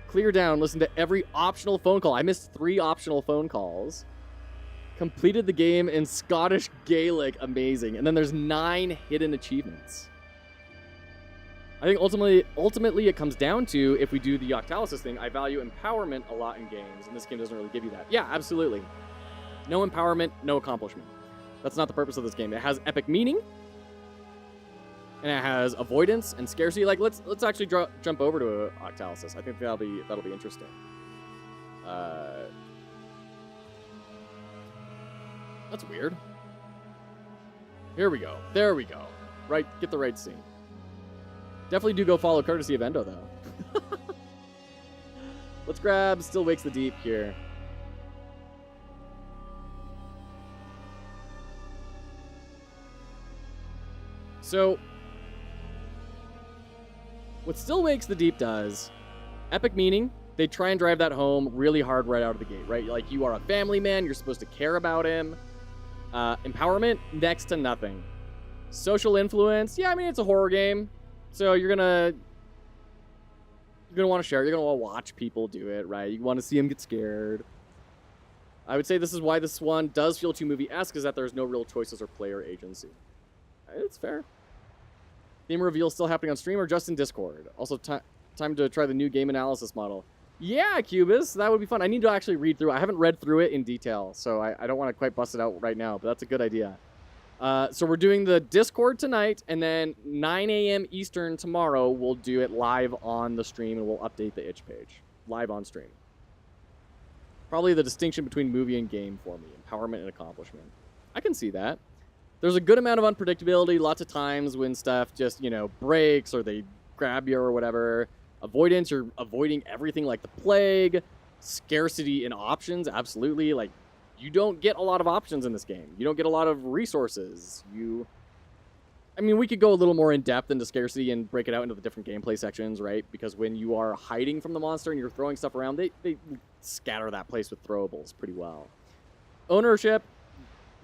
Clear Down, listen to every optional phone call. I missed 3 optional phone calls. Completed the game in Scottish Gaelic, amazing. And then there's 9 hidden achievements. I think ultimately it comes down to, if we do the Octalysis thing, I value empowerment a lot in games, and this game doesn't really give you that. Yeah, absolutely. No empowerment, no accomplishment. That's not the purpose of this game. It has epic meaning, and it has avoidance and scarcity. Like, let's actually jump over to Octalysis. I think that'll be interesting. That's weird. Here we go. There we go. Right, get the right scene. Definitely do go follow courtesy of Endo, though. Let's grab Still Wakes the Deep here. So, what Still Wakes the Deep does, epic meaning, they try and drive that home really hard right out of the gate, right? Like, you are a family man, you're supposed to care about him. Empowerment, next to nothing. Social influence, yeah, I mean, it's a horror game. So you're gonna want to share it. You're gonna want to watch people do it, right? You want to see them get scared. I would say this is why this one does feel too movie-esque, is that there's no real choices or player agency. It's fair. Game reveal still happening on stream or just in Discord. Also, time to try the new game analysis model. Yeah, Cubus, that would be fun. I need to actually read through it. I haven't read through it in detail, so I don't want to quite bust it out right now, but that's a good idea. So we're doing the Discord tonight, and then 9 a.m. Eastern tomorrow, we'll do it live on the stream, and we'll update the itch page. Live on stream. Probably the distinction between movie and game for me. Empowerment and accomplishment. I can see that. There's a good amount of unpredictability. Lots of times when stuff just, breaks or they grab you or whatever. Avoidance, you're avoiding everything like the plague. Scarcity in options, absolutely. Like, you don't get a lot of options in this game. You don't get a lot of resources. I mean, we could go a little more in depth into scarcity and break it out into the different gameplay sections, right? Because when you are hiding from the monster and you're throwing stuff around, they scatter that place with throwables pretty well. Ownership,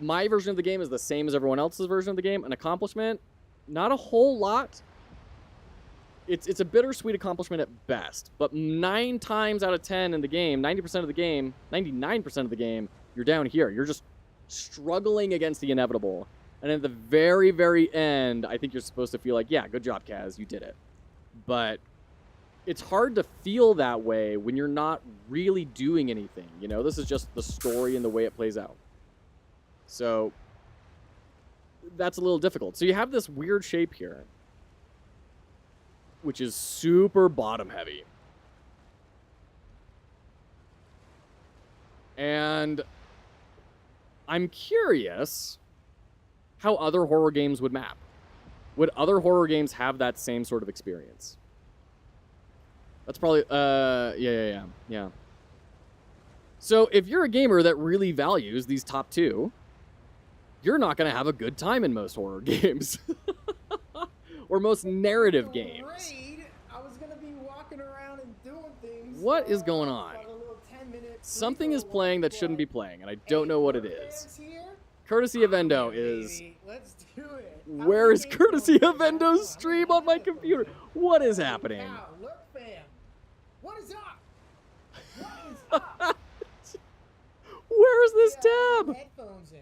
my version of the game is the same as everyone else's version of the game. An accomplishment, not a whole lot. It's a bittersweet accomplishment at best, but 9 times out of 10 in the game, 90% of the game, 99% of the game, you're down here. You're just struggling against the inevitable. And at the very, very end, I think you're supposed to feel like, yeah, good job, Kaz, you did it. But it's hard to feel that way when you're not really doing anything. You know, this is just the story and the way it plays out. So that's a little difficult. So you have this weird shape here, which is super bottom heavy. And I'm curious how other horror games would map. Would other horror games have that same sort of experience? That's probably, yeah. So if you're a gamer that really values these top 2, you're not going to have a good time in most horror games. Or most narrative games. I was gonna be walking around and doing things. What is going on? Something is playing that shouldn't be playing, and I don't know what it is. Courtesy of Endo is... Let's do it. Where is courtesy of Endo's stream on my computer? What is happening? Look, fam. What is up? What is up? Where is this tab? Headphones in.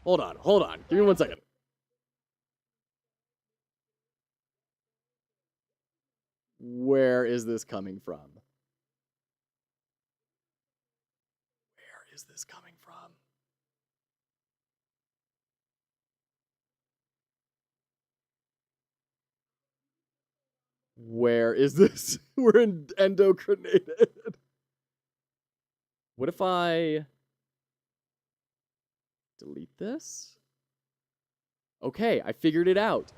Hold on. Give me 1 second. Where is this coming from? Where is this coming from? Where is this? We're endocrinated. What if I delete this? Okay, I figured it out.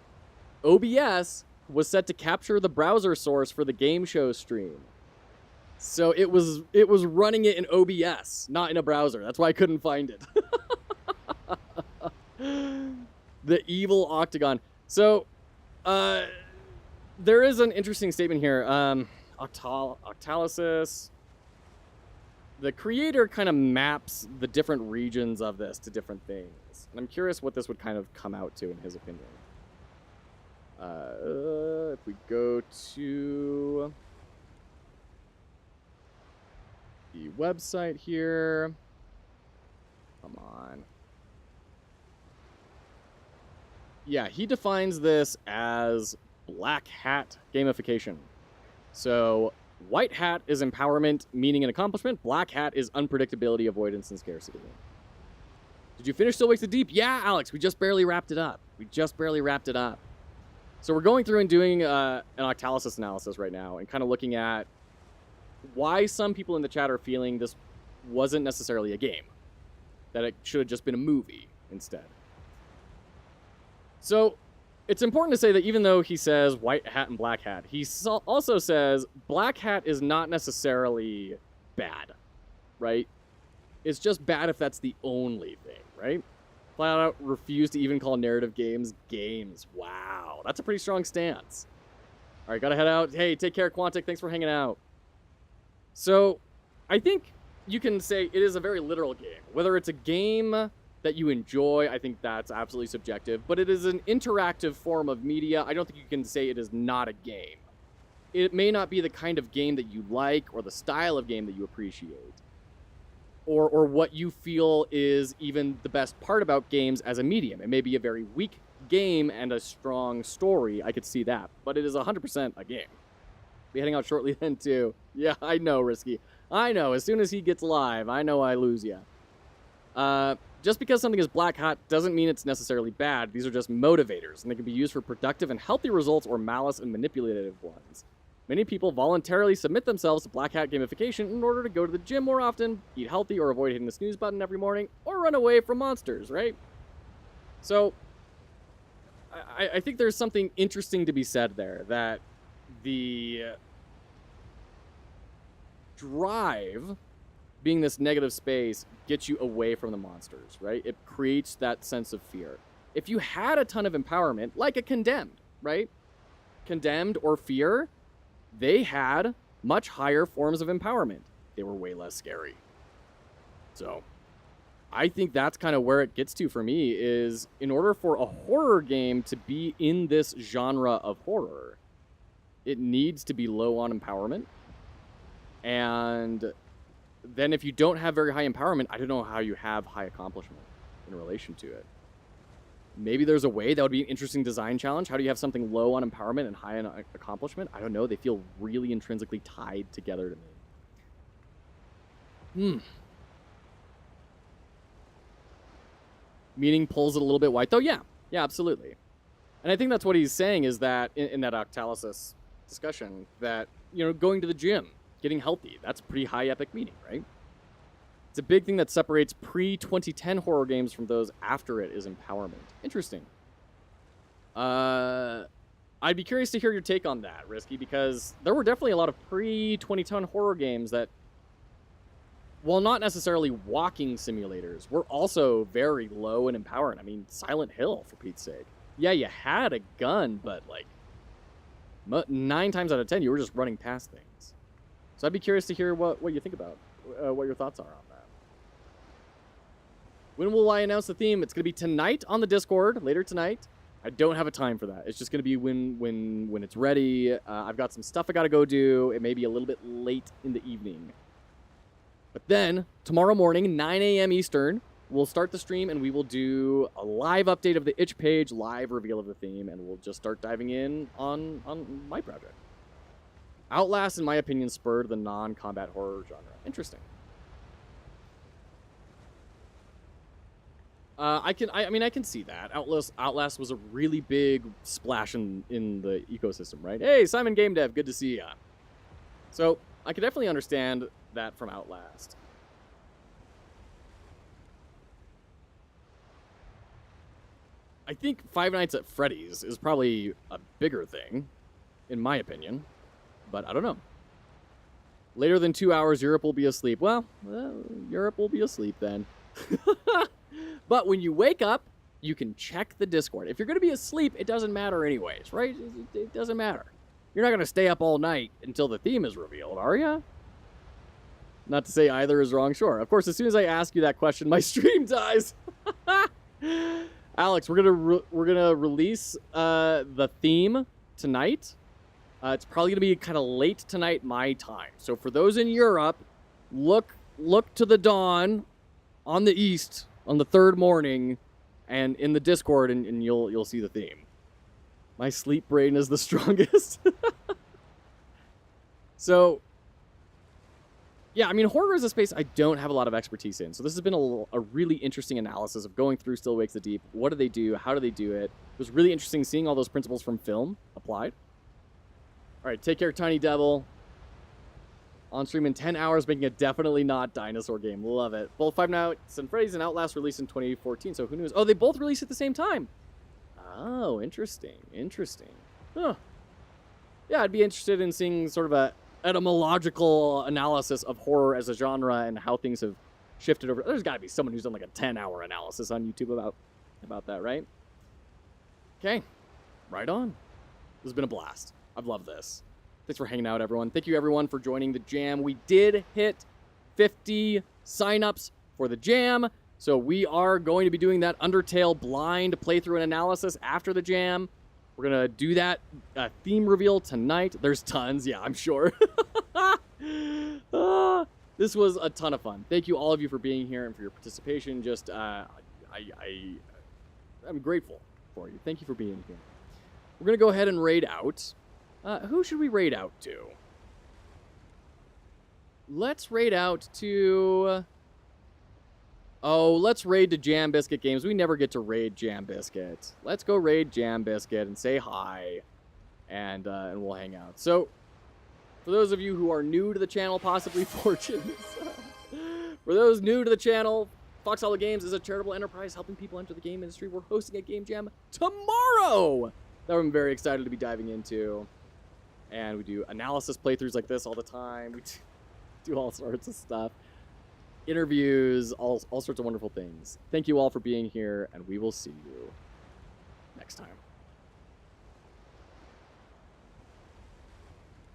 OBS was set to capture the browser source for the game show stream. So it was running it in OBS, not in a browser. That's why I couldn't find it. The evil octagon. So, there is an interesting statement here. Octalysis. The creator kind of maps the different regions of this to different things. And I'm curious what this would kind of come out to in his opinion. If we go to the website here, come on. Yeah, he defines this as black hat gamification. So white hat is empowerment, meaning and accomplishment. Black hat is unpredictability, avoidance, and scarcity. Did you finish Still Wakes the Deep? Yeah, Alex, we just barely wrapped it up. So we're going through and doing an Octalysis analysis right now and kind of looking at why some people in the chat are feeling this wasn't necessarily a game, that it should have just been a movie instead. So it's important to say that even though he says white hat and black hat, he also says black hat is not necessarily bad, right? It's just bad if that's the only thing, right? Flat out refuse to even call narrative games games. Wow, that's a pretty strong stance. All right, gotta head out. Hey, take care, Quantic. Thanks for hanging out. So, I think you can say it is a very literal game. Whether it's a game that you enjoy, I think that's absolutely subjective. But it is an interactive form of media. I don't think you can say it is not a game. It may not be the kind of game that you like or the style of game that you appreciate. Or what you feel is even the best part about games as a medium. It may be a very weak game and a strong story. I could see that. But it is 100% a game. Be heading out shortly then, too. Yeah, I know, Risky. I know. As soon as he gets live, I know I lose ya. Just because something is black hat doesn't mean it's necessarily bad. These are just motivators, and they can be used for productive and healthy results or malice and manipulative ones. Many people voluntarily submit themselves to black hat gamification in order to go to the gym more often, eat healthy, or avoid hitting the snooze button every morning, or run away from monsters, right? So, I think there's something interesting to be said there, that the drive, being this negative space, gets you away from the monsters, right? It creates that sense of fear. If you had a ton of empowerment, like a Condemned, right? Condemned or Fear, they had much higher forms of empowerment. They were way less scary. So I think that's kind of where it gets to for me, is in order for a horror game to be in this genre of horror, it needs to be low on empowerment. And then if you don't have very high empowerment, I don't know how you have high accomplishment in relation to it. Maybe there's a way that would be an interesting design challenge. How do you have something low on empowerment and high on accomplishment? I don't know. They feel really intrinsically tied together to me. Meaning pulls it a little bit wide, though. Yeah, absolutely. And I think that's what he's saying, is that in that Octalysis discussion, that, you know, going to the gym, getting healthy, that's pretty high epic meaning, right? It's a big thing that separates pre-2010 horror games from those after it, is empowerment. Interesting. I'd be curious to hear your take on that, Risky, because there were definitely a lot of pre-2010 horror games that, while not necessarily walking simulators, were also very low in empowerment. I mean, Silent Hill, for Pete's sake. Yeah, you had a gun, but like 9 times out of 10, you were just running past things. So I'd be curious to hear what you think about, what your thoughts are on that. When will I announce the theme? It's going to be tonight on the Discord, later tonight. I don't have a time for that. It's just going to be when it's ready. I've got some stuff I got to go do. It may be a little bit late in the evening. But then, tomorrow morning, 9 a.m. Eastern, we'll start the stream and we will do a live update of the itch page, live reveal of the theme, and we'll just start diving in on my project. Outlast, in my opinion, spurred the non-combat horror genre. Interesting. I can see that. Outlast was a really big splash in the ecosystem, right? Hey, Simon Game Dev, good to see ya. So I can definitely understand that from Outlast. I think Five Nights at Freddy's is probably a bigger thing, in my opinion, but I don't know. Later than 2 hours, Europe will be asleep. Well, Europe will be asleep then. But when you wake up, you can check the Discord. If you're going to be asleep, it doesn't matter anyways, right? It doesn't matter. You're not going to stay up all night until the theme is revealed, are you? Not to say either is wrong, sure. Of course, as soon as I ask you that question, my stream dies. Alex, we're gonna release the theme tonight. It's probably gonna be kind of late tonight, my time. So for those in Europe, look to the dawn on the east on the third morning, and in the Discord, and you'll see the theme. My sleep brain is the strongest. So, yeah, I mean, horror is a space I don't have a lot of expertise in. So this has been a really interesting analysis of going through Still Wakes the Deep. What do they do? How do they do it? It was really interesting seeing all those principles from film applied. All right, take care, Tiny Devil. On stream in 10 hours, making a definitely not dinosaur game. Love it. Both Five Nights and Freddy's and Outlast released in 2014, so who knows? Oh, they both released at the same time. Oh, interesting. Interesting. Huh. Yeah, I'd be interested in seeing sort of a etymological analysis of horror as a genre and how things have shifted over. There's got to be someone who's done like a 10-hour analysis on YouTube about that, right? Okay, right on. This has been a blast. I've loved this. Thanks for hanging out, everyone. Thank you, everyone, for joining the jam. We did hit 50 signups for the jam, so we are going to be doing that Undertale blind playthrough and analysis after the jam. We're going to do that theme reveal tonight. There's tons, yeah, I'm sure. This was a ton of fun. Thank you, all of you, for being here and for your participation. Just, I'm grateful for you. Thank you for being here. We're going to go ahead and raid out. Who should we raid out to? Let's raid out to... Oh, let's raid to Jam Biscuit Games. We never get to raid Jam Biscuit. Let's go raid Jam Biscuit and say hi, and we'll hang out. So, for those of you who are new to the channel, possibly Fortunes, for those new to the channel, Fox Hollow Games is a charitable enterprise helping people enter the game industry. We're hosting a game jam tomorrow that I'm very excited to be diving into. And we do analysis playthroughs like this all the time. We do all sorts of stuff. Interviews, all sorts of wonderful things. Thank you all for being here, and we will see you next time.